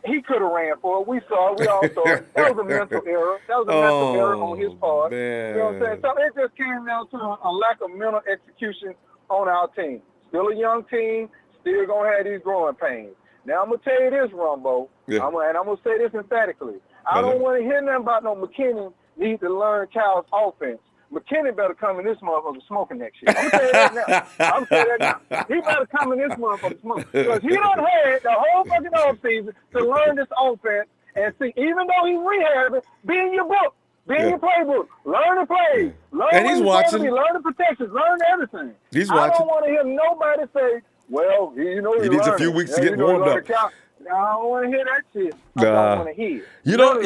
He could have ran for it. We saw it. We all saw it. That was a mental error. That was a mental error on his part. Man. You know what I'm saying? So it just came down to a lack of mental execution on our team. Still a young team. Still going to have these growing pains. Now, I'm going to tell you this, Ronbo. Yeah. I'm going to say this emphatically. I don't want to hear nothing about no McKinney need to learn Kyle's offense. McKinney better come in this motherfucker smoking next year. I'm saying that now. He better come in this motherfucker smoking. Because he done had the whole fucking offseason to learn this offense and see, even though he's rehabbing, be in your book, be in your playbook, learn the plays, learn and he's watching. Learn the protections, learn everything. He's I watching. don't want to hear nobody say, well, he needs a few weeks to get warmed up. I don't want to hear that shit. I don't want to hear. You know,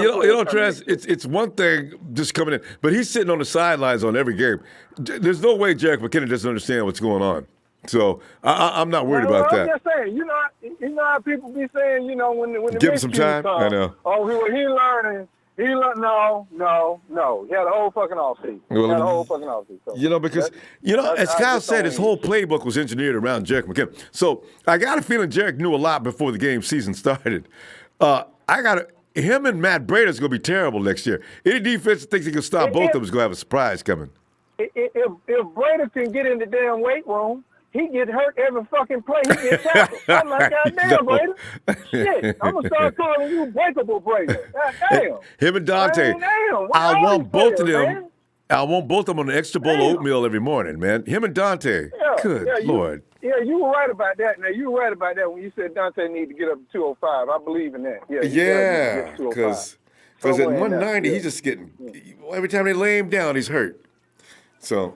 Trez, it's one thing just coming in, but he's sitting on the sidelines on every game. There's no way Jerick McKinnon doesn't understand what's going on. So I'm not worried about that. I'm just saying, you know how people be saying, when the give him some time. Come, I know. Oh, he learning. No. He had a whole fucking offseason. So, because as Kyle said, his whole playbook was engineered around Jerick McKinnon. So I got a feeling Jerick knew a lot before the game season started. Him and Matt Brady's going to be terrible next year. Any defense that thinks he can stop both of them is going to have a surprise coming. If Brady can get in the damn weight room, he get hurt every fucking play. He get tackled. I'm like, goddamn, Brady. Shit, I'm going to start calling you breakable Brady. Goddamn. Him and Dante. I want both of them. Man. I want both of them on an extra bowl of oatmeal every morning, man. Him and Dante. Good Lord. You were right about that. Now, you were right about that when you said Dante need to get up to 205. I believe in that. Because at 190, he's just getting, every time they lay him down, he's hurt. So,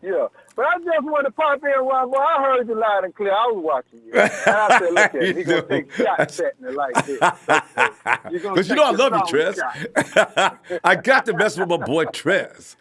Yeah. But I just wanted to pop in, Ronbo. I heard you loud and clear. I was watching you. And I said, look at him. He's going to take shots setting it like this. Because I love you, Trez. I got to mess with my boy, Trez.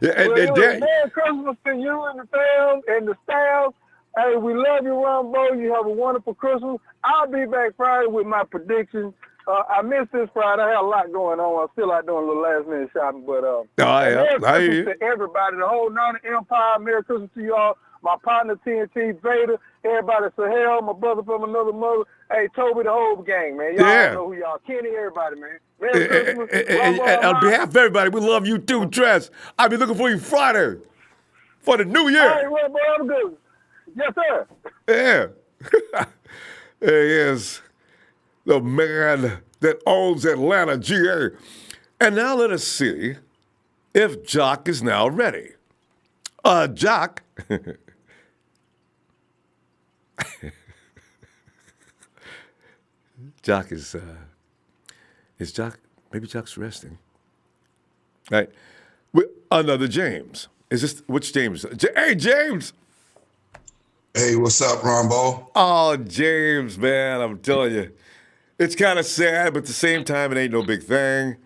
Merry Christmas to you and the fam and the staff. Hey, we love you, Ronbo. You have a wonderful Christmas. I'll be back Friday with my predictions. I missed this Friday. I had a lot going on. I'm still out doing a little last-minute shopping. But Merry Christmas to everybody, the whole Nana Empire. Merry Christmas to y'all. My partner, TNT, Vader, everybody, Sahel, my brother from another mother. Hey, Toby, the whole gang, man. Y'all know who y'all. Kenny, everybody, man. Merry Christmas. On behalf of everybody, we love you too, Trez. I'll be looking for you Friday for the new year. Hey, well, boy, I'm good. Yes, sir. Yeah. There he is. The man that owns Atlanta, GA. And now let us see if Jock is now ready. Jock. Jock is Jock, maybe Jock's resting. All right. Another James. Is this, which James? Hey, James. Hey, what's up, Ronbo? Oh, James, man, I'm telling you. It's kind of sad, but at the same time, it ain't no big thing.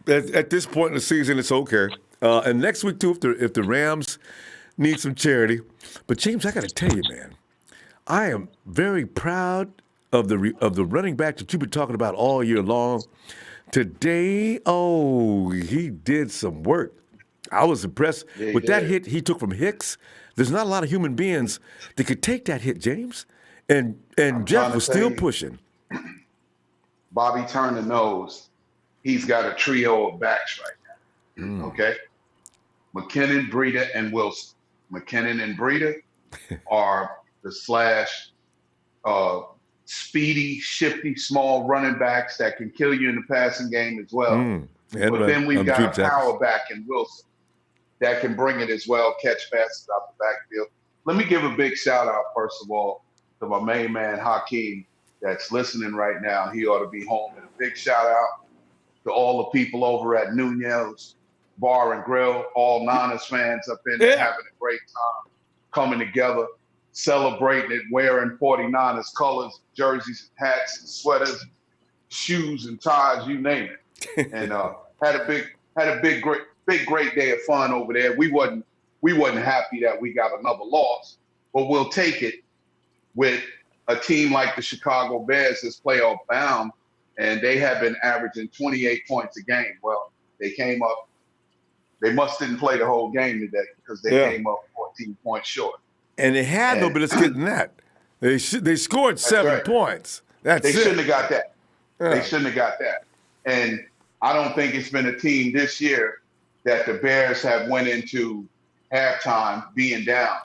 At this point in the season, it's okay. And next week, too, if the Rams need some charity. But, James, I got to tell you, man, I am very proud of the running back that you've been talking about all year long. Today, he did some work. I was impressed with that hit he took from Hicks. There's not a lot of human beings that could take that hit, James. And Jeff was still pushing. Bobby Turner knows he's got a trio of backs right now. Okay? McKinnon, Breida, and Wilson. McKinnon and Breida are the speedy, shifty, small running backs that can kill you in the passing game as well. But then we've got a power back in Wilson that can bring it as well, catch passes out the backfield. Let me give a big shout out, first of all, to my main man, Hakeem, that's listening right now. He ought to be home. And a big shout out to all the people over at Nunez Bar and Grill, all Niners fans up in there having a great time, coming together, celebrating it, wearing 49ers colors, jerseys, hats, and sweaters, shoes and ties, you name it. And had a big great day of fun over there. We wasn't happy that we got another loss, but we'll take it with a team like the Chicago Bears that's playoff bound, and they have been averaging 28 points a game. Well, they came up. They must didn't play the whole game today because they came up 14 points short. And they had no business getting that. They scored 7 points. They shouldn't have got that. They shouldn't have got that. And I don't think it's been a team this year that the Bears have went into halftime being down.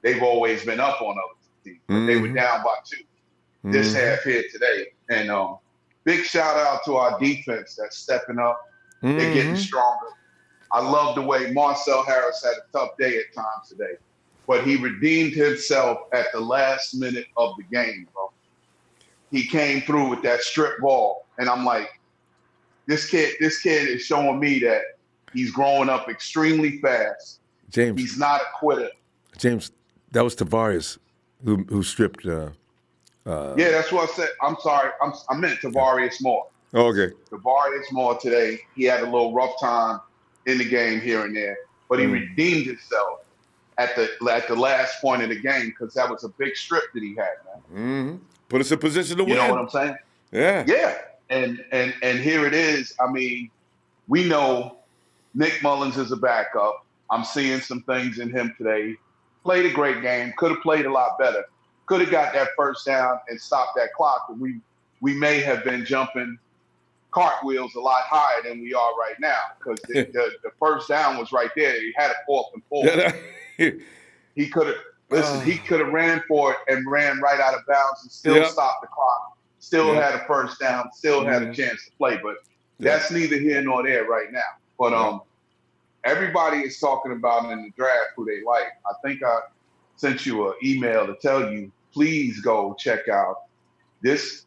They've always been up on other teams, but they were down by 2 this half here today. And big shout out to our defense that's stepping up. They're getting stronger. I love the way Marcel Harris had a tough day at times today, but he redeemed himself at the last minute of the game, bro. He came through with that strip ball, and I'm like, this kid is showing me that he's growing up extremely fast. James, he's not a quitter. James, that was Tavares who stripped. Yeah, that's what I said. I'm sorry. I meant Tavares Moore. Okay. Tavares Moore today, he had a little rough time in the game here and there, but he redeemed himself at the last point of the game because that was a big strip that he had, man. Put us in position to win. You know what I'm saying? Yeah. Yeah. And here it is. I mean, we know Nick Mullens is a backup. I'm seeing some things in him today. Played a great game. Could have played a lot better. Could have got that first down and stopped that clock. And we may have been jumping cartwheels a lot higher than we are right now because the first down was right there. He had a 4th and 4. He could have he could have ran for it and ran right out of bounds and still stopped the clock. Still had a first down. Still had a chance to play. But that's neither here nor there right now. But everybody is talking about in the draft who they like. I think I sent you an email to tell you, please go check out this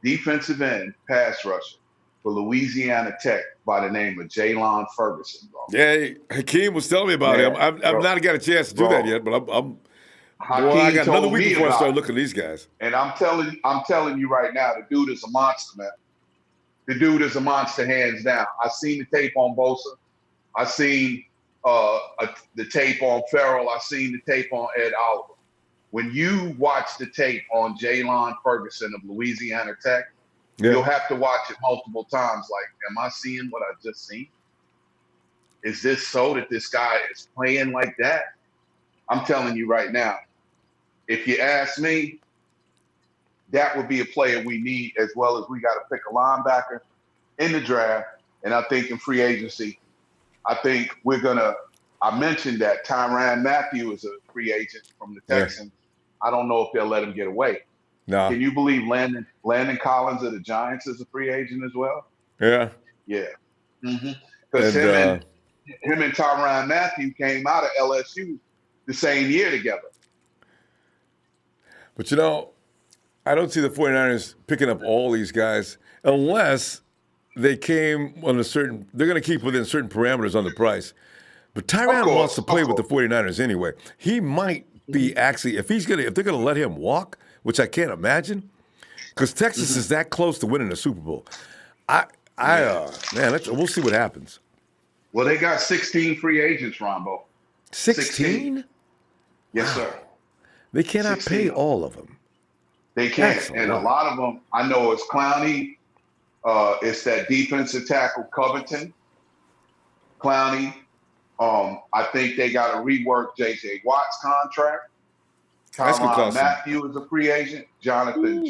defensive end pass rusher for Louisiana Tech by the name of Jalen Ferguson, bro. Yeah, Hakeem was telling me about him. I've not got a chance to do that yet, but I got another week before I start looking at these guys. And I'm telling you right now, the dude is a monster, man. The dude is a monster, hands down. I've seen the tape on Bosa. I've seen the tape on Farrell. I've seen the tape on Ed Oliver. When you watch the tape on Jalen Ferguson of Louisiana Tech, you'll have to watch it multiple times. Like, am I seeing what I just seen? Is this so that this guy is playing like that? I'm telling you right now, if you ask me, that would be a player we need, as well as we got to pick a linebacker in the draft. And I think in free agency, I think I mentioned that Tyrann Mathieu is a free agent from the Texans. I don't know if they'll let him get away. No. Can you believe Landon Collins of the Giants is a free agent as well? Yeah. Yeah. Because him and Tyrann Mathieu came out of LSU the same year together. But, you know, I don't see the 49ers picking up all these guys unless they came on a certain – they're going to keep within certain parameters on the price. But Tyrann wants to play with the 49ers anyway. He might be actually – if they're going to let him walk, which I can't imagine, because Texas is that close to winning a Super Bowl. We'll see what happens. Well, they got 16 free agents, Ronbo. 16? Yes, sir. They cannot pay all of them. They can't. And a lot of them, I know it's Clowney. It's that defensive tackle, Covington. Clowney. I think they got to rework J.J. Watt's contract. Tyrann Mathieu is a free agent. Jonathan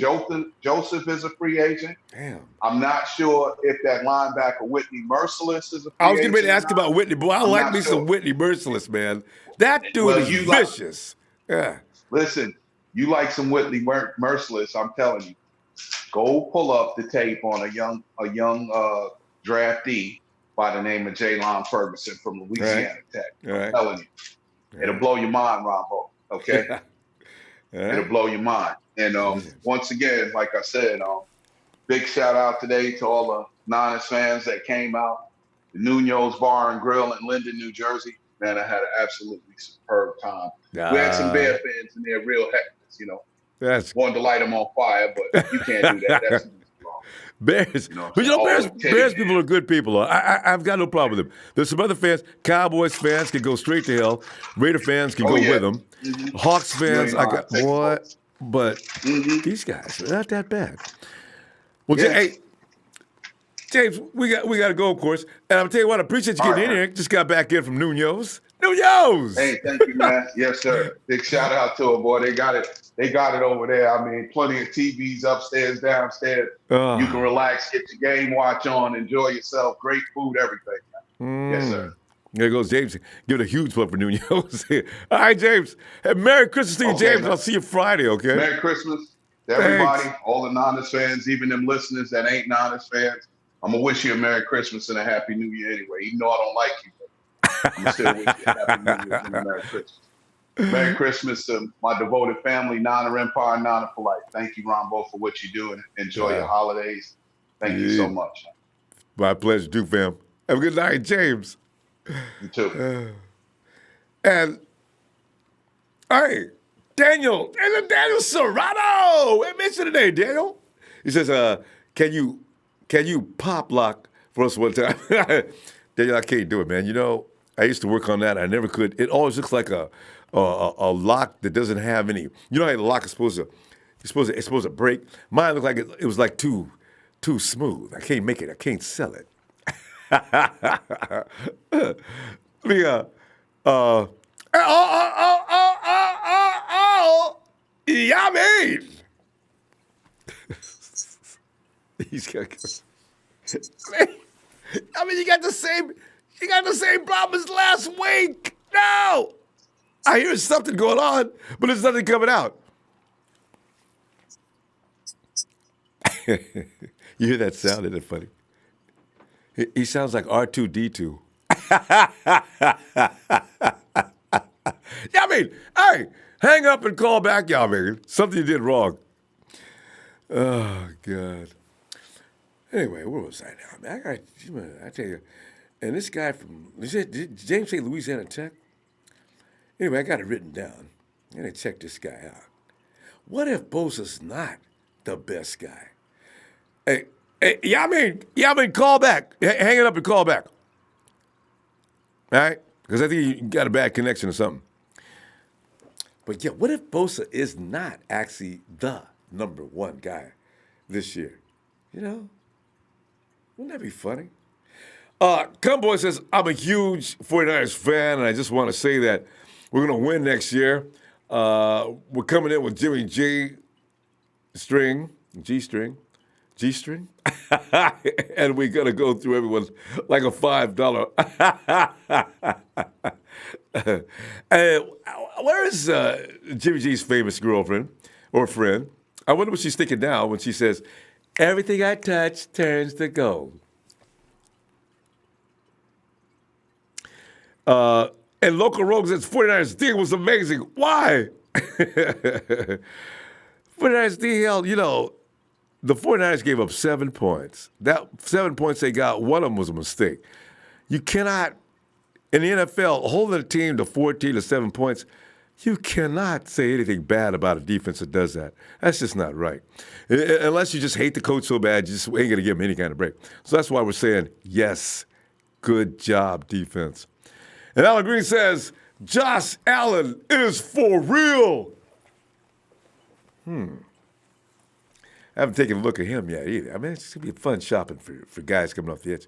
Joseph is a free agent. Damn. I'm not sure if that linebacker Whitney Merciless is a free agent. I was getting ready to ask about Whitney. Boy, I like me some Whitney Merciless, man. That dude is vicious. Listen, you like some Whitney Merciless, I'm telling you. Go pull up the tape on a young draftee by the name of Jalen Ferguson from Louisiana Tech. I'm telling you. It'll blow your mind, Ronbo. Okay? It'll blow your mind. And once again, like I said, big shout out today to all the Niners fans that came out. The Nuno's Bar and Grill in Linden, New Jersey. Man, I had an absolutely superb time. We had some Bear fans in there, real hectic, you know. Wanted to light them on fire, but you can't do that. That's wrong. Bears, Bears people are good people. I've got no problem with them. There's some other fans. Cowboys fans can go straight to hell. Raider fans can go with them. Hawks fans, but these guys are not that bad. Well, hey, James, we got to go, of course. And I'll tell you what, I appreciate you getting in here. Just got back in from Nuno's. Nuno's! Hey, thank you, man. Yes, sir. Big shout out to them, boy. They got it over there. I mean, plenty of TVs upstairs, downstairs. You can relax, get your game watch on, enjoy yourself. Great food, everything. Yes, sir. There goes James. Give it a huge plug for Nuno's. All right, James. Hey, Merry Christmas to you, James. Man. I'll see you Friday, okay? Merry Christmas to everybody, all the Niners fans, even them listeners that ain't Niners fans. I'm going to wish you a Merry Christmas and a Happy New Year anyway, even though I don't like you. I'm going to still wish you a Happy New Year and a Merry Christmas. Merry Christmas to my devoted family, Niner Empire, Niner for life. Thank you, Ronbo, for what you do, and enjoy your holidays. Thank you so much. My pleasure, too, fam. Have a good night, James. You too. And, all right, Daniel Serrano. Hey, mention today, Daniel. He says, can you pop lock for us one time? Daniel, I can't do it, man. You know, I used to work on that. I never could. It always looks like a lock that doesn't have any. You know how the lock is supposed to break? Mine looked like it was like too smooth. I can't make it. I can't sell it. Yeah, man. He's got. I mean, you got the same problem as last week. No, I hear something going on, but there's nothing coming out. You hear that sound? Isn't it funny? He sounds like R2-D2. Yeah, I mean, hey, hang up and call back, y'all, man. Something you did wrong. Oh, God. Anyway, where was I now? I tell you, and this guy did James say Louisiana Tech? Anyway, I got it written down. I'm going to check this guy out. What if Bosa's not the best guy? Hey, yeah, I mean, call back. Hang it up and call back. All right? Because I think you got a bad connection or something. But yeah, what if Bosa is not actually the number one guy this year? You know? Wouldn't that be funny? Cumboy says, I'm a huge 49ers fan, and I just want to say that we're going to win next year. We're coming in with Jimmy G-string, and we're going to go through everyone like a $5. Where is Jimmy G's famous girlfriend or friend? I wonder what she's thinking now when she says, everything I touch turns to gold. And Local Rogue says 49ers thing was amazing. Why? 49ers, the 49ers gave up 7 points. That 7 points they got, one of them was a mistake. You cannot, in the NFL, holding a team to 14 or 7 points, you cannot say anything bad about a defense that does that. That's just not right. Unless you just hate the coach so bad, you just ain't going to give him any kind of break. So that's why we're saying, yes, good job, defense. And Alan Green says, Josh Allen is for real. I haven't taken a look at him yet either. I mean, it's going to be fun shopping for guys coming off the edge.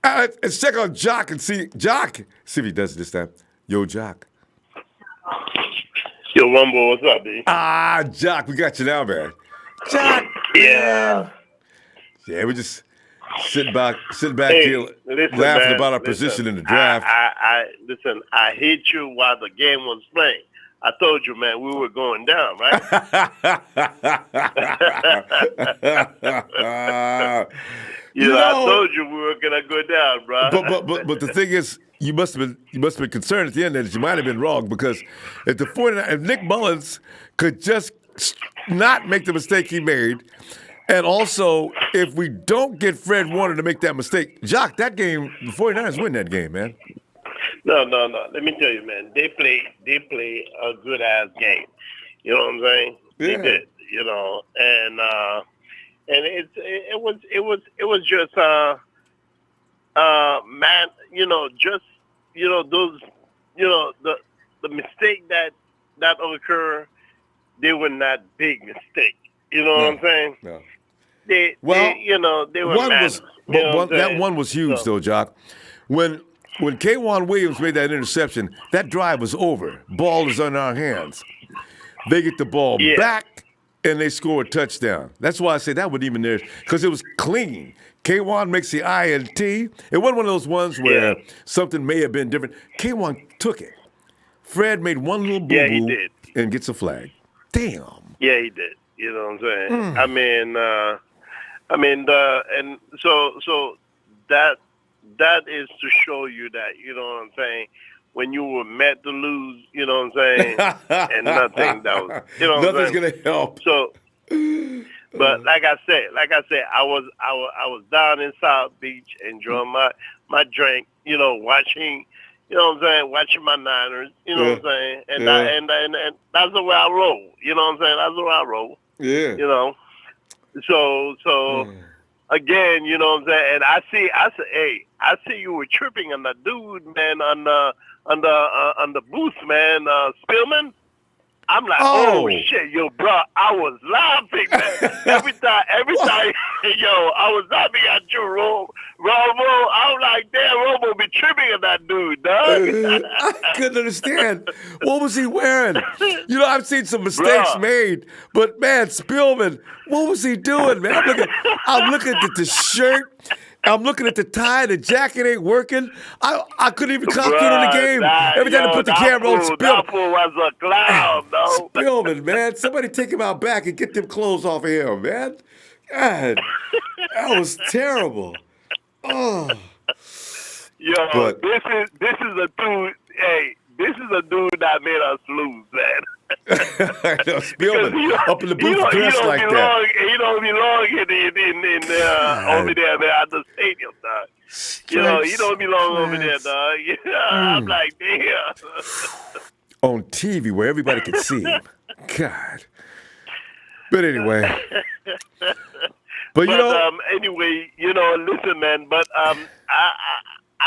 Let's check on Jock and see if he does it this time. Yo, Jock. Yo, Ronbo, what's up, B? Jock, we got you now, man. Jock. Yeah. Yeah, we're just sitting back Hey, here listen, laughing man, about our listen. position in the draft. Listen, I hit you while the game was playing. I told you, man, we were going down, right? I told you we were gonna go down, bro. But the thing is, you must have been concerned at the end that you might have been wrong, because if Nick Mullens could just not make the mistake he made, and also if we don't get Fred Warner to make that mistake, Jock, that game, the 49ers win that game, man. No. Let me tell you, man. They play a good ass game. You know what I'm saying? Yeah. They did. And it was just man. Those the mistake that occurred. They were not big mistake. You know what I'm saying? No. They were manners. That one was huge, though, Jock. When K'Wan Williams made that interception, that drive was over. Ball is in our hands. They get the ball back, and they score a touchdown. That's why I say that wasn't even there, because it was clean. K'Wan makes the INT. It wasn't one of those ones where something may have been different. K'Wan took it. Fred made one little boo-boo and gets a flag. Damn. Yeah, he did. You know what I'm saying? And so that is to show you that, you know what I'm saying, when you were meant to lose, you know what I'm saying, and nothing that was, you know what Nothing's I'm saying? gonna help. So, but like I said, I was down in South Beach enjoying my drink, watching, you know what I'm saying, watching my Niners, you know what I'm saying, and that's the way I roll, you know what I'm saying, that's the way I roll. Yeah. So again, you know what I'm saying, and I see you were tripping on the dude, man, on the booth, man, Spillman. I'm like, oh shit, yo, bro, I was laughing, man. Every time, yo, I was laughing at you, Robo. I was like, damn, Robo be tripping at that dude, dog. I couldn't understand. What was he wearing? I've seen some mistakes made, but man, Spillman, what was he doing, man? I'm looking at the shirt. I'm looking at the tie. The jacket ain't working. I couldn't even concentrate on the game. Every time I put the camera on Spillman. That fool was a clown, though. Spillman, man. Somebody take him out back and get them clothes off of him, man. God, that was terrible. Oh. Yo, this is a dude. Hey, this is a dude that made us lose, man. Spillman up in the booth dressed like that. He don't belong in over there at the stadium, dog. He don't belong over there, dog. I'm like, damn. On TV where everybody can see him. God. But anyway. Anyway, listen, man. But I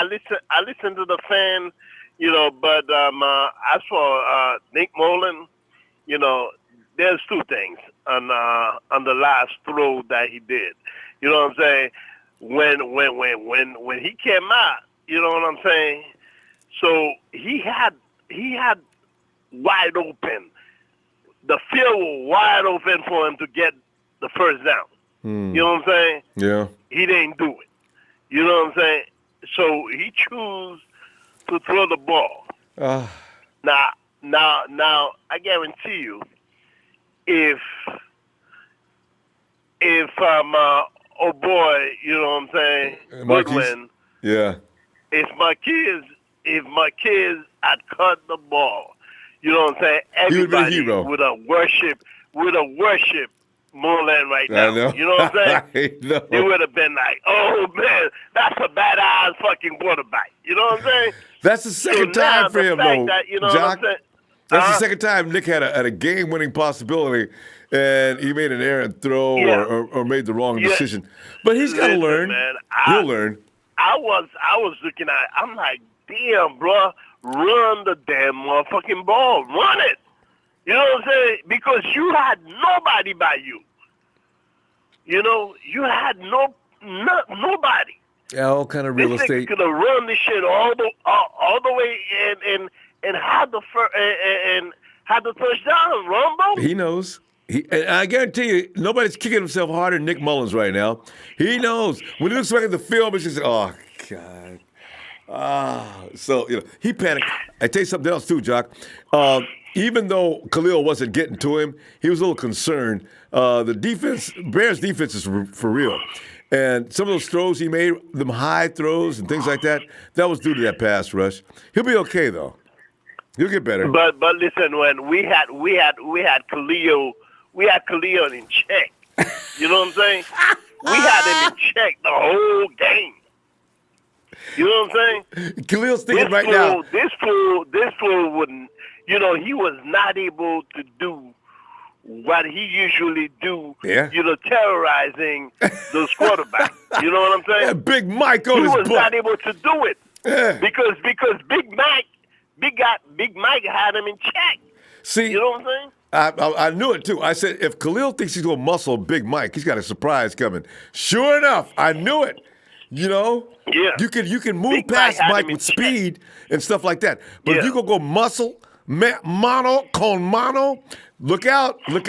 listen to the fans. But as for Nick Mullens, there's two things on the last throw that he did. You know what I'm saying? When he came out, you know what I'm saying? So he had wide open. The field was wide open for him to get the first down. You know what I'm saying? Yeah. He didn't do it. You know what I'm saying? So he chose to throw the ball. Now, I guarantee you, if oh boy, you know what I'm saying, Woodland, if Marquise had caught the ball, you know what I'm saying, everybody would have worshipped would have worshipped Mullens right now. I know. You know what I'm saying? I know. They would have been like, oh, man, that's a badass fucking quarterback. You know what I'm saying? That's the second time for him, though, Jock. What I'm That's the second time Nick had a game-winning possibility, and he made an errant throw or made the wrong decision. But he's got to learn. Man, He'll learn. I was looking at it. I'm like, damn, bro, run the damn motherfucking ball. Run it. You know what I'm saying? Because you had nobody by you. You know, you had nobody. Yeah, all kind of real estate. Could have run this shit all the way and had the first down, Ronbo. He knows. And I guarantee you, nobody's kicking himself harder than Nick Mullens right now. He knows. When he looks back at the film, it's just, oh, God. So, he panicked. I tell you something else, too, Jock. Even though Khalil wasn't getting to him, he was a little concerned. The Bears' defense is for real. And some of those throws he made, them high throws and things like that, that was due to that pass rush. He'll be okay, though. He'll get better. But listen, when we had Khalil in check. You know what I'm saying? We had him in check the whole game. You know what I'm saying? Khalil's thinking right now. This fool wouldn't. He was not able to do what he usually do. Yeah. Terrorizing those quarterbacks. You know what I'm saying? Yeah, Big Mike on his butt. He was not able to do it. Yeah. Because Big Mike had him in check. See, you know what I'm saying? I knew it too. I said, if Khalil thinks he's going to muscle Big Mike, he's got a surprise coming. Sure enough, I knew it. Yeah. You can move past Mike with speed and stuff like that. But if you go muscle, mano con mano, look out. Mike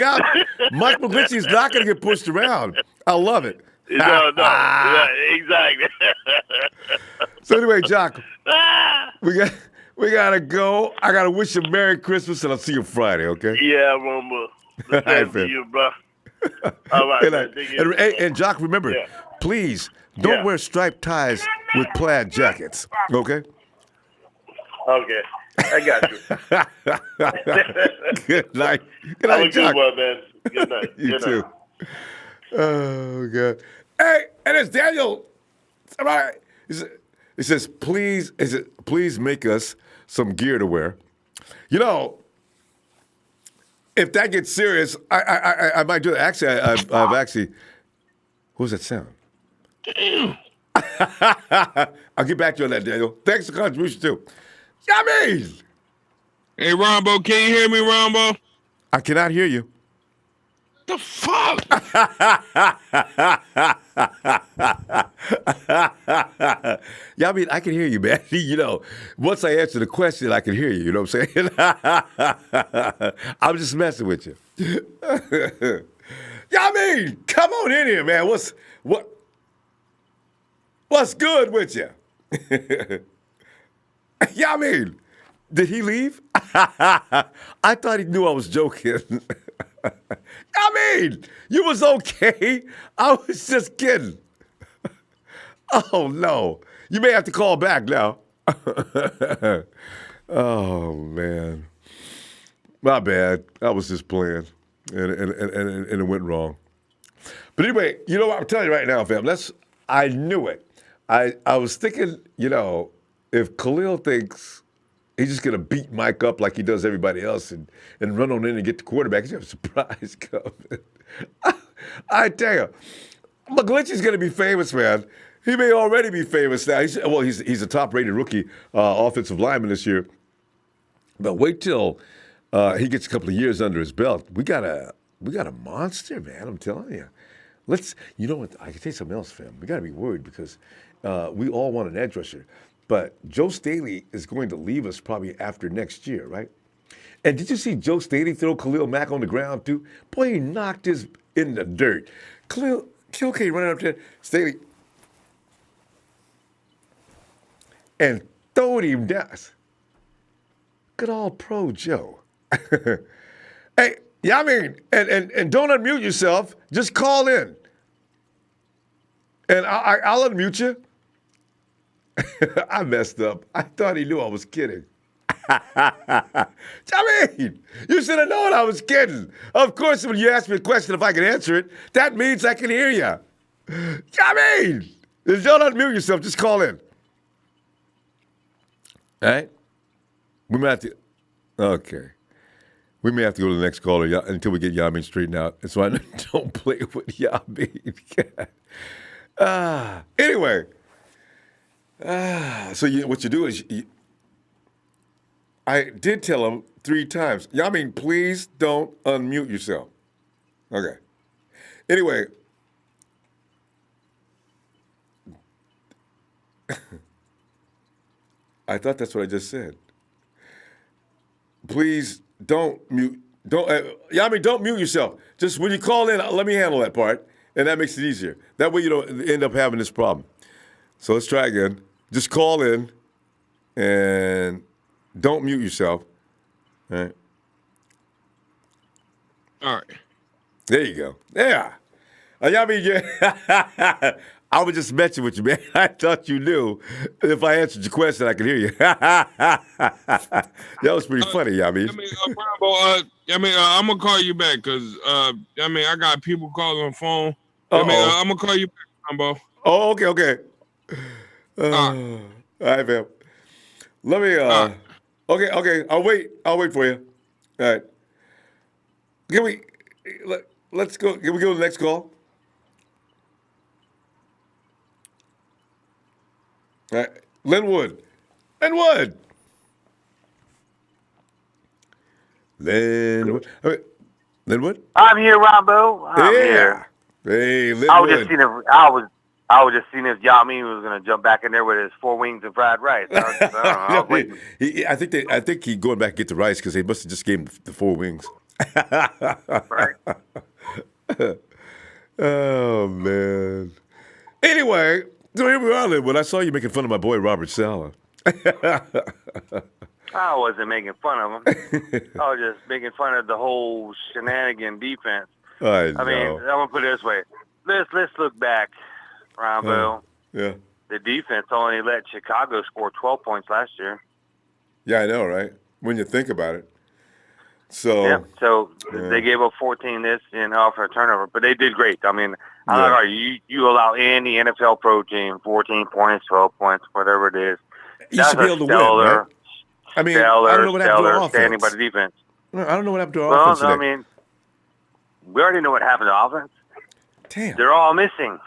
McGlinchey is not going to get pushed around. I love it. No, exactly. So anyway, Jock, we gotta go. I gotta wish you Merry Christmas, and I'll see you Friday. Okay? Yeah, Ronbo. The same to you, bro. All right. And Jock, remember, please don't wear striped ties with plaid jackets. Okay? Okay. I got you. Good night. Good Have night, a good Jock. one, man. Good night. You Good too. night. Oh God. Hey, and it's Daniel. All right. He says, please make us some gear to wear. If that gets serious, I might do it. Actually, I've actually. What was that sound? I'll get back to you on that, Daniel. Thanks for the contribution too. Yummy. Hey, Ronbo, can you hear me, Ronbo? I cannot hear you. The fuck? Yeah, I mean, I can hear you, man. Once I answer the question, I can hear you. You know what I'm saying? I'm just messing with you. Yeah, I mean, come on in here, man. What's good with you? Yeah, I mean, did he leave? I thought he knew I was joking. I mean, you was okay. I was just kidding. Oh, no. You may have to call back now. Oh, man. My bad. I was just playing, and it went wrong. But anyway, you know what? I'm telling you right now, fam. I knew it. I was thinking, if Khalil thinks he's just going to beat Mike up like he does everybody else and run on in and get the quarterback, he's going to have a surprise coming. I tell you, McGlinchey's going to be famous, man. He may already be famous now. He's a top-rated rookie offensive lineman this year. But wait till he gets a couple of years under his belt. We got a monster, man. I'm telling you. You know what? I can tell you something else, fam. We got to be worried because we all want an edge rusher. But Joe Staley is going to leave us probably after next year, right? And did you see Joe Staley throw Khalil Mack on the ground, too? Boy, he knocked his in the dirt. Khalil came running up there, Staley, and throwed him down. Good old pro Joe. Hey, yeah, I mean, and don't unmute yourself. Just call in. And I'll unmute you. I messed up. I thought he knew I was kidding. I mean, you should have known I was kidding. Of course, when you ask me a question, if I can answer it, that means I can hear you. I mean, if you don't unmute yourself, just call in. All right? We may have to. Okay. We may have to go to the next caller until we get Yamin straightened out. And so I don't play with Yamin. Anyway. So what you do is, I did tell him 3 times, Yamin, please don't unmute yourself. Okay. Anyway. I thought that's what I just said. Please don't mute. Yamin, don't mute yourself. Just when you call in, let me handle that part, and that makes it easier. That way you don't end up having this problem. So let's try again. Just call in, and don't mute yourself. All right. All right. There you go. Yeah. Yamin, I was just messing with you, man. I thought you knew. If I answered your question, I could hear you. That was pretty funny, Yamin. Ronbo, I'm gonna call you back because I got people calling on the phone. I'm gonna call you back, Ronbo. Oh, okay. All right, man. Let me. Okay. I'll wait for you. All right. Let's go. Can we go to the next call? All right. Linwood. Linwood. I'm here, Ronbo. I'm here. Hey, Linwood. I was just seeing if Yamin was gonna jump back in there with his 4 wings and fried rice. I think he going back and get the rice because they must have just gave him the 4 wings. Right. Oh man. Anyway, so here we are, Linwood. I saw you making fun of my boy Robert Saleh. I wasn't making fun of him. I was just making fun of the whole shenanigan defense. I mean, I'm gonna put it this way. Let's look back, Ronbo. Yeah. The defense only let Chicago score 12 points last year. Yeah, I know, right? When you think about it. So. Yeah. So they gave up 14 off a turnover, but they did great. I mean, I'm not arguing. You allow any NFL pro team 14 points, 12 points, whatever it is. You should be able to win, right? I mean, I don't know what happened to our offense. Standing by the defense. No, I don't know what happened to our offense today. I mean, we already know what happened to offense. Damn. They're all missing.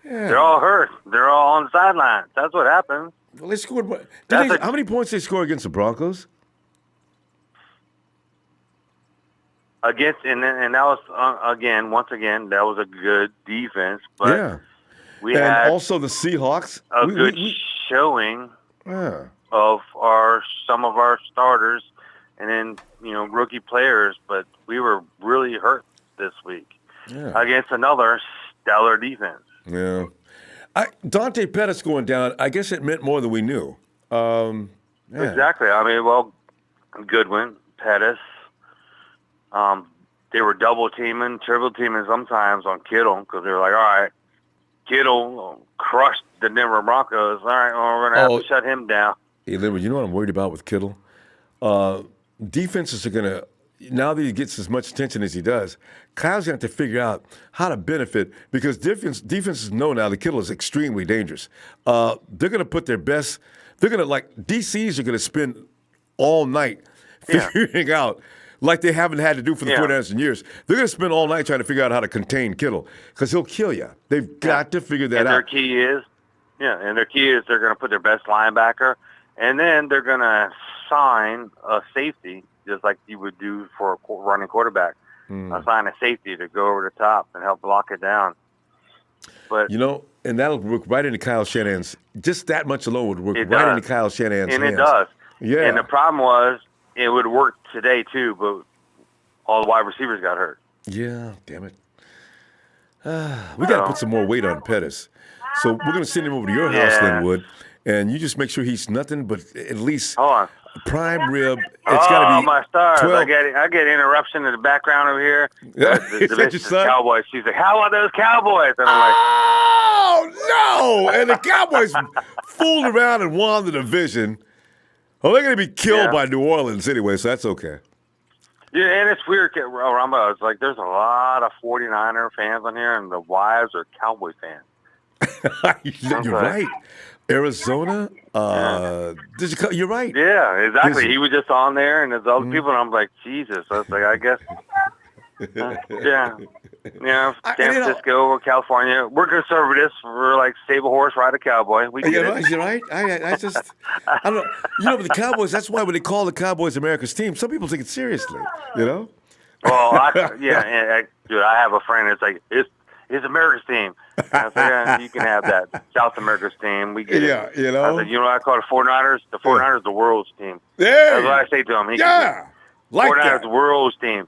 Yeah. They're all hurt. They're all on the sidelines. That's what happened. Well, they scored. How many points did they score against the Broncos? And that was once again, that was a good defense. But yeah. We had also the Seahawks. A good showing of some of our starters, and then rookie players. But we were really hurt this week against another stellar defense. Yeah. Dante Pettis going down, I guess it meant more than we knew. Exactly. I mean, Goodwin, Pettis. They were double teaming, triple teaming sometimes on Kittle because they were like, all right, Kittle crushed the Denver Broncos. All right, we're going to have to shut him down. Hey, Linwood, you know what I'm worried about with Kittle? Defenses are going to, now that he gets as much attention as he does, Kyle's going to have to figure out how to benefit because defenses know now that Kittle is extremely dangerous. They're going to put their best, DCs are going to spend all night figuring out, like they haven't had to do for the 49ers in years. They're going to spend all night trying to figure out how to contain Kittle because he'll kill you. They've got to figure that out. Their key is they're going to put their best linebacker, and then they're going to sign a safety, just like you would do for a running quarterback. Assign a safety to go over the top and help block it down. But and that'll work right into Kyle Shanahan's. Just that much alone would work right into Kyle Shanahan's hands. And it does. Yeah. And the problem was it would work today too, but all the wide receivers got hurt. Yeah, damn it. We got to put some more weight on Pettis. So we're going to send him over to your house, Linwood, and you just make sure he's nothing but at least prime rib. It's got to be my stars. 12. I get interruption in the background over here. Is that your son? Cowboys. She's like, how about those Cowboys? And I'm like, oh, no. And the Cowboys fooled around and won the division. Oh, they're going to be killed by New Orleans anyway, so that's okay. Yeah, and it's weird, Ronbo. It's like there's a lot of 49er fans on here, and the wives are Cowboy fans. You're right. Arizona. You're right. Yeah, exactly. He was just on there, and there's other people, and I'm like, Jesus. I was like, I guess. Yeah. San Francisco or California. We're conservatives. We're like save a horse, ride a cowboy. We get it. You're right. I don't know. But the Cowboys, that's why when they call the Cowboys America's team, some people take it seriously, Well, dude, I have a friend that's like, it's America's team. And I said, you can have that. South America's team. We get it. I said, I call it 49ers? The 49ers the world's team. That's what I say to him. 49ers the world's team.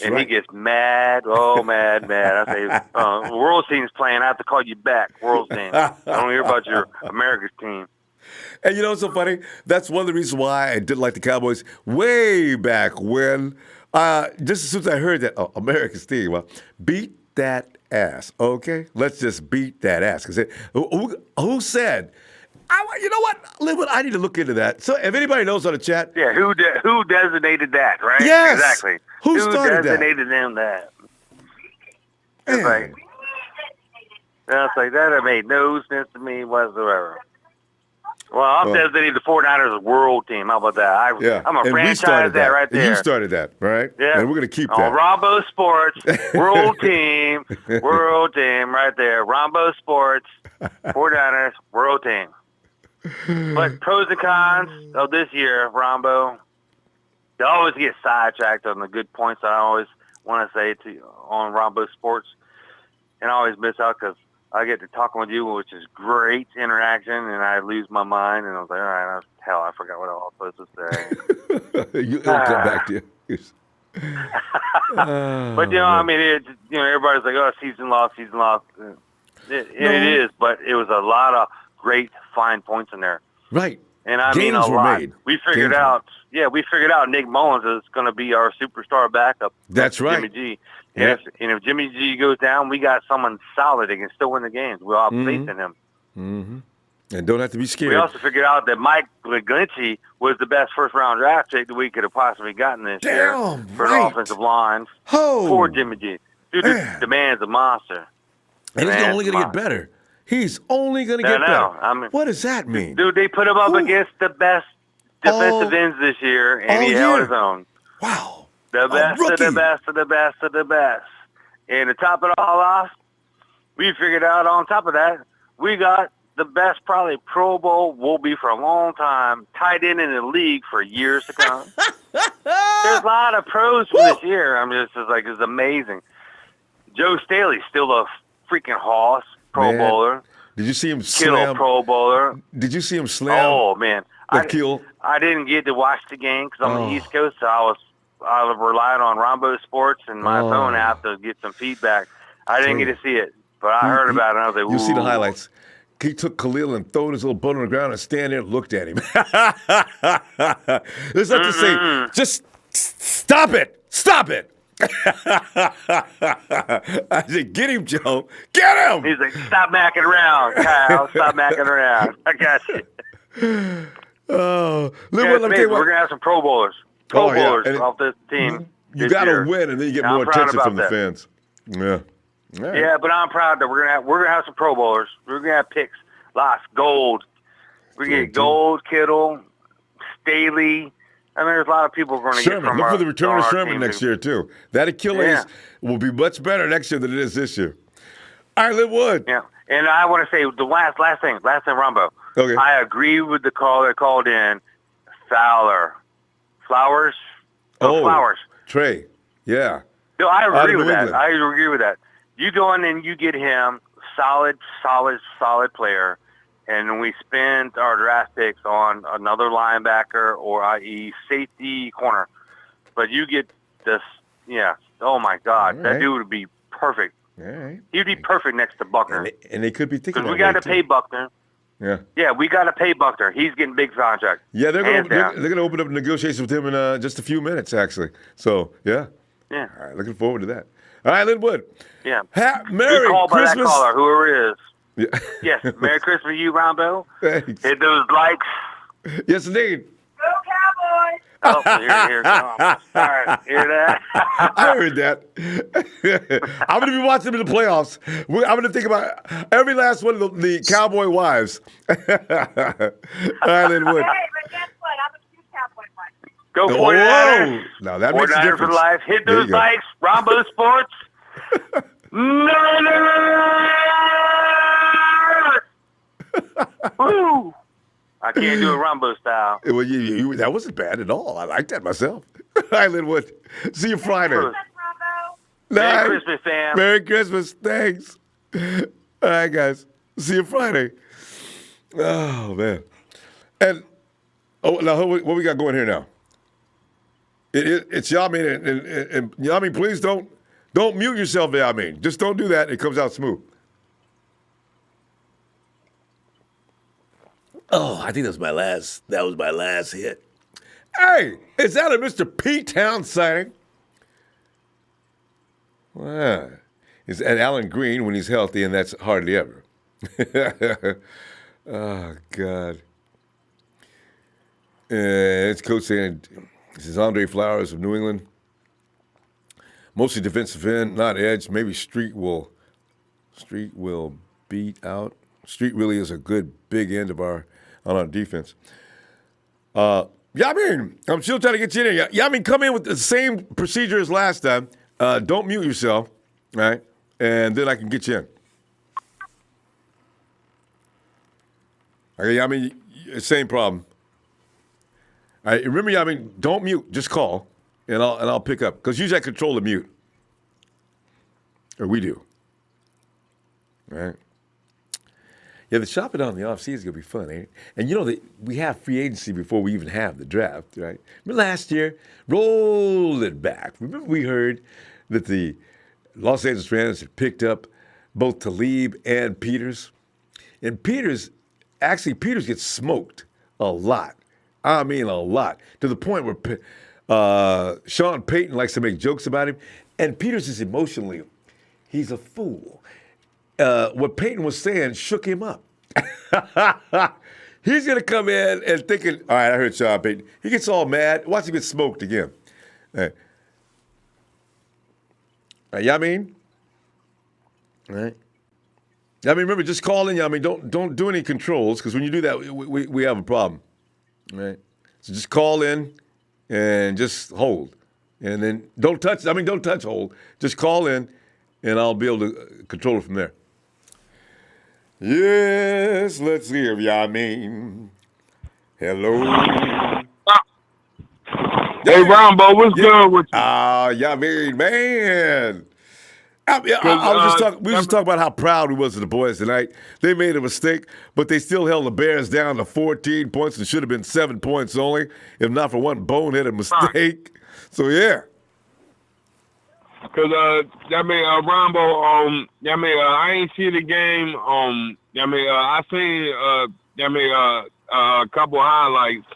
And he gets mad. Oh, mad. I say, the world's team's playing. I have to call you back. World's team. I don't hear about your America's team. And what's so funny? That's one of the reasons why I didn't like the Cowboys way back when. Just as soon as I heard that, America's team, beat that ass, okay? Let's just beat that ass. Because who said, you know what? I need to look into that. So if anybody knows on the chat. Yeah, who designated that, right? Yes. Exactly. Who started designated them that? It's like, that made no sense to me whatsoever. Well, I'm designating the 49ers world team. How about that? I'm a franchise that right there. And you started that, right? Yeah. And we're going to keep on that. Ronbo Sports, world team right there. Ronbo Sports, 49ers, world team. But pros and cons of this year, Ronbo, you always get sidetracked on the good points that I always want to say on Ronbo Sports. And I always miss out because I get to talking with you, which is great interaction, and I lose my mind, and I was like, all right, I forgot what I was supposed to say. It'll come back to you. But, everybody's like, oh, season loss. It is, but it was a lot of great fine points in there. Right. And I Games mean a were lot. made. We figured out Nick Mullens is going to be our superstar backup. That's right. Jimmy G. And if Jimmy G goes down, we got someone solid that can still win the games. We all have faith in him. Mm-hmm. And don't have to be scared. We also figured out that Mike McGlinchey was the best first-round draft pick that we could have possibly gotten this year for the offensive line for Jimmy G. Dude, the man's a monster. And he's only going to get better. He's only going to get better. I mean, what does that mean? Dude, they put him up against the best defensive ends this year, and he held his own. Wow. The best of the best of the best of the best. And to top it all off, we figured out on top of that, we got the best probably Pro Bowl will be for a long time, tight end in the league for years to come. There's a lot of pros from this year. I mean, it's amazing. Joe Staley's still a freaking hoss, Pro Bowler. Did you see him Kittle, slam? Pro Bowler. Did you see him slam? Oh, man. I didn't get to watch the game because I'm on the East Coast, so I relied on Ronbo Sports and my phone app to get some feedback. I didn't get to see it, but I heard about it, and I was like, ooh. You see the highlights. He took Khalil and threw his little butt on the ground and stand there and looked at him. There's nothing to say. Just stop it. Stop it. I said, get him, Joe. Get him. He's like, stop macking around, Kyle. Stop macking around. I got you. Oh, let me tell you what. We're going to have some Pro Bowlers. Pro Bowlers off this team. You got to win, and then you get more attention from the fans. Yeah. Right. Yeah, but I'm proud that we're gonna have some Pro Bowlers. We're gonna have picks, lots, gold. We're gonna get Gold, Kittle, Staley. I mean, there's a lot of people going to get from Look for the return of Sherman next year too. That Achilles will be much better next year than it is this year. All right, Linwood. Yeah, and I want to say the last thing, Ronbo. Okay. I agree with the call that called in. Flowers. Trey. Yeah. No, I agree with that. I agree with that. You go in and you get him solid player, and we spend our draft picks on another linebacker or i.e. safety corner. But you get this, oh my God, that dude would be perfect. All right. He'd be perfect next to Buckner. And they could be thinking because we got to pay Buckner. Yeah. Yeah, we got to pay Buckner. He's getting big contract. Yeah, they're going to open up negotiations with him in just a few minutes, actually. So, yeah. Yeah. All right, looking forward to that. All right, Linwood. Yeah. Merry call Christmas. By that caller, whoever it is. Yeah. Yes. Merry Christmas to you, Ronbo. Thanks. Hit those likes. Yes, indeed. Oh, here, I'm sorry. Hear that? I heard that. I'm going to be watching them in the playoffs. I'm going to think about every last one of the Cowboy wives. All right, Linwood. Hey, but guess what? I'm a huge Cowboy wife. Go 49ers. Now that makes a 49ers difference. for life. Hit There those you go. likes. Ronbo Sports. Woo! I can't do it Ronbo style. Well, that wasn't bad at all. I like that myself. All right, Linwood. See you Friday. Merry Christmas, fam. Merry Christmas. Thanks. All right, guys. See you Friday. Oh, man. And, now what we got going here now? It's Yamin, and Yamin, please don't mute yourself, Yamin. Just don't do that. It comes out smooth. Oh, I think that was my last hit. Hey, is that a Mr. P-Town sighting? Wow. It's at Alan Green when he's healthy, and that's hardly ever. Oh, God. It's Coach saying, this is Andre Flowers of New England. Mostly defensive end, not edge. Maybe Street will beat out. Street really is a good big end on our defense. Yamin, I'm still trying to get you in here. Yamin, come in with the same procedure as last time. Don't mute yourself, all right? And then I can get you in. Okay, Yamin, same problem. All right, remember, Yamin, don't mute. Just call, and I'll pick up. Because usually I control the mute. Or we do. All right? Yeah, the shopping on the offseason is going to be fun, ain't it? And you know that we have free agency before we even have the draft, right? Remember last year? Roll it back. Remember we heard that the Los Angeles Rams had picked up both Talib and Peters? And Peters gets smoked a lot. I mean a lot. To the point where Sean Payton likes to make jokes about him. And Peters is emotionally, he's a fool. What Peyton was saying shook him up. He's going to come in and thinking, all right, I heard Sean Payton. He gets all mad. Watch him get smoked again. Yamin? All right. Yamin, remember, just call in, Yamin. Don't do any controls, because when you do that, we have a problem. All right? So just call in and just hold. And then don't touch hold. Just call in, and I'll be able to control it from there. Yes, let's hear Yamin. Hello. Hey, Ronbo, what's good with you? Yamin, man. We were just talking about how proud we was of the boys tonight. They made a mistake, but they still held the Bears down to 14 points. It should have been 7 points only, if not for one boneheaded mistake. So, yeah. Because, Ronbo, I ain't see the game. I seen, a couple highlights.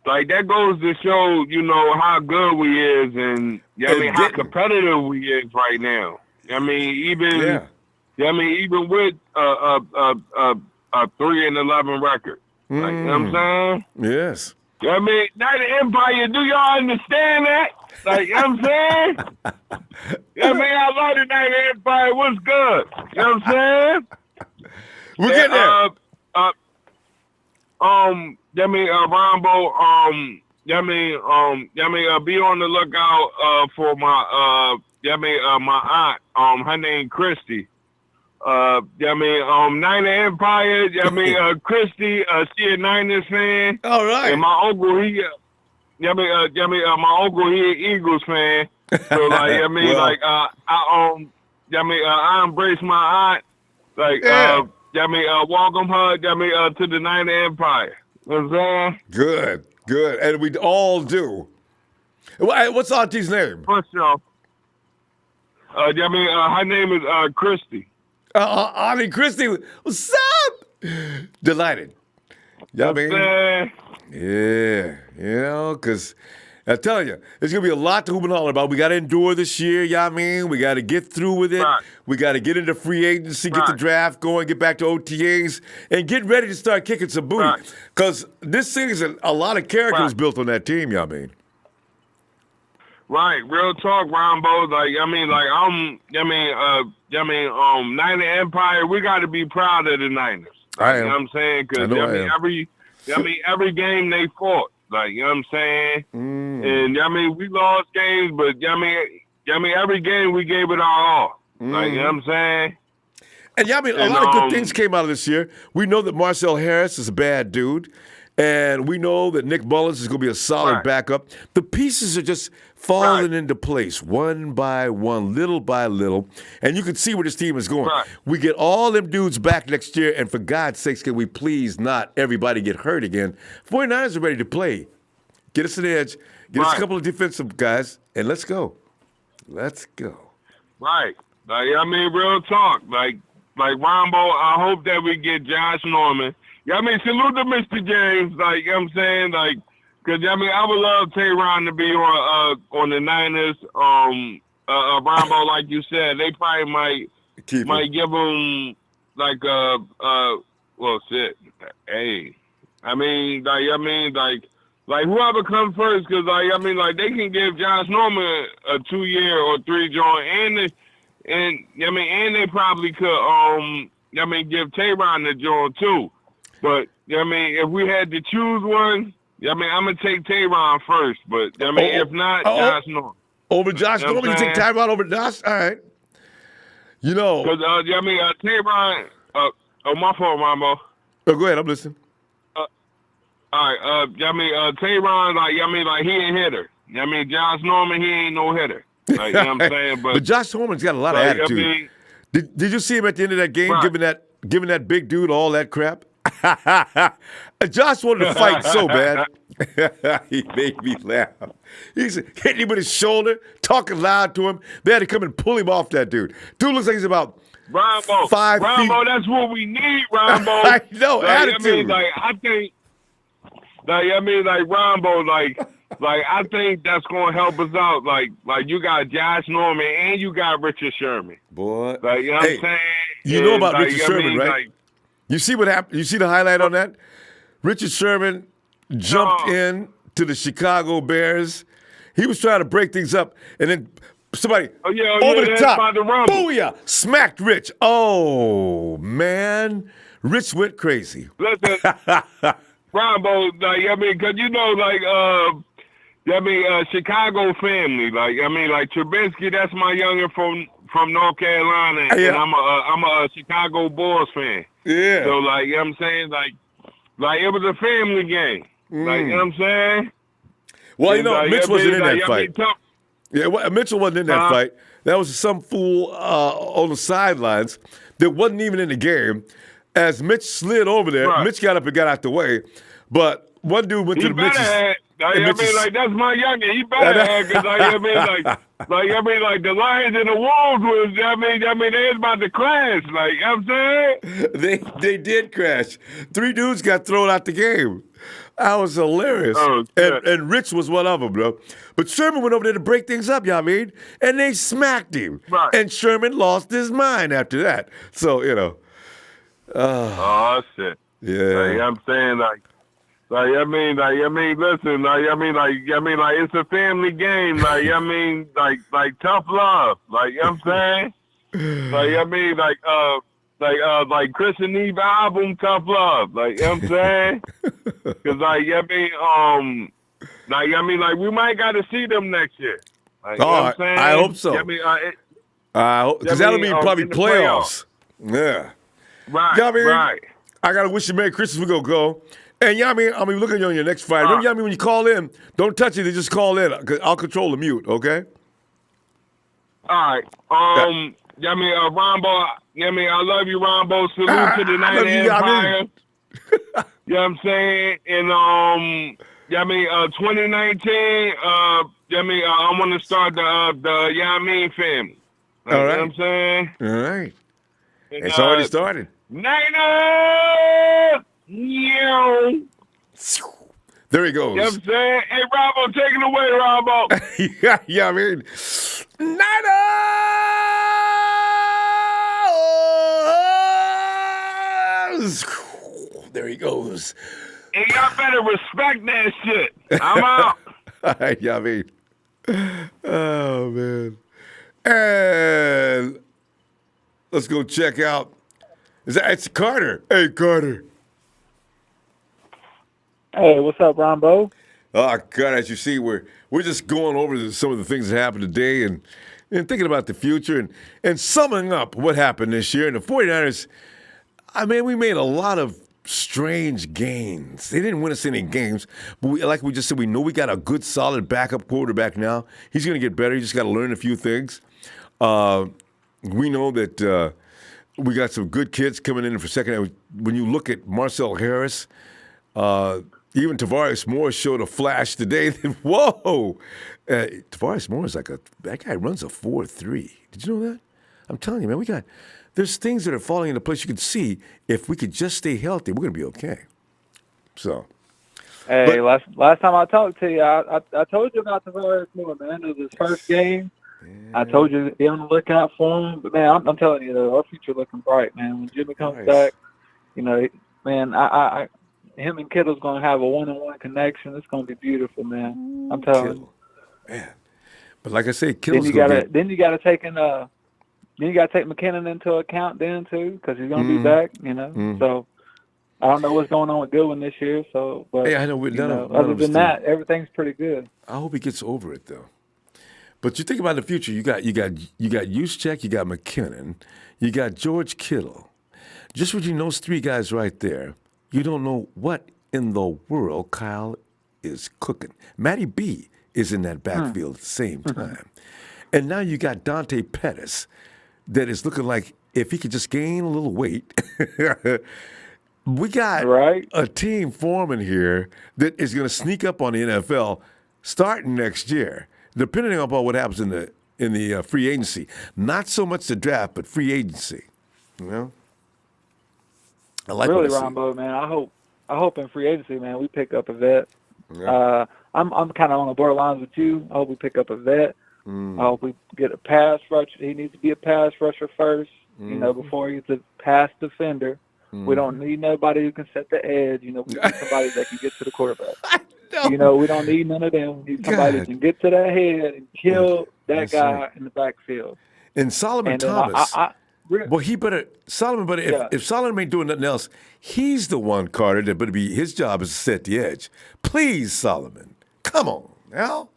Like, that goes to show, how good we is and, how competitive we is right now. Even with a 3-11 record. Like, you know what I'm saying? Yes. Now the Empire, do y'all understand that? Like, you know what I'm saying? I love the Night Empire. What's good? You know what I'm saying? We're getting there. Rombo, be on the lookout for my my aunt. Her name Christy. Niner Empire. Christy. She a Niners fan. All right. And my uncle, my uncle, he an Eagles fan. So like, I embrace my aunt. Like, welcome her. To the Niner Empire. You know what I'm saying? Good, and we all do. What's Auntie's name? For sure. Her name is Christy. Auntie Christy, what's up? Delighted. Yeah, because I'm telling you, there's going to be a lot to hoop and holler about. We got to endure this year, you know what I mean? We got to get through with it. Right. We got to get into free agency, get the draft going, get back to OTAs, and get ready to start kicking some booty. Because this season, a lot of character was built on that team, you know what I mean? Right, real talk, Ronbo. Niner Empire, we got to be proud of the Niners. I am. You know what I'm saying? Because every game they fought. Like, you know what I'm saying? And we lost games, but every game we gave it our all. Like, you know what I'm saying? And a lot of good things came out of this year. We know that Marcel Harris is a bad dude. And we know that Nick Mullens is going to be a solid backup. The pieces are just falling into place one by one, little by little. And you can see where this team is going. We get all them dudes back next year, and for God's sakes, can we please not everybody get hurt again? 49ers are ready to play. Get us an edge. Get us a couple of defensive guys, and let's go. Let's go. Right. Real talk. Like Ronbo, I hope that we get Josh Norman. Salute to Mr. James, like, you know what I'm saying? Like, because, I would love Tayron to be on the Niners. Ronbo, like you said, they probably might give him, like, shit. Hey. Like, whoever comes first, because, they can give Josh Norman a 2-year or 3 joint, and they probably could, give Tayron the joint, too. But, if we had to choose one, I'm going to take Tayron first. But, if not, Josh Norman. Over Josh Norman? You take Tayron over Josh? All right. Because, Tayron, my fault, Ronbo. Oh, go ahead. I'm listening. All right. Tayron, he a hitter. Josh Norman, he ain't no hitter. Like, you know what I'm saying? But Josh Norman's got a lot of attitude. Did you see him at the end of that game giving that big dude all that crap? Josh wanted to fight so bad. He made me laugh. He's hitting him with his shoulder, talking loud to him. They had to come and pull him off that dude. Dude looks like he's about Ronbo, 5 feet. Ronbo, that's what we need, Ronbo. I know, attitude. I think, Ronbo, I think that's going to help us out. Like you got Josh Norman and you got Richard Sherman. Boy. Like, you know what I'm saying? You know about Richard Sherman, right? You see what happened? You see the highlight on that? Richard Sherman jumped in to the Chicago Bears. He was trying to break things up, and then somebody over the top, booyah, smacked Rich. Oh, man. Rich went crazy. Listen, Ronbo, because Chicago family. Like Trubisky, that's my youngin' from North Carolina, and I'm a Chicago Bulls fan. Yeah. So, like, you know what I'm saying? Like it was a family game. Like, you know what I'm saying? Well, Mitch wasn't in that fight. Mitchell wasn't in that fight. That was some fool on the sidelines that wasn't even in the game. As Mitch slid over there, Mitch got up and got out the way. But one dude went to the Mitch's. That's my youngin'. He better have, because the Lions and the Wolves was, they was about to crash. Like, you know what I'm saying? They did crash. 3 dudes got thrown out the game. That was hilarious. And Rich was one of them, bro. But Sherman went over there to break things up, you know what I mean? And they smacked him. Right. And Sherman lost his mind after that. So, oh, shit. Yeah. Like, I'm saying, listen, it's a family game. Like tough love. Like, you know what I'm saying? Like Chris and Eve album, Tough Love. Like, you know what I'm saying? Because, we might got to see them next year. Like, you know what I'm saying? I hope so. Because that'll mean probably playoffs. Yeah. Right, right. I got to wish you Merry Christmas. We're going to go. And I'll be looking on your next fight. Remember, when you call in, don't touch it. Just call in. Cause I'll control the mute, okay? All right. Ronbo, I love you, Ronbo. Salute to the Niner Empire. You know what I'm saying? And 2019, I want to start the Yamin family. Like, all right. You know what I'm saying? All right. And, it's already started. Niners! There he goes. You know what I'm saying? Hey, Ronbo, take it away, Ronbo. yeah, I mean, Niners! There he goes. Hey, y'all better respect that shit. I'm out. yeah, I mean, oh, man. And let's go check out. It's Carter. Hey, Carter. Hey, what's up, Ronbo? Oh, God, as you see, we're just going over some of the things that happened today and thinking about the future and summing up what happened this year. And the 49ers, I mean, we made a lot of strange gains. They didn't win us any games, but like we just said, we know we got a good, solid backup quarterback now. He's going to get better. He just got to learn a few things. We know that we got some good kids coming in for second. When you look at Marcel Harris, even Tavares Moore showed a flash today. Whoa! Tavares Moore is that guy runs a 4.3. Did you know that? I'm telling you, man, there's things that are falling into place. You can see if we could just stay healthy, we're going to be okay. So. Hey, last time I talked to you, I told you about Tavares Moore, man. It was his first game. Yeah. I told you to be on the lookout for him. But, man, I'm telling you, though, our future looking bright, man. When Jimmy comes back, man, him and Kittle's going to have a one-on-one connection. It's going to be beautiful, man. I'm telling you. Man. But like I say, Kittle's Then you got to take McKinnon into account then, too, because he's going to be back, So I don't know what's going on with Goodwin this year. So, but hey, I know, other than that, everything's pretty good. I hope he gets over it, though. But you think about the future. You got Juszczyk, you got McKinnon, you got George Kittle. Just between those three guys right there, you don't know what in the world Kyle is cooking. Matty B is in that backfield at the same time. And now you got Dante Pettis that is looking like if he could just gain a little weight. We got a team forming here that is going to sneak up on the NFL starting next year, depending upon what happens in the free agency. Not so much the draft, but free agency. I like really, what I see. Ronbo, man. I hope in free agency, man, we pick up a vet. Yeah. I'm kind of on the borderlines with you. I hope we pick up a vet. I hope we get a pass rusher. He needs to be a pass rusher first, before he's a pass defender. We don't need nobody who can set the edge. We need somebody that can get to the quarterback. We don't need none of them. We need somebody that can get to that head and kill that guy in the backfield. And Solomon Thomas. If Solomon ain't doing nothing else, he's the one, Carter, that better be his job is to set the edge. Please, Solomon. Come on, now.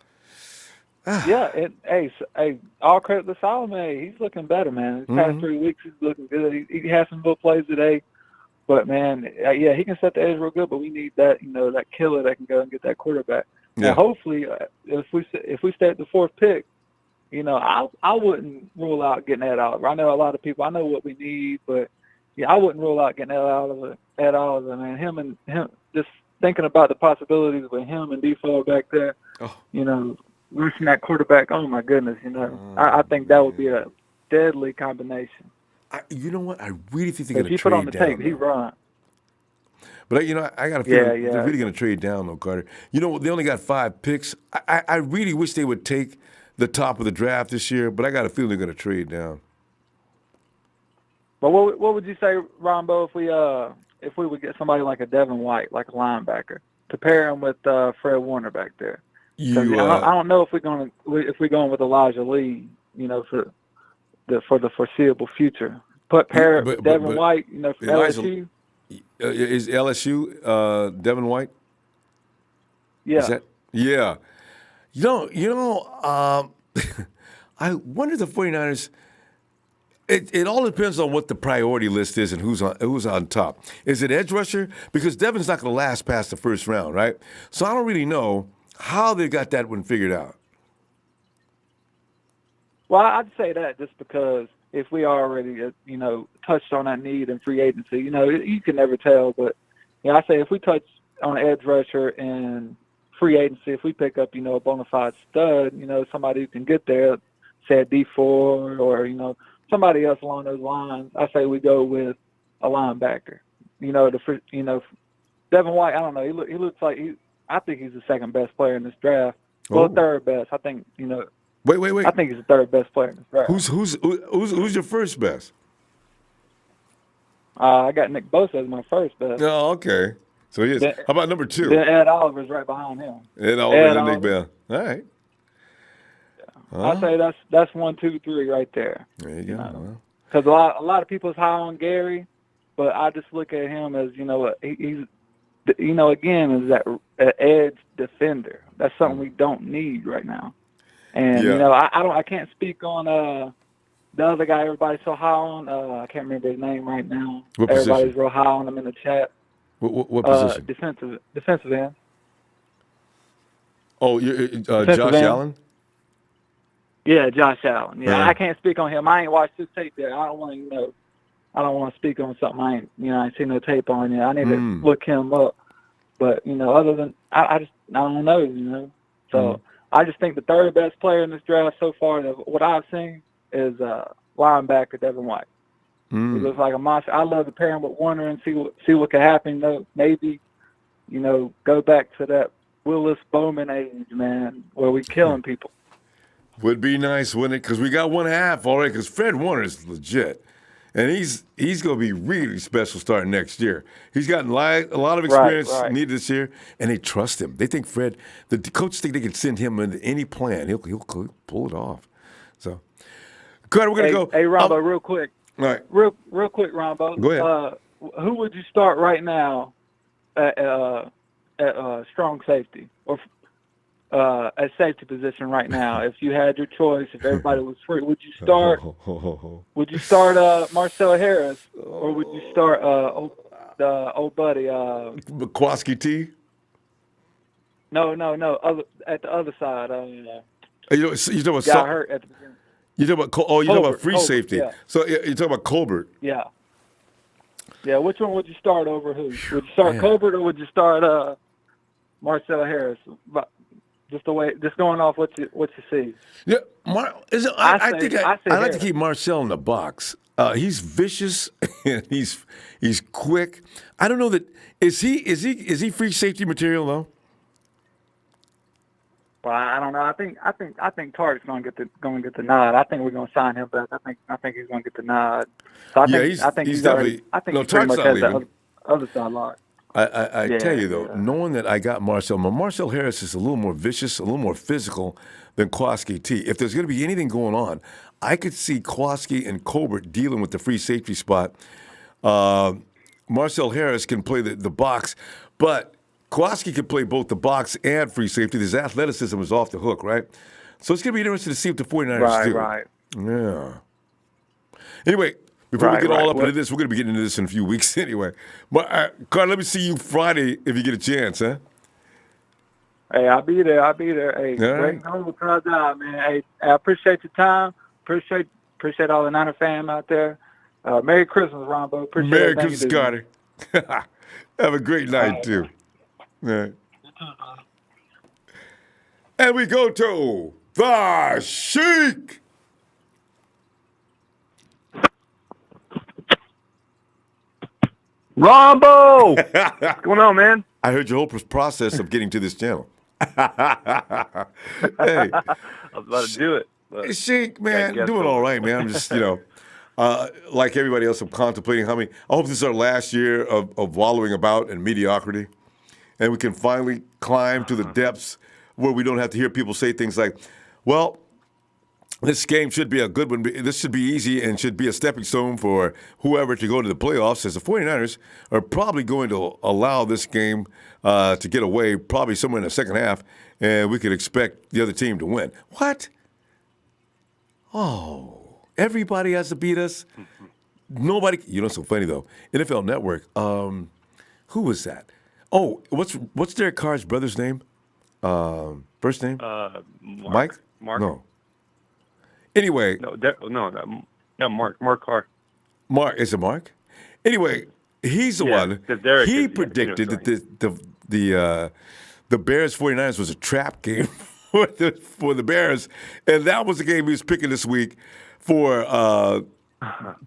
Yeah, hey, all credit to Solomon. He's looking better, man. His past 3 weeks, he's looking good. He has some good plays today. But, man, he can set the edge real good, but we need that, that killer that can go and get that quarterback. Yeah. And hopefully, if we stay at the fourth pick, I wouldn't rule out getting that out. I know a lot of people. I know what we need, but I wouldn't rule out getting that out of it at all. Man, him, just thinking about the possibilities with him and D4 back there. Rushing that quarterback. Oh my goodness, I think that would be a deadly combination. You know what? I really think they're going to trade down. If you put on the tape, he run. But I got a feeling they're really going to trade down, though, Carter. They only got 5 picks. I really wish they would take the top of the draft this year, but I got a feeling they're going to trade down. But what would you say, Ronbo, if we would get somebody like a Devin White, like a linebacker, to pair him with Fred Warner back there? I don't know if we're going with Elijah Lee, for the foreseeable future. Pair Devin White, for LSU. Is LSU Devin White? Yeah. Yeah. I wonder if the 49ers. It all depends on what the priority list is and who's on top. Is it edge rusher? Because Devin's not going to last past the first round, right? So I don't really know how they got that one figured out. Well, I'd say that just because if we already, touched on that need in free agency, you can never tell. But, I say if we touch on edge rusher in free agency, if we pick up, a bona fide stud, somebody who can get there, say a D4 or, somebody else along those lines, I say we go with a linebacker. Devin White, I don't know. He looks like I think he's the second best player in this draft. Well, third best. I think Wait. I think he's the third best player in this draft. Who's your first best? I got Nick Bosa as my first best. Oh, okay. So he is. How about number 2? Then Ed Oliver's right behind him. Ed Oliver and Nick Bell. All right. I say that's 1, 2, 3 right there. There you go. Because a lot of people's high on Gary, but I just look at him as he's again is that edge defender. That's something we don't need right now. And I can't speak on the other guy everybody's so high on. I can't remember his name right now. What Everybody's position? real high on him in the chat. What position? Defensive end. Oh, Josh Allen? Yeah, Josh Allen. Yeah, I can't speak on him. I ain't watched his tape there. I don't want to speak on something I ain't seen no tape on yet. I need to look him up. But other than I don't know. So I just think the third best player in this draft so far, what I've seen, is linebacker Devin White. He looks like a monster. I love to pair him with Warner and see what can happen. Maybe go back to that Willis Bowman age, man, where we killing people. Would be nice, wouldn't it? Because we got 1.5 already. Because Fred Warner is legit, and he's going to be really special starting next year. He's gotten a lot of experience needed this year, and they trust him. They think the coaches think they can send him into any plan. He'll pull it off. So, Carter, we're going to go. Hey, Ronbo, real quick. All right. Real quick, Ronbo. Go ahead. Who would you start right now at strong safety or at safety position right now? If you had your choice, if everybody was free, would you start Marcel Harris, or would you start the old buddy McQuaskey T? No. At the other side. You talking about got hurt at the beginning. You talking about free Colbert, safety. yeah. So you're talking about Colbert. Yeah. Yeah, which one would you start over who? Would you start Colbert or would you start Marcel Harris? But just going off what you see. Yeah, I think I like Harris. to keep Marcel in the box. He's vicious and he's quick. I don't know that is he free safety material though? Well, I don't know. I think Target's going to get the nod. I think we're going to sign him back. I think he's going to get the nod. So he's definitely. he pretty much has the other side locked. I tell you though, knowing that I got Marcel Harris is a little more vicious, a little more physical than Kwaski T. If there's going to be anything going on, I could see Kwaski and Colbert dealing with the free safety spot. Marcel Harris can play the box, but Kwaski can play both the box and free safety. His athleticism is off the hook, right? So it's going to be interesting to see what the 49ers do. Right. Yeah. Anyway, before we get all up into this, we're going to be getting into this in a few weeks anyway. But, Carl, let me see you Friday if you get a chance, huh? Hey, I'll be there. Hey, great noble job, man. Hey, I appreciate your time. Appreciate all the Niner fans out there. Merry Christmas, Ronbo. Merry Christmas, Carter. Have a great night, too. Right. And we go to the Sheik. Ronbo! What's going on, man? I heard your whole process of getting to this channel. Hey. I was about to do it. Sheik, man, doing all right, man. I'm just, like everybody else, I'm contemplating I hope this is our last year of wallowing about in mediocrity. And we can finally climb to the depths where we don't have to hear people say things like, well, this game should be a good one. This should be easy and should be a stepping stone for whoever to go to the playoffs, as the 49ers are probably going to allow this game to get away probably somewhere in the second half, and we could expect the other team to win. What? Oh, everybody has to beat us? Nobody. It's so funny, though. NFL Network, who was that? Oh, what's Derek Carr's brother's name? First name? Mike? Mark? No. Anyway. No, Mark Carr. Mark, is it Mark? Anyway, he's the one. He predicted that the Bears 49ers was a trap game for the Bears, and that was the game he was picking this week for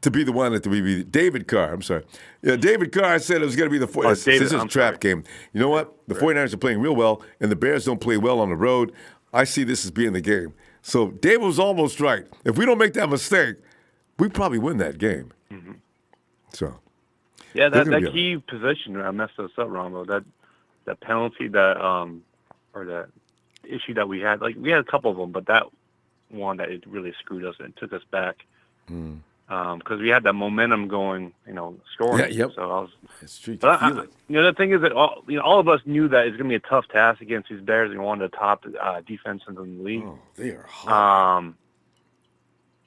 to be the one that to be David Carr. I'm sorry. Yeah, David Carr said it was going to be the David, this is a trap game. You know what? The 49ers are playing real well, and the Bears don't play well on the road. I see this as being the game. So David was almost right. If we don't make that mistake, we probably win that game. Mm-hmm. So. Yeah, that key position messed us up, Ronbo. That penalty or that issue that we had, like we had a couple of them, but that one that it really screwed us and took us back because we had that momentum going, scoring. Yeah, yep. So I was. It's true. The thing is that all of us knew that it's going to be a tough task against these Bears and one of the top defenses in the league. Oh, they are hard.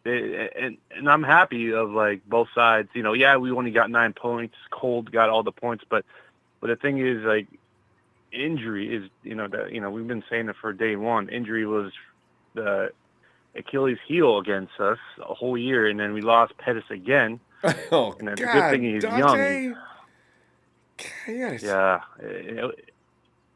And I'm happy of like both sides. We only got 9 points. Cold got all the points, but the thing is like injury is we've been saying it for day one. Injury was the Achilles heel against us a whole year, and then we lost Pettis again. Oh, and that's God, a good thing he's Dante. young. Yes. Yeah.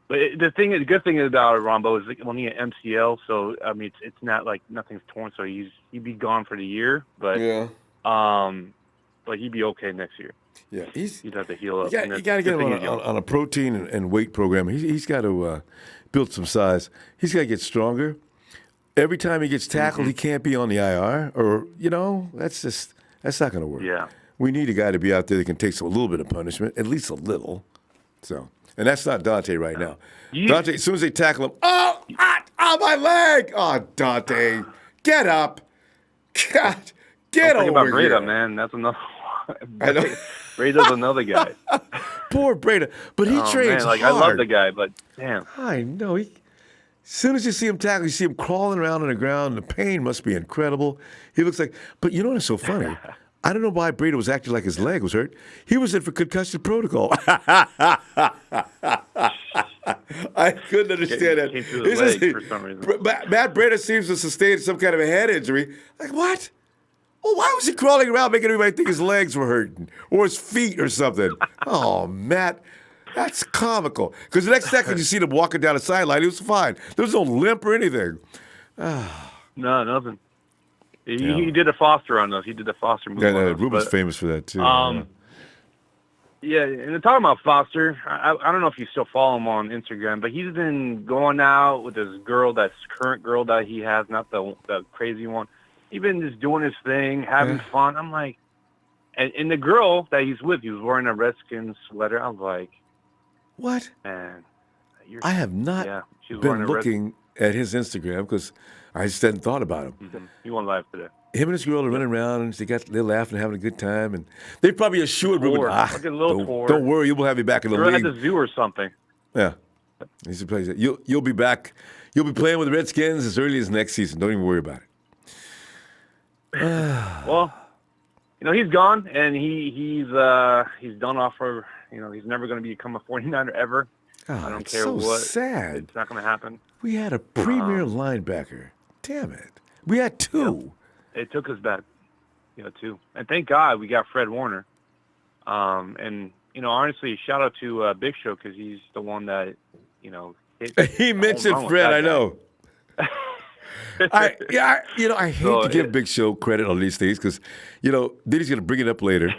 But the good thing about Ronbo is only an MCL, so I mean it's not like nothing's torn, so he'd be gone for the year, but but he'd be okay next year. Yeah, he'd have to heal up. You got to get him on a protein and weight program. He's got to build some size. He's got to get stronger. Every time he gets tackled, he can't be on the IR, or that's not going to work. Yeah, we need a guy to be out there that can take a little bit of punishment, at least a little. So. And that's not Dante right now. Dante, as soon as they tackle him, my leg! Oh, Dante, get up. God, get over about here. Breda, man. That's another I know. Breda's another guy. Poor Breda. But he trains hard. I love the guy, but damn. I know. As soon as you see him tackle, you see him crawling around on the ground. The pain must be incredible. He looks like, but you know what's so funny? I don't know why Breda was acting like his leg was hurt. He was in for concussion protocol. I couldn't understand that. Came through his leg for some reason. Matt Breda seems to sustain some kind of a head injury. Like, what? Well, why was he crawling around making everybody think his legs were hurting or his feet or something? Oh, Matt, that's comical. Because the next second you see him walking down the sideline, he was fine. There was no limp or anything. No, nothing. He did a Foster on us. He did a Foster move on us. Ruben's famous for that, too. Yeah, and talking about Foster, I don't know if you still follow him on Instagram, but he's been going out with this current girl that he has, not the crazy one. He's been just doing his thing, having fun. I'm like, and the girl that he's with, he was wearing a Redskins sweater. I was like, what? Man, I have not been looking at his Instagram because I just hadn't thought about him. Mm-hmm. He went live today. Him and his girl are running around, and they're laughing, having a good time, and they probably assured Ruben, don't worry, we'll have you back in the league. At the zoo or something. Yeah, you'll be back. You'll be playing with the Redskins as early as next season. Don't even worry about it. Well, he's gone, and he's done off for. He's never going to become a 49er ever. Oh, I don't care so what. Sad. It's not going to happen. We had a premier linebacker. Damn it. We had two. It took us back, too. And thank God we got Fred Warner. And, honestly, shout out to Big Show because he's the one that, he mentioned Fred, I know. I hate to give Big Show credit on these things because, then he's going to bring it up later.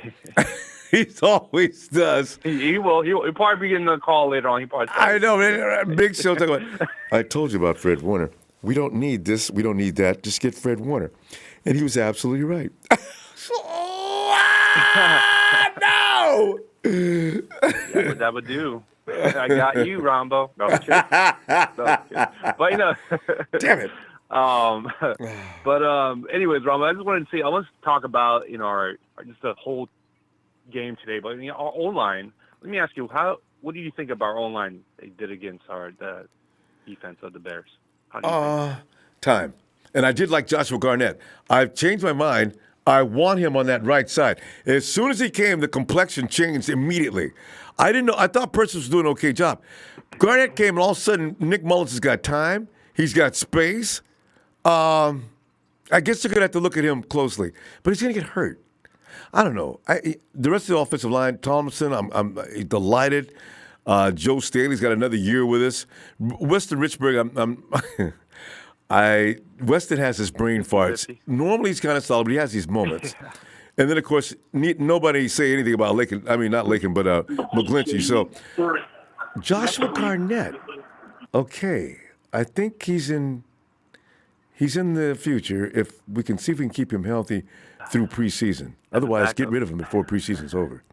He always does. He will. He'll probably be getting a call later on. I know. Man, Big Show talking about, I told you about Fred Warner. We don't need this. We don't need that. Just get Fred Warner. And he was absolutely right. No! That's what that would do. I got you, Ronbo. No, I'm kidding. But, damn it. Anyways, Ronbo, I just wanted to say, I want to talk about, our just the whole game today. But, our O-line, let me ask you, what do you think about our O-line they did against the defense of the Bears? Time. And I did like Joshua Garnett. I've changed my mind. I want him on that right side. As soon as he came, the complexion changed immediately. I didn't know. I thought Persis was doing an okay job. Garnett came, and all of a sudden, Nick Mullens has got time. He's got space. I guess they're going to have to look at him closely. But he's going to get hurt. I don't know. The rest of the offensive line, Thompson, I'm delighted. Joe Staley's got another year with us. Weston Richburg, Weston has his brain farts. Normally he's kind of solid, but he has these moments. And then, of course, nobody say anything about Lakin. I mean, not Lakin, but McGlinchey. So, Joshua Garnett. Okay, I think he's in the future if we can see if we can keep him healthy through preseason. Otherwise, get rid of him before preseason's over.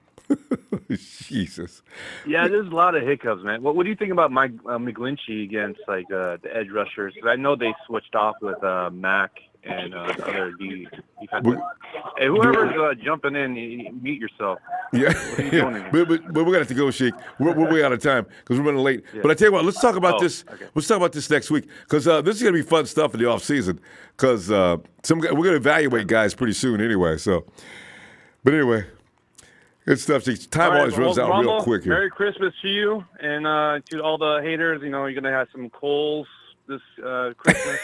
Jesus. Yeah, there's a lot of hiccups, man. What do you think about Mike McGlinchey against the edge rushers? 'Cause I know they switched off with Mack and the other defensive. Hey, whoever's jumping in, meet yourself. Yeah, What are you doing in here? but we're gonna have to go, Sheik. We're way out of time because we're running late. Yeah. But I tell you what, let's talk about this. Okay. Let's talk about this next week because this is gonna be fun stuff in the off season. Because we're gonna evaluate guys pretty soon anyway. So, but anyway, good stuff. Sheik. Time always runs out real quick here. Merry Christmas to you and to all the haters. You know, you're gonna have some coals this Christmas.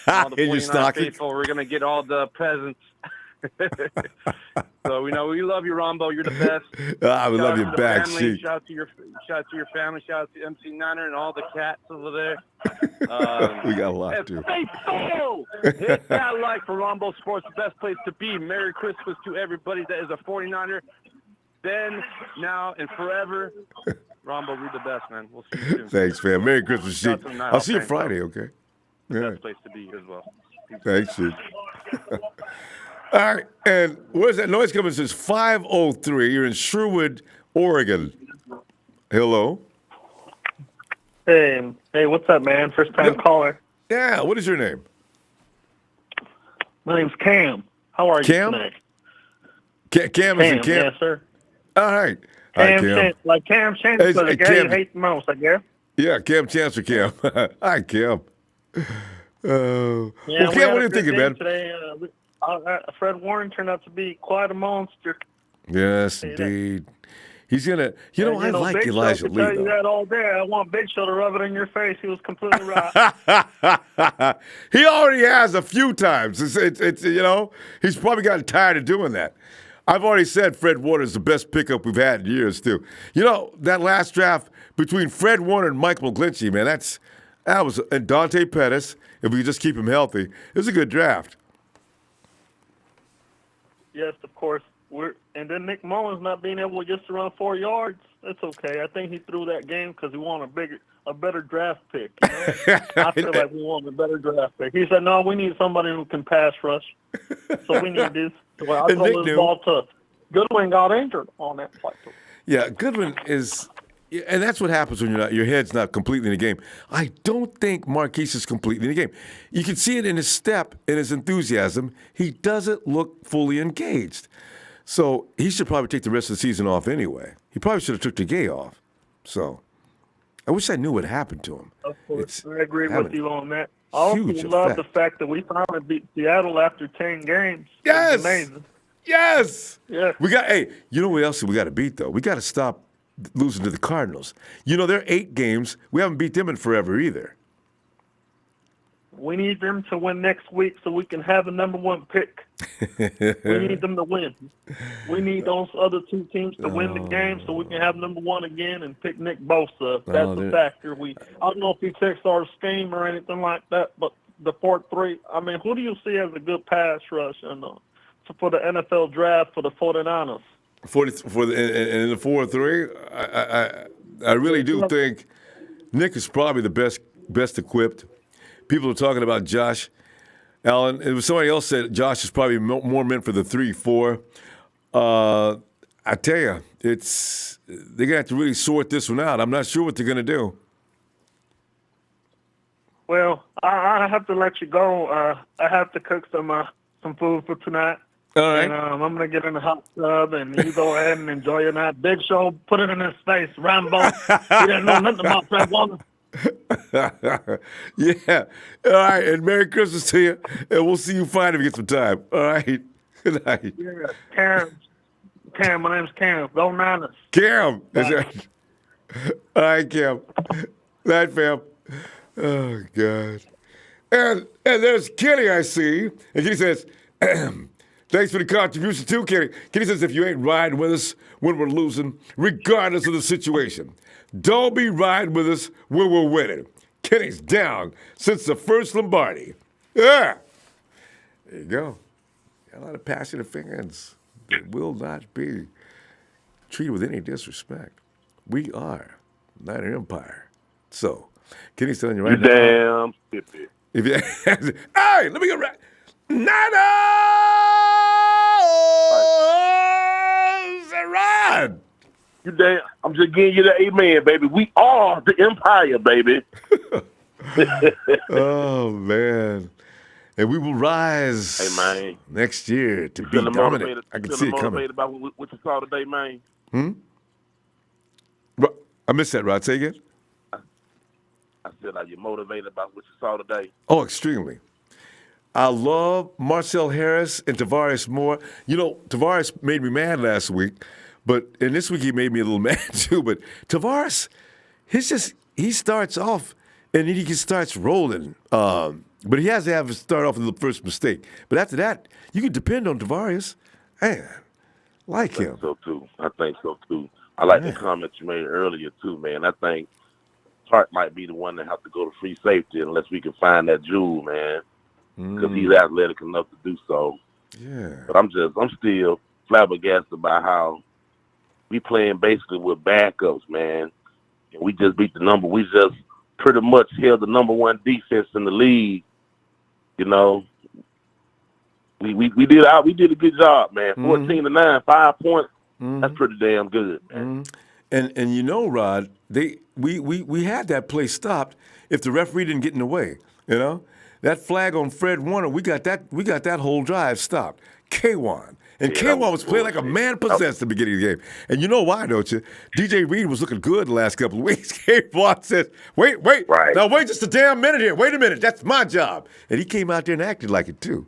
All the in your stocking. Faithful, we're gonna get all the presents. So we know we love you, Ronbo. You're the best. We love you back, Sheik. Shout out to your family. Shout out to MC Niner and all the cats over there. We got a lot too. Faithful. Hit that like for Ronbo Sports, the best place to be. Merry Christmas to everybody that is a 49er. Then, now, and forever. Ronbo, you're the best, man. We'll see you soon. Thanks, man. Merry Christmas, Sheik. I'll see you Friday, okay? Best place to be as well. Thanks, Sheik. All right, and where's that noise coming? It says 5:03. You're in Sherwood, Oregon. Hello. Hey, what's up, man? First time caller. Yeah, what is your name? My name's Cam. How are you today? Cam is in Cam. Yes, sir. All right. Cam. Like Cam Chancellor, the guy you hate the most, I guess. Yeah, Cam Chancellor, Cam. Hi, Cam. Well, Yeah, Cam, what are you thinking, man? Today, Fred Warren turned out to be quite a monster. Yes, indeed. He's gonna. I like Big Elijah Show Lee. tell you that all day. I want Big Show to rub it in your face. He was completely right. He already has a few times. It's he's probably gotten tired of doing that. I've already said Fred Warner is the best pickup we've had in years too. That last draft between Fred Warner and Mike McGlinchey, man, that was and Dante Pettis. If we could just keep him healthy, it was a good draft. Yes, of course. And then Nick Mullens not being able just to run 4 yards. That's okay. I think he threw that game because he wanted a better draft pick. I feel like we want a better draft pick. He said, "No, we need somebody who can pass rush. So we need this." So I told his ball to Goodwin got injured on that play. Yeah, Goodwin is. And that's what happens when your head's not completely in the game. I don't think Marquise is completely in the game. You can see it in his step, in his enthusiasm. He doesn't look fully engaged. So he should probably take the rest of the season off anyway. He probably should have took the gay off. So I wish I knew what happened to him. Of course, I agree with you on that. I also love the fact that we finally beat Seattle after 10 games. Yes. It's amazing. Yes. Yeah. You know what else we got to beat, though? We got to stop losing to the Cardinals. They're 8 games. We haven't beat them in forever either. We need them to win next week so we can have a number 1 pick. We need them to win. We need those other 2 teams to win the game so we can have number 1 again and pick Nick Bosa. That's a factor. I don't know if he takes our scheme or anything like that, but the 4-3, who do you see as a good pass rush for the NFL draft for the 49ers? In the 4-3, I really do think Nick is probably the best equipped. People are talking about Josh Allen. It was somebody else said Josh is probably more meant for the 3-4. I tell you, they're gonna have to really sort this one out. I'm not sure what they're gonna do. Well, I have to let you go. I have to cook some food for tonight. All right. And I'm going to get in the hot tub, and you go ahead and enjoy your night. Big Show, put it in his face. Rambo, he didn't know nothing about Fred Warner. Yeah. All right. And Merry Christmas to you. And we'll see you Friday if you get some time. All right. Good night. Yeah. Cam, my name's Cam. Go Niners. Cam. All right, Cam. Night, fam. Oh, God. And there's Kenny, I see. And he says, thanks for the contribution, too, Kenny. Kenny says, if you ain't riding with us when we're losing, regardless of the situation, don't be riding with us when we're winning. Kenny's down since the first Lombardi. Yeah. There you go. Got a lot of passionate fans. that will not be treated with any disrespect. We are Niner Empire. So, Kenny's telling you right now. Damn stupid. If you, hey, let me go right. Niners! Run! You damn. I'm just giving you the amen, baby. We are the empire, baby. Oh, man. And we will rise next year to be dominant. I can see it coming. Motivated about what you saw today, man? I missed that, Rod. Say again? I said, are you motivated about what you saw today? Oh, extremely. I love Marcel Harris and Tavares Moore. You know, Tavares made me mad last week, and this week he made me a little mad too. But Tavares, he starts off and then he starts rolling. But he has to start off with the first mistake. But after that, you can depend on Tavares. Man, like him. I think so too. I like the comment you made earlier too, man. I think Hart might be the one that have to go to free safety unless we can find that jewel, man. Because he's athletic enough to do so. Yeah. But I'm still flabbergasted by how we playing basically with backups, man. And we just beat we just pretty much held the number one defense in the league. You know, we did a good job, man. 14-9, 5 points. That's pretty damn good, man. And you know, Rod, we had that play stopped if the referee didn't get in the way. You know, that flag on Fred Warner, we got that whole drive stopped. K1. And K1 was playing like a man possessed at the beginning of the game. And you know why, don't you? DJ Reed was looking good the last couple of weeks. K1 says, wait. Right. Now wait just a damn minute here. Wait a minute. That's my job. And he came out there and acted like it, too.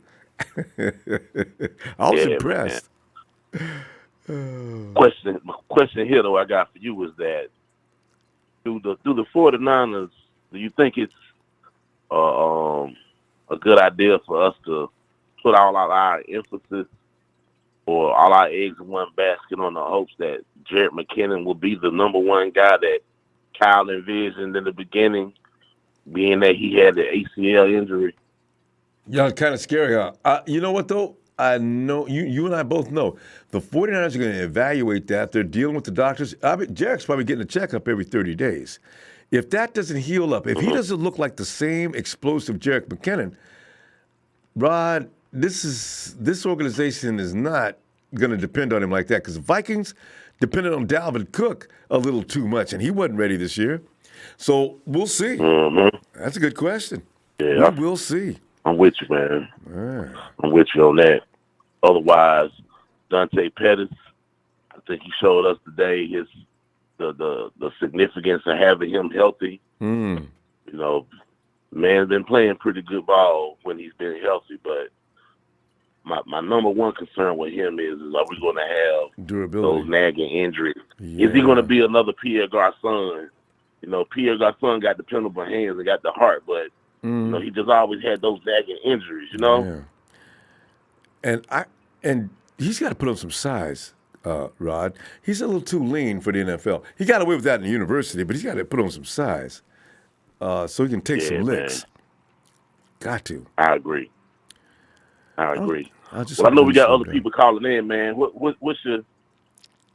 I was impressed. Question here, though, I got for you is that do the 49ers, do you think it's a good idea for us to put all our emphasis or all our eggs in one basket on the hopes that Jerick McKinnon will be the number one guy that Kyle envisioned in the beginning, being that he had the ACL injury? Yeah, kind of scary, huh? You know what, though? I know, you and I both know, the 49ers are going to evaluate that. They're dealing with the doctors. Jerick's probably getting a checkup every 30 days. If that doesn't heal up, if he doesn't look like the same explosive Jerick McKinnon, Rod, this organization is not going to depend on him like that because the Vikings depended on Dalvin Cook a little too much, and he wasn't ready this year. So we'll see. That's a good question. Yeah, we will see. I'm with you, man. I'm with you on that. Otherwise, Dante Pettis, I think he showed us today the significance of having him healthy. You know, man's been playing pretty good ball when he's been healthy, but my number one concern with him is are we going to have durability, those nagging injuries? Yeah. Is he going to be another Pierre Garçon? You know, Pierre Garçon got dependable hands and got the heart, but you know, he just always had those nagging injuries, you know? Yeah. And he's got to put on some size, Rod. He's a little too lean for the NFL. He got away with that in the university, but he's got to put on some size so he can take some licks. Man. Got to. I agree. I know we got other people calling in, man. What's your?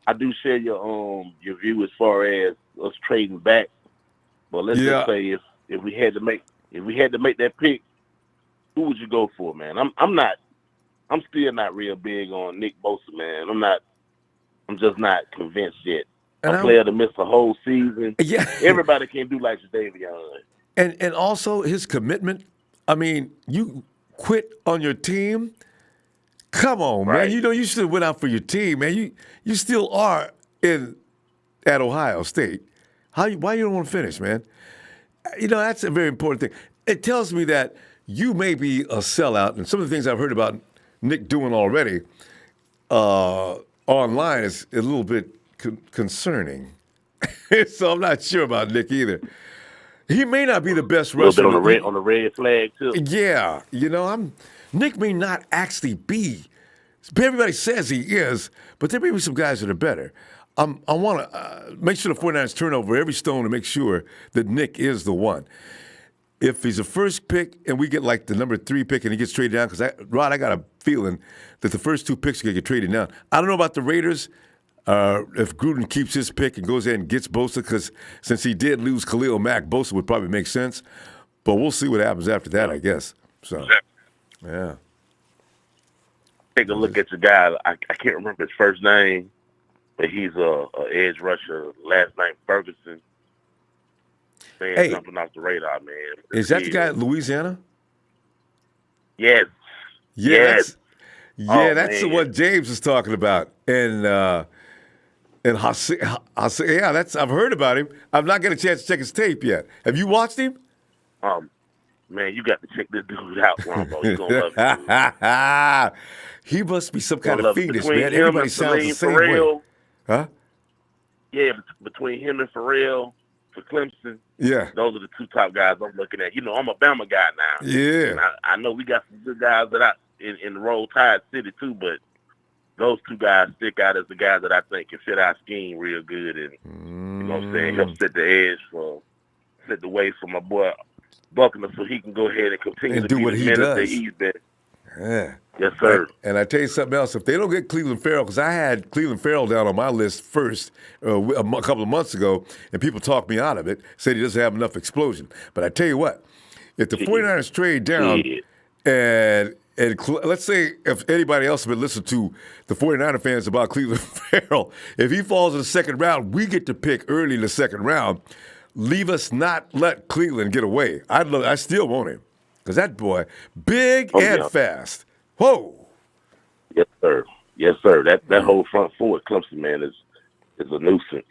I do share your view as far as us trading back, but let's just say if we had to make that pick, who would you go for, man? I'm still not real big on Nick Bosa, man. I'm just not convinced yet. A player to miss a whole season. Yeah. Everybody can't do like Jadavion. And also his commitment. I mean, you quit on your team. Come on, man. You know you should have went out for your team, man. You still are at Ohio State. Why you don't want to finish, man? You know, that's a very important thing. It tells me that you may be a sellout, and some of the things I've heard about Nick doing already online is a little bit concerning. So I'm not sure about Nick either. He may not be the best rusher. A little bit on the red flag, too. Yeah. You know, Nick may not actually be. Everybody says he is, but there may be some guys that are better. I want to make sure the 49ers turn over every stone to make sure that Nick is the one. if he's a first pick and we get like the number 3 pick and he gets traded down, because Rod, I got a feeling that the first 2 picks are going to get traded down. I don't know about the Raiders. If Gruden keeps his pick and goes in and gets Bosa, because since he did lose Khalil Mack, Bosa would probably make sense. But we'll see what happens after that, I guess. So, yeah. Take a look at the guy. I can't remember his first name, but he's a edge rusher. Last name Ferguson. Man, jumping off the radar, man. Is that the guy at Louisiana? Yes. Yes. Oh, That's man. what James is talking about. And I've heard about him. I've not got a chance to check his tape yet. Have you watched him? Man, you got to check this dude out, Ronbo. You're going to love it. He must be some kind of fiendish, man. Him Everybody and sounds the same Pharrell, way. Huh? Yeah, between him and Pharrell for Clemson. Yeah. Those are the 2 top guys I'm looking at. You know, I'm a Bama guy now. Yeah. And I know we got some good guys that in the Roll Tide City too, but those 2 guys stick out as the guys that I think can fit our scheme real good, and you know what I'm saying, help set the way for my boy Buckner, so he can go ahead and continue And to do be what the he minister does. he's been. Yeah. Yes, sir. And I tell you something else. If they don't get Cleveland Farrell, because I had Cleveland Farrell down on my list first a couple of months ago, and people talked me out of it, said he doesn't have enough explosion. But I tell you what, if the 49ers trade down and let's say if anybody else has been listening to the 49er fans about Cleveland Farrell, if he falls in the second round, we get to pick early in the second round. Leave us not let Cleveland get away. I still want him. Because that boy, big and fast. Whoa. Yes, sir. Yes, sir. That whole front four at Clemson, man, is a nuisance.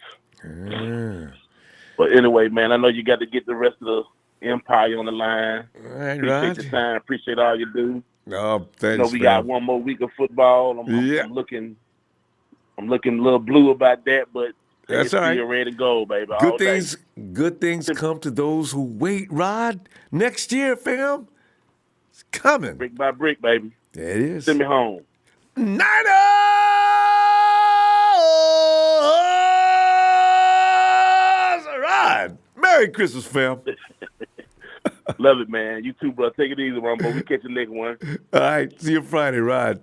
But anyway, man, I know you got to get the rest of the empire on the line. All right, appreciate your time. Appreciate all you do. Oh, thanks, you know, we got one more week of football. I'm looking a little blue about that, but that's all right. Still ready to go, baby. Good things come to those who wait, Rod. Next year, fam. It's coming. Brick by brick, baby. There it is. Send me home. Niners! Rod. Merry Christmas, fam. Love it, man. You too, bro. Take it easy, Ronbo. We catch you next one. All right. See you Friday, Rod.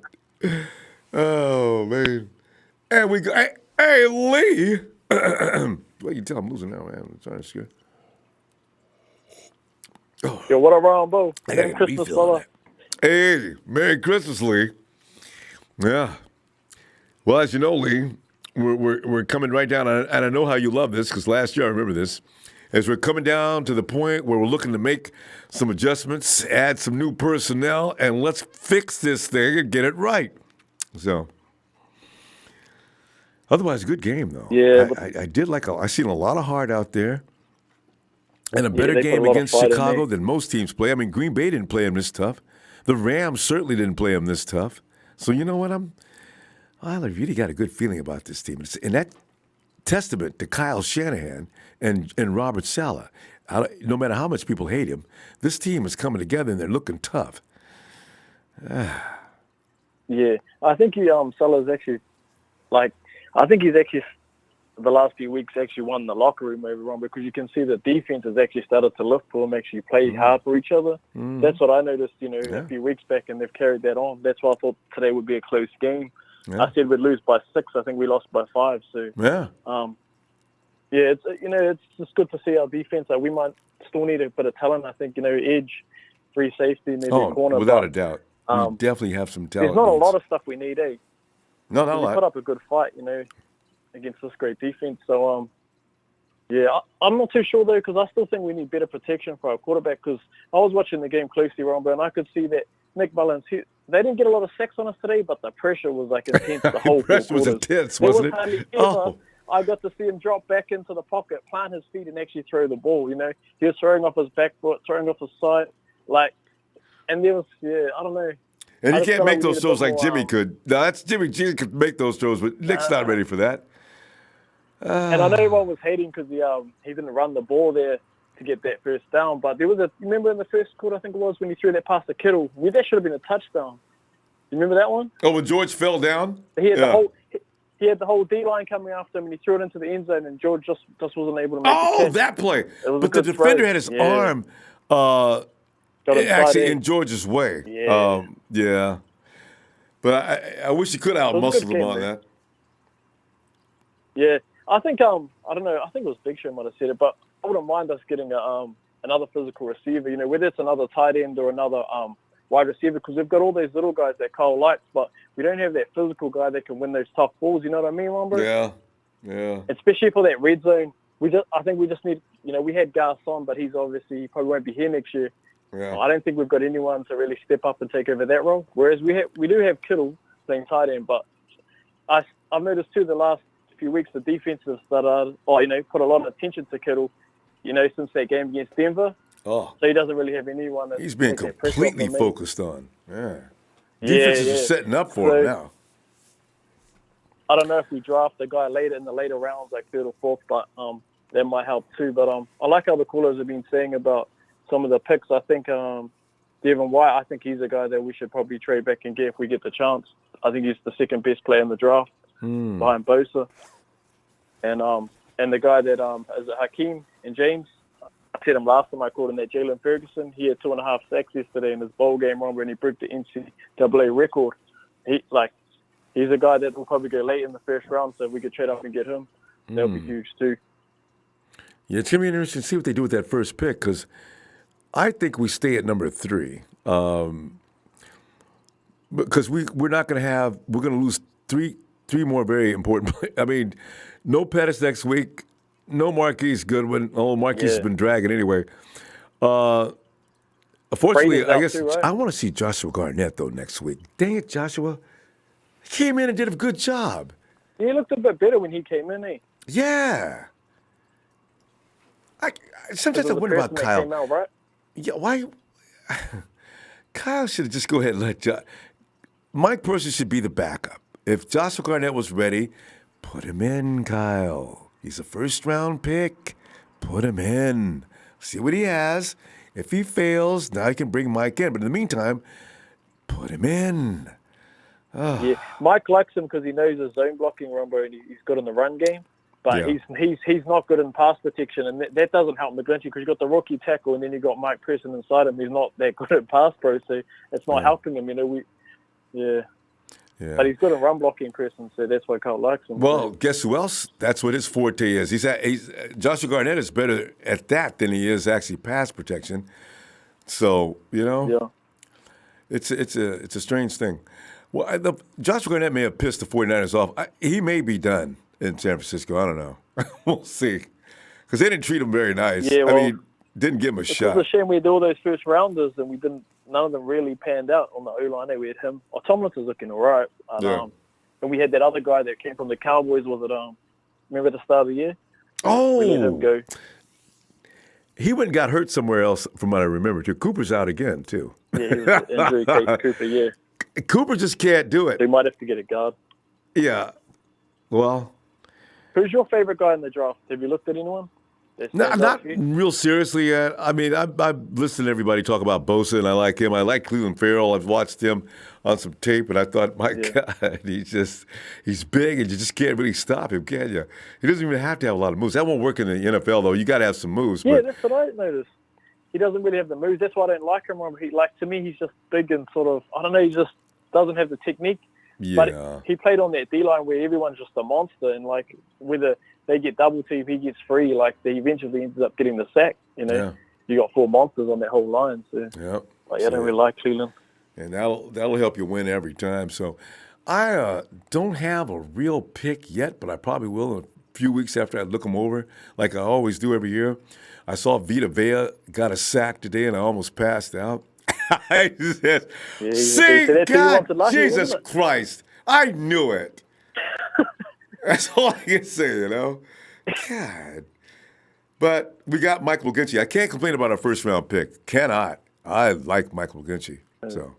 Oh, man. And we go. Hey, Lee. Well, you tell I'm losing now, man. I'm trying to scare. Yo, what up, Ronbo? I got Merry Christmas, fella. Hey, Merry Christmas, Lee. Yeah. Well, as you know, Lee, we're coming right down, and I know how you love this because last year I remember this. As we're coming down to the point where we're looking to make some adjustments, add some new personnel, and let's fix this thing and get it right. So. Otherwise, good game, though. Yeah. I did I seen a lot of heart out there. And a better game against Chicago than most teams play. I mean, Green Bay didn't play them this tough. The Rams certainly didn't play them this tough. So you know what? I really got a good feeling about this team. And that testament to Kyle Shanahan and Robert Saleh. No matter how much people hate him, this team is coming together and they're looking tough. Yeah, I think Saleh's actually he's actually the last few weeks actually won the locker room over Ron, because you can see the defense has actually started to lift for them, actually play hard for each other. That's what I noticed, a few weeks back, and they've carried that on. That's why I thought today would be a close game. I said we'd lose by 6. I think we lost by 5. So it's just good to see our defense. We might still need a bit of talent. I think edge, free safety, maybe a corner. Without a doubt, we definitely have some talent. There's not a lot of stuff we need, eh? No, not a lot. We put up a good fight, against this great defense. So, I'm not too sure, though, because I still think we need better protection for our quarterback, because I was watching the game closely, Ronbo, and I could see that Nick Mullens, they didn't get a lot of sacks on us today, but the pressure was, intense the whole pressure was intense, wasn't it? I got to see him drop back into the pocket, plant his feet, and actually throw the ball, He was throwing off his back foot, throwing off his side, and there was, I don't know. And you can't make those throws like Jimmy could. No, that's Jimmy G could make those throws, but Nick's not ready for that. And I know everyone was hating because he didn't run the ball there to get that first down. But there was remember in the first quarter, I think it was, when he threw that pass to Kittle, that should have been a touchdown. You remember that one? Oh, when George fell down? He had the whole D-line coming after him, and he threw it into the end zone, and George just wasn't able to make the catch. That play. But the defender had his arm Actually, in Georgia's way. Yeah. Yeah. But I wish you could have muscled him on that. Yeah, I think I don't know. I think it was Big Show might have said it, but I wouldn't mind us getting another physical receiver. You know, whether it's another tight end or another wide receiver, because we've got all those little guys that Kyle likes, but we don't have that physical guy that can win those tough balls. You know what I mean, Ronbo? Yeah. Especially for that red zone. I think we just need. You know, we had Garcon, but he probably won't be here next year. Yeah. I don't think we've got anyone to really step up and take over that role. Whereas we do have Kittle playing tight end, but I've noticed too the last few weeks the defense has started, put a lot of attention to Kittle, since that game against Denver. Oh. So he doesn't really have anyone that he's been completely focused on. Yeah. Defenses are setting up for him now. I don't know if we draft a guy later in the later rounds, like third or fourth, but that might help too. But I like how the callers have been saying about some of the picks. I think Devin White, I think he's a guy that we should probably trade back and get if we get the chance. I think he's the second best player in the draft behind Bosa. And the guy that is Hakeem and James, I said him last time I called him that Jalen Ferguson. He had 2.5 sacks yesterday in his bowl game, when he broke the NCAA record. He's a guy that will probably go late in the first round, so if we could trade up and get him, that would be huge too. Yeah, it's going to be interesting to see what they do with that first pick, because I think we stay at number 3. Because we're not going to have – we're going to lose three more very important players. I mean, no Pettis next week, no Marquise Goodwin. Oh, Marquise has been dragging anyway. Unfortunately, I guess too, right? I want to see Joshua Garnett, though, next week. Dang it, Joshua. He came in and did a good job. He looked a bit better when he came in, eh? Yeah. Sometimes I wonder about Kyle. Came out, right? Yeah, why? Kyle should just go ahead and let Mike Person should be the backup. If Joshua Garnett was ready, put him in, Kyle. He's a first-round pick. Put him in. See what he has. If he fails, now you can bring Mike in. But in the meantime, put him in. Oh. Yeah, Mike likes him because he knows his zone blocking, Ronbo, and he's good in the run game. But he's not good in pass protection, and that doesn't help McGlinchey because you've got the rookie tackle, and then you've got Mike Preston inside him. He's not that good at pass pro, so it's not helping him. Yeah. But he's good at run blocking, Preston, so that's why Kyle likes him. Well, guess who else? That's what his forte is. Joshua Garnett is better at that than he is actually pass protection. So it's a strange thing. Well, Joshua Garnett may have pissed the 49ers off. He may be done in San Francisco. I don't know. We'll see. Because they didn't treat him very nice. Yeah, well, didn't give him a shot. It's a shame we had all those first rounders and none of them really panned out on the O-line. We had him. Tomlinson's looking all right. And we had that other guy that came from the Cowboys. Was it, remember the start of the year? Oh. We let him go. He went and got hurt somewhere else from what I remember, too. Cooper's out again, too. Yeah, he was injury case, Cooper, yeah. Cooper just can't do it. They might have to get a guard. Yeah. Well. Who's your favorite guy in the draft? Have you looked at anyone? Not real seriously yet. I mean, I've listened to everybody talk about Bosa, and I like him. I like Cleveland Farrell. I've watched him on some tape, and I thought, my God, he's big, and you just can't really stop him, can you? He doesn't even have to have a lot of moves. That won't work in the NFL, though. You got to have some moves. Yeah, that's what I noticed. He doesn't really have the moves. That's why I don't like him. To me, he's just big and sort of, I don't know, he just doesn't have the technique. Yeah. But he played on that D-line where everyone's just a monster, and whether they get double team, he gets free. They eventually ends up getting the sack. You got 4 monsters on that whole line. So I don't really like Cleveland. And that'll help you win every time. So I don't have a real pick yet, but I probably will in a few weeks after I look them over, like I always do every year. I saw Vita Vea got a sack today, and I almost passed out. I said, God, Jesus Christ, I knew it. That's all I can say, God. But we got Michael McGlinchey. I can't complain about our first-round pick. Cannot. I like Michael McGlinchey. So.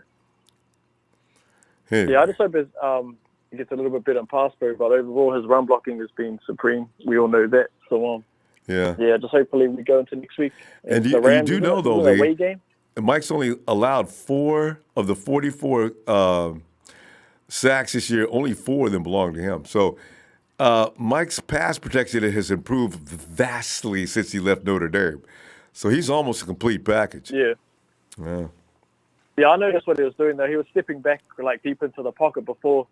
Hey. Yeah, I just hope he gets a little bit better in pass pro, but overall his run blocking has been supreme. We all know that. So, just hopefully we go into next week. And you do know, though, the away game. Mike's only allowed 4 of the 44 sacks this year. Only 4 of them belong to him. So Mike's pass protection has improved vastly since he left Notre Dame. So he's almost a complete package. Yeah. Yeah. Yeah, I noticed what he was doing though. He was stepping back like deep into the pocket before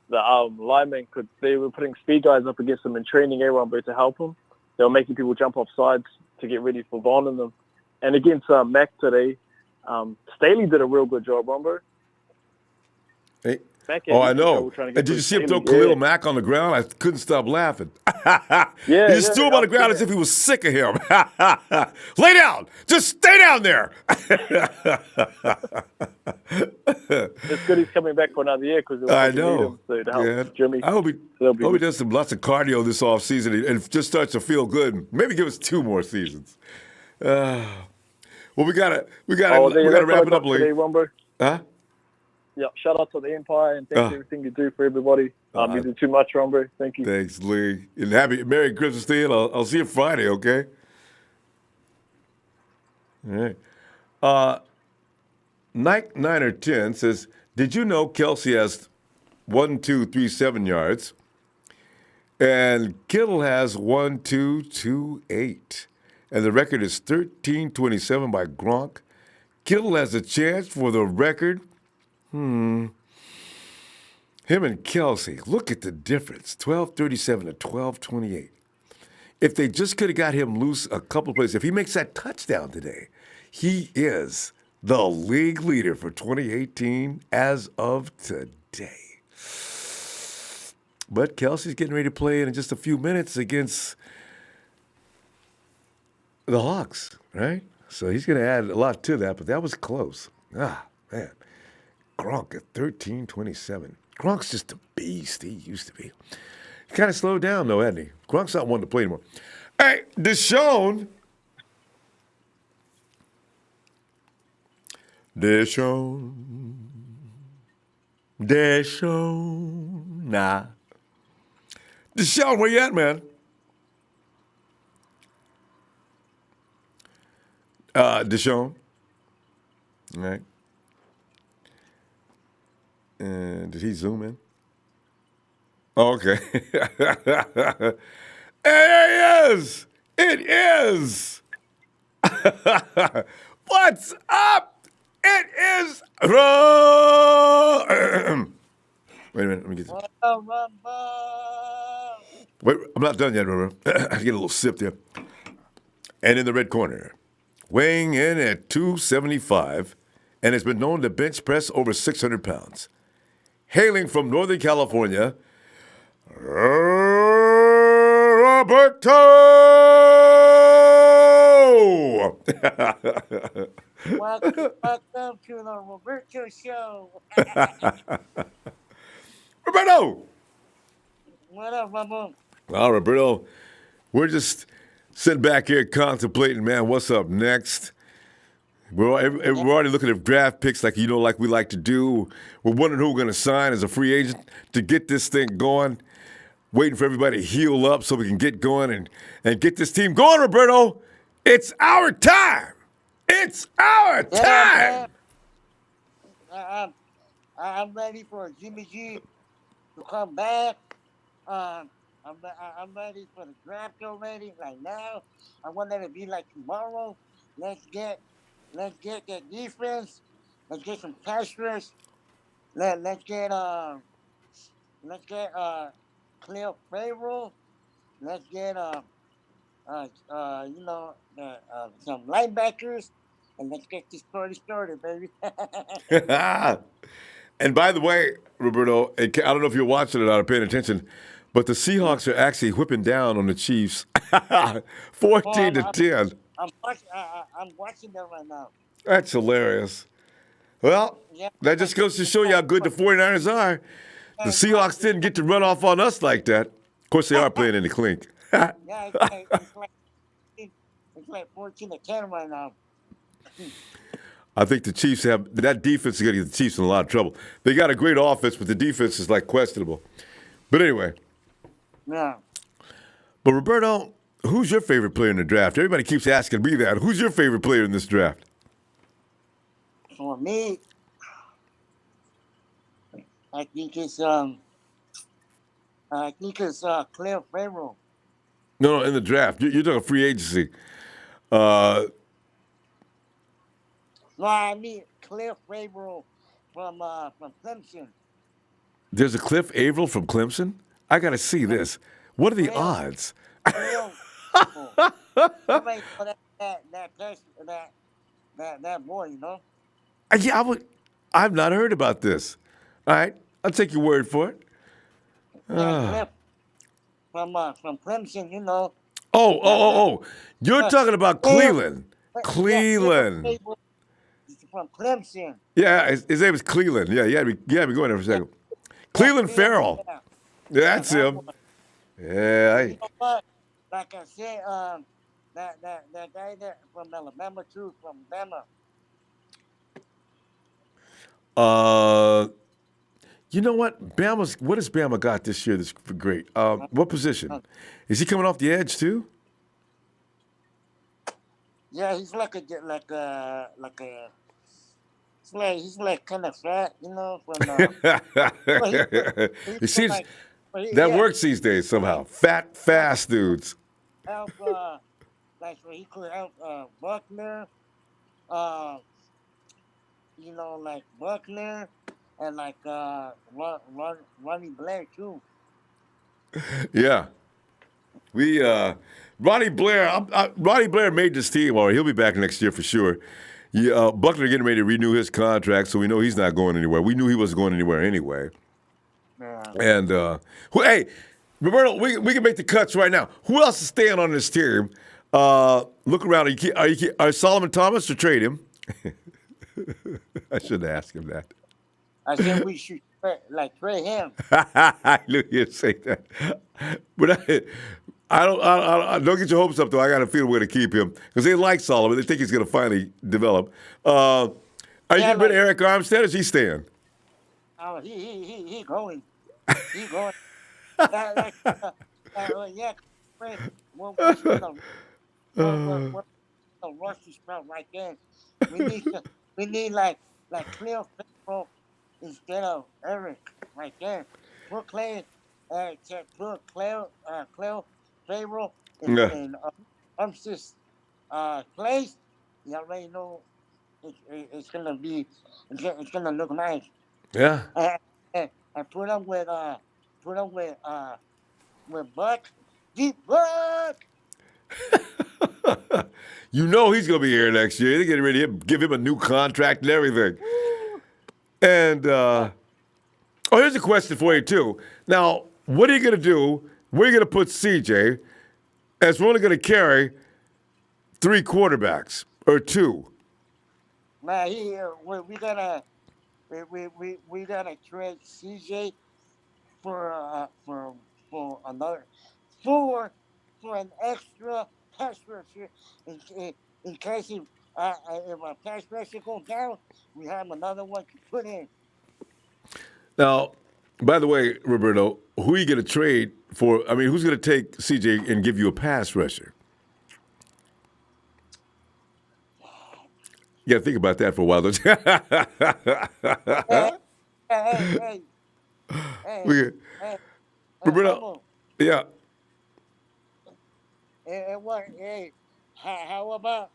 the linemen could. They were putting speed guys up against him and training everyone to help him. They were making people jump off sides to get ready for bonding them. And against Mack today, Staley did a real good job, Ronbo. Hey. Mack I know. Trying to And get did you see him throw Staley. Khalil Mack on the ground? I couldn't stop laughing. He Yeah, just threw him on the ground as if he was sick of him. Lay down. Just stay down there. It's good he's coming back for another year because I know. Need him to help Jimmy. I hope he does lots of cardio this offseason and just starts to feel good. Maybe give us 2 more seasons. Well, we gotta wrap it up, Lee. Huh? Yeah, shout out to the Empire and thanks for everything you do for everybody. You do too much, Ronbo. Thank you. Thanks, Lee. And Merry Christmas to you. I'll see you Friday, okay? All right. Niner 10 says, did you know Kelsey has 1, 2, 3, 7 yards? And Kittle has 1, 2, 2, 8. And the record is 13-27 by Gronk. Kittle has a chance for the record. Him and Kelsey, look at the difference, 12-37 to 12-28. If they just could have got him loose a couple of plays, if he makes that touchdown today, he is the league leader for 2018 as of today. But Kelsey's getting ready to play in just a few minutes against the Hawks, right? So he's going to add a lot to that, but that was close. Man. Gronk at 13-27. Gronk's just a beast. He used to be. He kind of slowed down, though, hasn't he? Gronk's not one to play anymore. Hey, Deshaun. Nah. Deshaun, where you at, man? Deshaun. All right. And did he zoom in? Oh, okay. There he is. It is. What's up? It is. Wait a minute. Let me get this. Wait, I'm not done yet, remember. I get a little sip there. And in the red corner, weighing in at 275, and has been known to bench press over 600 pounds. Hailing from Northern California, Roberto! Welcome to the Roberto Show. Roberto! What up, Ronbo? Well, Roberto, we're just sitting back here contemplating, man, what's up next? We're already looking at draft picks like we like to do. We're wondering who we're going to sign as a free agent to get this thing going. Waiting for everybody to heal up so we can get going and get this team going, Roberto. It's our time. It's our time. I'm ready for Jimmy G to come back. I'm ready for the draft already, like now. I want that to be like tomorrow. Let's get that defense. Let's get some pass rush. Let's get Khalil Farrell. Let's get some linebackers, and let's get this party started, baby. And by the way, Roberto, I don't know if you're watching it or not or paying attention, but the Seahawks are actually whipping down on the Chiefs, 14-10. I'm watching them right now. That's hilarious. Well, that just goes to show you how good the 49ers are. The Seahawks didn't get to run off on us like that. Of course, they are playing in the clink. Yeah, it's like 14-10 right now. I think the Chiefs have that defense is going to get the Chiefs in a lot of trouble. They got a great offense, but the defense is like questionable. But anyway. Yeah. But Roberto, who's your favorite player in the draft? Everybody keeps asking me that. Who's your favorite player in this draft? For me, I think it's Khalil Farrell. No, in the draft. You're talking free agency. No, I mean Cliff Averill from Clemson. There's a Cliff Averill from Clemson? I got to see this. What are the odds? Cliff. Somebody know that boy, you know? Yeah, I've not heard about this. All right, I'll take your word for it. Yeah, Cliff from Clemson, you know. Oh. You're talking about Cleveland. Cleveland. Yeah, from Clemson. Yeah, his name is Cleveland. Yeah, you had me going there for a second. Cleveland Farrell. Yeah, That's him. Yeah. You know what? Like I said, that guy there from Alabama too, from Bama. You know what? What has Bama got this year that's great? What position? Is he coming off the edge too? Yeah, he's he's like kind of fat, you know. From It seems that works these days somehow. Fat, fast dudes. Help, like so he could help Buckner, you know, like Buckner and like Ronnie Blair too. Yeah. Ronnie Blair made this team already. He'll be back next year for sure. Yeah, Buckner getting ready to renew his contract, so we know he's not going anywhere. We knew he wasn't going anywhere anyway. Yeah. And hey, Roberto, we can make the cuts right now. Who else is staying on this team? Look around. Are Solomon Thomas or trade him? I should ask him that. I said we should trade him. I knew you'd say that, but I don't get your hopes up though. I got a feeling we're going to keep him because they like Solomon. They think he's going to finally develop. Are you getting rid of Eric Armstead? Or is he staying? Oh, he going. He going. Yeah. We're rush this spell right there. We need like Cleo instead of Eric right there. Put Cleo Pharaoh in Armstead's place. You already know it's gonna be it's gonna look nice. Yeah. And put him with Buck, deep Buck. You know he's going to be here next year. They're getting ready to give him a new contract and everything. And here's a question for you too. Now, what are you going to do? Where are you going to put CJ? As we're only going to carry 3 quarterbacks or 2. Man, we gotta trade CJ for an extra pass rusher in case if a pass rusher goes down, we have another one to put in. Now, by the way, Roberto, who are you going to trade for? I mean, who's going to take CJ and give you a pass rusher? You got to think about that for a while, don't you? Hey, Roberto, yeah. How about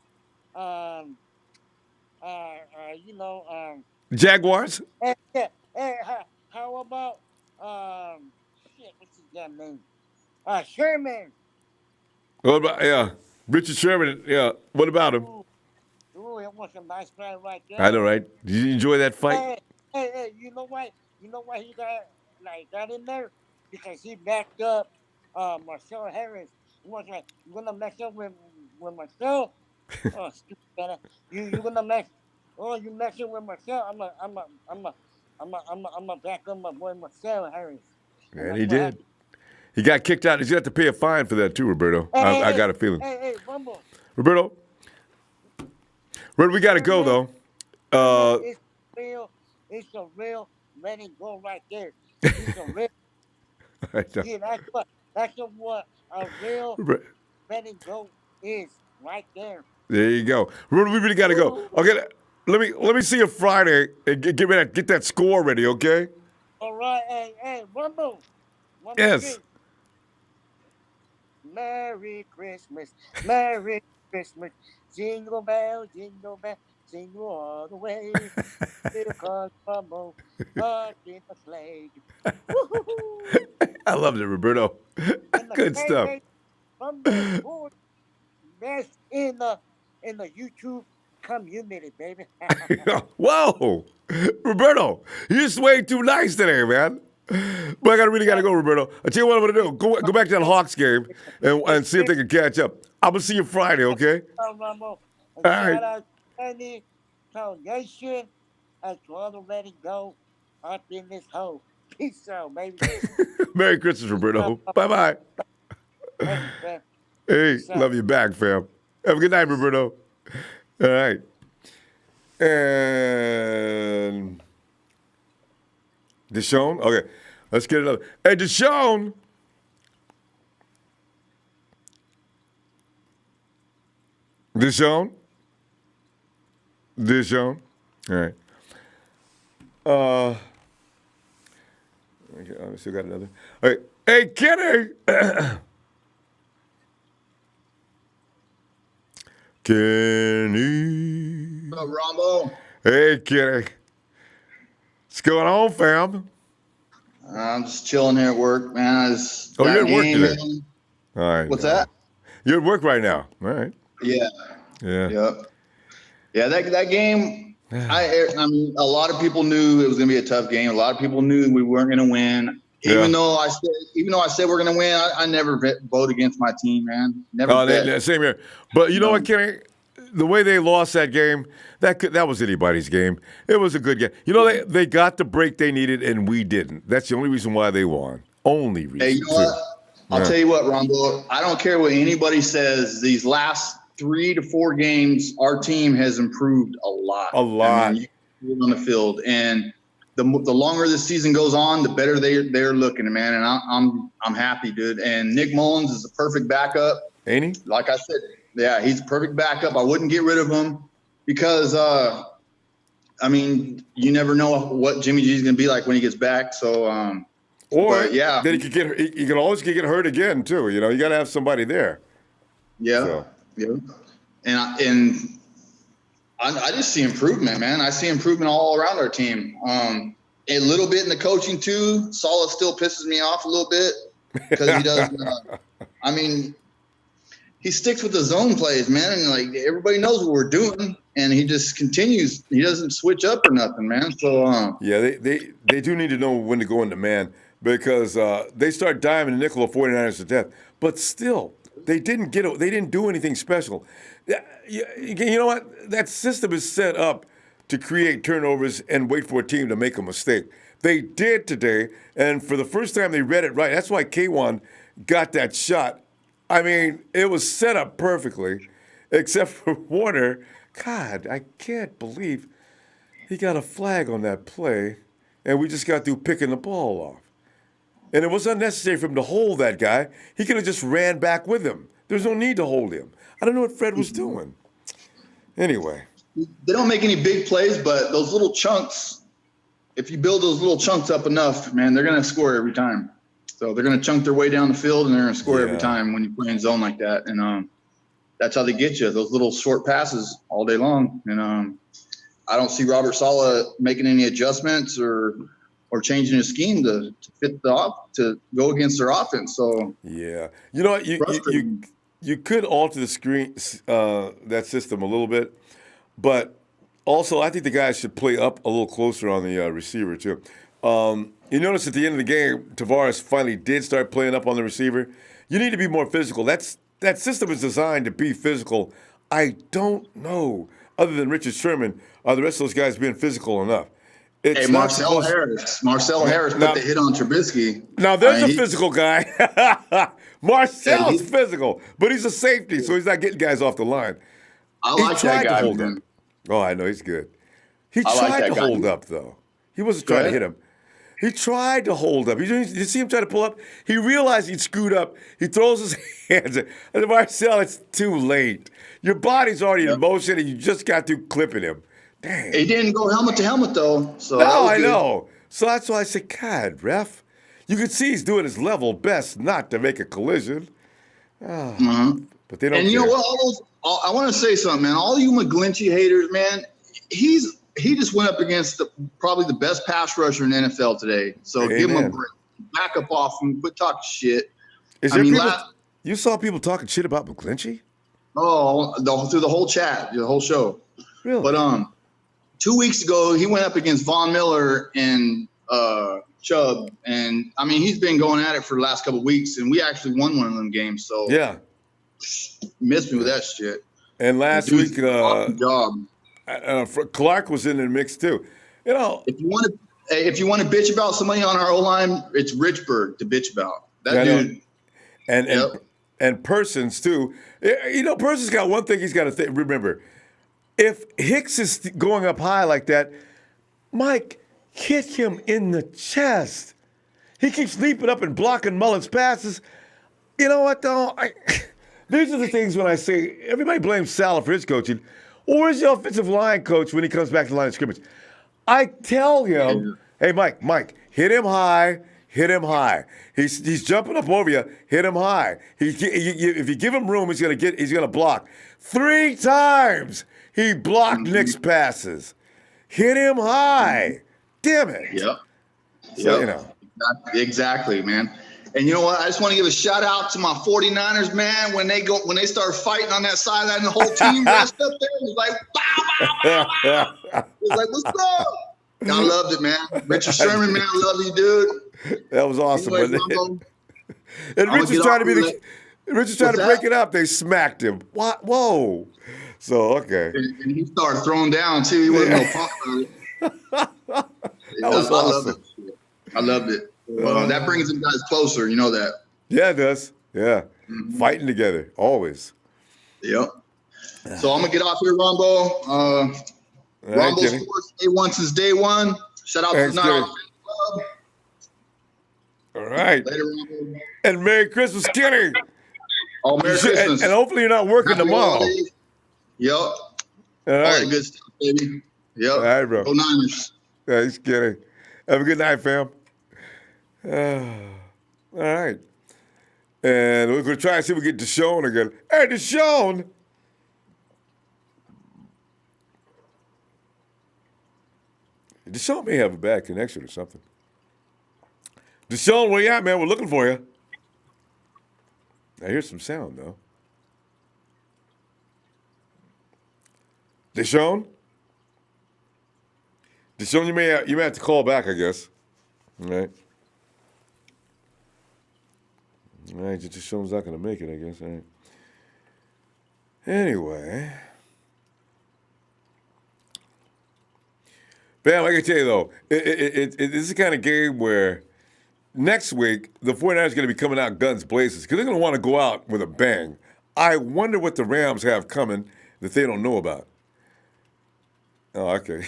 Jaguars? How about what's his damn name? Sherman. What about Richard Sherman? Yeah. What about him? Ooh, it was a nice guy right there. I know, right? Did you enjoy that fight? Hey, you know why? You know why he got in there? Because he backed up Marcel Harris. He was like, "You gonna mess up with Marcel? Oh, stupid fella. You gonna mess? Oh, you messing with Marcel? I'm a back up my boy Marcel Harris." And he did. He got kicked out. He's got to pay a fine for that too, Roberto. I got a feeling. Hey, Rumble. Roberto, we got to go though. It's a real letting go right there. It's a real. Yeah, that's what a real letting go is right there. There you go. Roberto, we really got to go. Okay, let me see you Friday and get that score ready, okay? All right, hey, Rumble. Yes. Merry Christmas, Jingle bell, sing you all the way. Here comes Ronbo, up in the flag. Woo-hoo-hoo. I loved it, Roberto. And the Good stuff. K-Day Ronbo Sports, that's in the YouTube community, baby. Whoa, Roberto, you're just way too nice today, man. But I really got to go, Roberto. I tell you what I'm going to do. Go back to that Hawks game and see if they can catch up. I'm going to see you Friday, okay? Ronbo. And All right. shout out to Andy, to Nation, and to all the ready go up in this hole. Peace out, baby. Merry Christmas, Roberto. Bye-bye. Thank you, fam. Hey, Peace out. love you back, fam. Have a good night, Roberto. All right. And Deshaun? Okay, let's get another. Hey, Deshaun. Deshaun? All right. Okay, I still got another. All right. Hey, Kenny. Kenny. What's up, Ronbo? Hey, Kenny. What's going on, fam? I'm just chilling here at work, man. Oh, you're at work today. All right. What's that? You're at work right now. All right. Yeah. Yeah. Yep. Yeah, that game, I mean, a lot of people knew it was going to be a tough game. A lot of people knew we weren't going to win. Even though I said we're going to win, I never vote against my team, man. Never bet. Same here. But you know what, Kenny? The way they lost that game, that was anybody's game. It was a good game. You know, they got the break they needed, and we didn't. That's the only reason why they won. Only reason. Hey, you know what? I'll tell you what, Ronbo. I don't care what anybody says. These last 3 to 4 games, our team has improved a lot. A lot. I mean, you on the field, and the longer the season goes on, the better they're looking, man. And I'm happy, dude. And Nick Mullens is the perfect backup. Ain't he? Like I said, yeah, he's the perfect backup. I wouldn't get rid of him because, I mean, you never know what Jimmy G's going to be like when he gets back. So, then he can always get hurt again too. You know, you got to have somebody there. Yeah, so. Yeah. And I just see improvement, man. I see improvement all around our team. A little bit in the coaching too. Saleh still pisses me off a little bit because he does. I mean, he sticks with the zone plays, man, and like everybody knows what we're doing, and he just continues. He doesn't switch up or nothing, man. So they do need to know when to go into man because they start diving the nickel of 49ers to death, but still. They didn't do anything special. You know what? That system is set up to create turnovers and wait for a team to make a mistake. They did today, and for the first time they read it right. That's why K1 got that shot. I mean, it was set up perfectly, except for Warner. God, I can't believe he got a flag on that play, and we just got through picking the ball off. And it was unnecessary for him to hold that guy. He could have just ran back with him. There's no need to hold him. I don't know what Fred was doing. Anyway. They don't make any big plays, but those little chunks, if you build those little chunks up enough, man, they're going to score every time. So they're going to chunk their way down the field, and they're going to score every time when you play in zone like that. And that's how they get you, those little short passes all day long. And I don't see Robert Saleh making any adjustments or changing his scheme to fit to go against their offense. So yeah, you know what, you could alter the screen that system a little bit, but also I think the guys should play up a little closer on the receiver too. You notice at the end of the game, Tavares finally did start playing up on the receiver. You need to be more physical. That system is designed to be physical. I don't know, other than Richard Sherman, are the rest of those guys being physical enough? Hey, Marcel Harris put the hit on Trubisky. Now, there's a physical guy. Marcel's physical, but he's a safety, so he's not getting guys off the line. I like that guy, man. Oh, I know, he's good. He tried to hold up, though. He wasn't trying to hit him. He tried to hold up. You see him try to pull up? He realized he'd screwed up. He throws his hands. And Marcel, it's too late. Your body's already in motion, and you just got through clipping him. Dang. He didn't go helmet to helmet, though. So no, I know. So that's why I said, God, ref. You can see he's doing his level best not to make a collision. But they don't care. You know what? I want to say something, man. All you McGlinchey haters, man, he just went up against probably the best pass rusher in the NFL today. So give him a break. Back up off him. Quit talking shit. You saw people talking shit about McGlinchey? Oh, through the whole chat, the whole show. Really? But 2 weeks ago, he went up against Von Miller and Chubb, and I mean he's been going at it for the last couple of weeks, and we actually won one of them games. So yeah, missed me with that shit. And last week, job. Clark was in the mix too. You know, if you want to bitch about somebody on our O line, it's Richburg to bitch about. That dude. And Persons too. You know, Persons got one thing he's got to remember. If Hicks is going up high like that, Mike, hit him in the chest. He keeps leaping up and blocking Mullens' passes. You know what, though? These are the things when I say everybody blames Sal for his coaching. Or is the offensive line coach when he comes back to the line of scrimmage? I tell him, hey, Mike, hit him high. Hit him high. He's jumping up over you. Hit him high. If you give him room, he's gonna block. 3 times he blocked Nick's passes. Hit him high. Damn it. Yep. So, you know. Exactly, man. And you know what? I just want to give a shout out to my 49ers, man. When they start fighting on that sideline, the whole team rushed up there. It was like, bow, bow, bow, bow. It was like, what's up? I loved it, man. Richard Sherman, man, I love you, dude. That was awesome. And Richard's trying to break it up. They smacked him. What? Whoa. So, okay. And he started throwing down, too. He wasn't no punk about it. That was awesome. I loved it. That brings them guys closer. You know that. Yeah, it does. Yeah. Mm-hmm. Fighting together. Always. Yep. So I'm going to get off here, Ronbo. Ronbo Sports, day one since day one. Shout out to the Club. All right. Later, Ronbo. And Merry Christmas, Kenny. Oh, Merry Christmas. And hopefully you're not working tomorrow. Yep. All right. All that good stuff, baby. Yep. All right, bro. Go Niners. Thanks, Kenny. Have a good night, fam. All right. And we're going to try and see if we get Deshaun again. Hey, Deshaun. Deshaun may have a bad connection or something. Deshaun, where you at, man? We're looking for you. I hear some sound, though. Deshaun? Deshaun, you may have to call back, I guess. All right. All right, Deshaun's not going to make it, I guess. All right. Anyway. Bam, I can tell you, though, it's the kind of game where next week the 49ers are going to be coming out guns blazing because they're going to want to go out with a bang. I wonder what the Rams have coming that they don't know about. Oh, okay.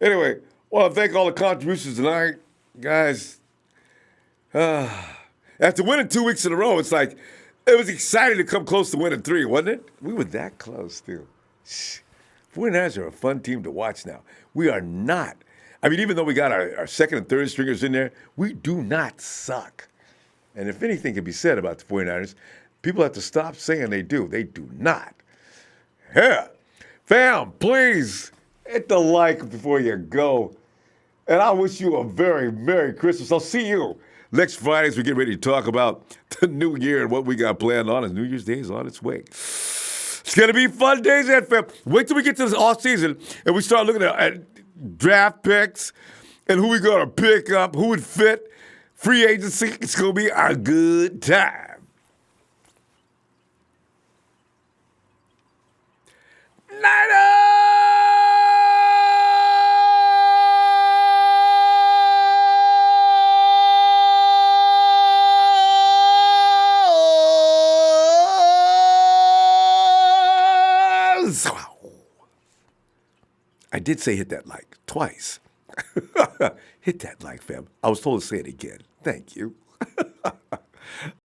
Anyway, well, thank all the contributions tonight, guys. After winning 2 weeks in a row, it's like it was exciting to come close to winning 3, wasn't it? We were that close, too. 49ers are a fun team to watch now. We are not. I mean, even though we got our second and third stringers in there, we do not suck. And if anything can be said about the 49ers, people have to stop saying they do. They do not. Yeah. Fam, please hit the like before you go. And I wish you a very Merry Christmas. I'll see you next Friday as we get ready to talk about the new year and what we got planned on as New Year's Day is on its way. It's going to be fun days ahead, fam. Wait till we get to this off season and we start looking at draft picks and who we going to pick up, who would fit, free agency. It's going to be a good time. I did say hit that like twice. Hit that like, fam. I was told to say it again. Thank you.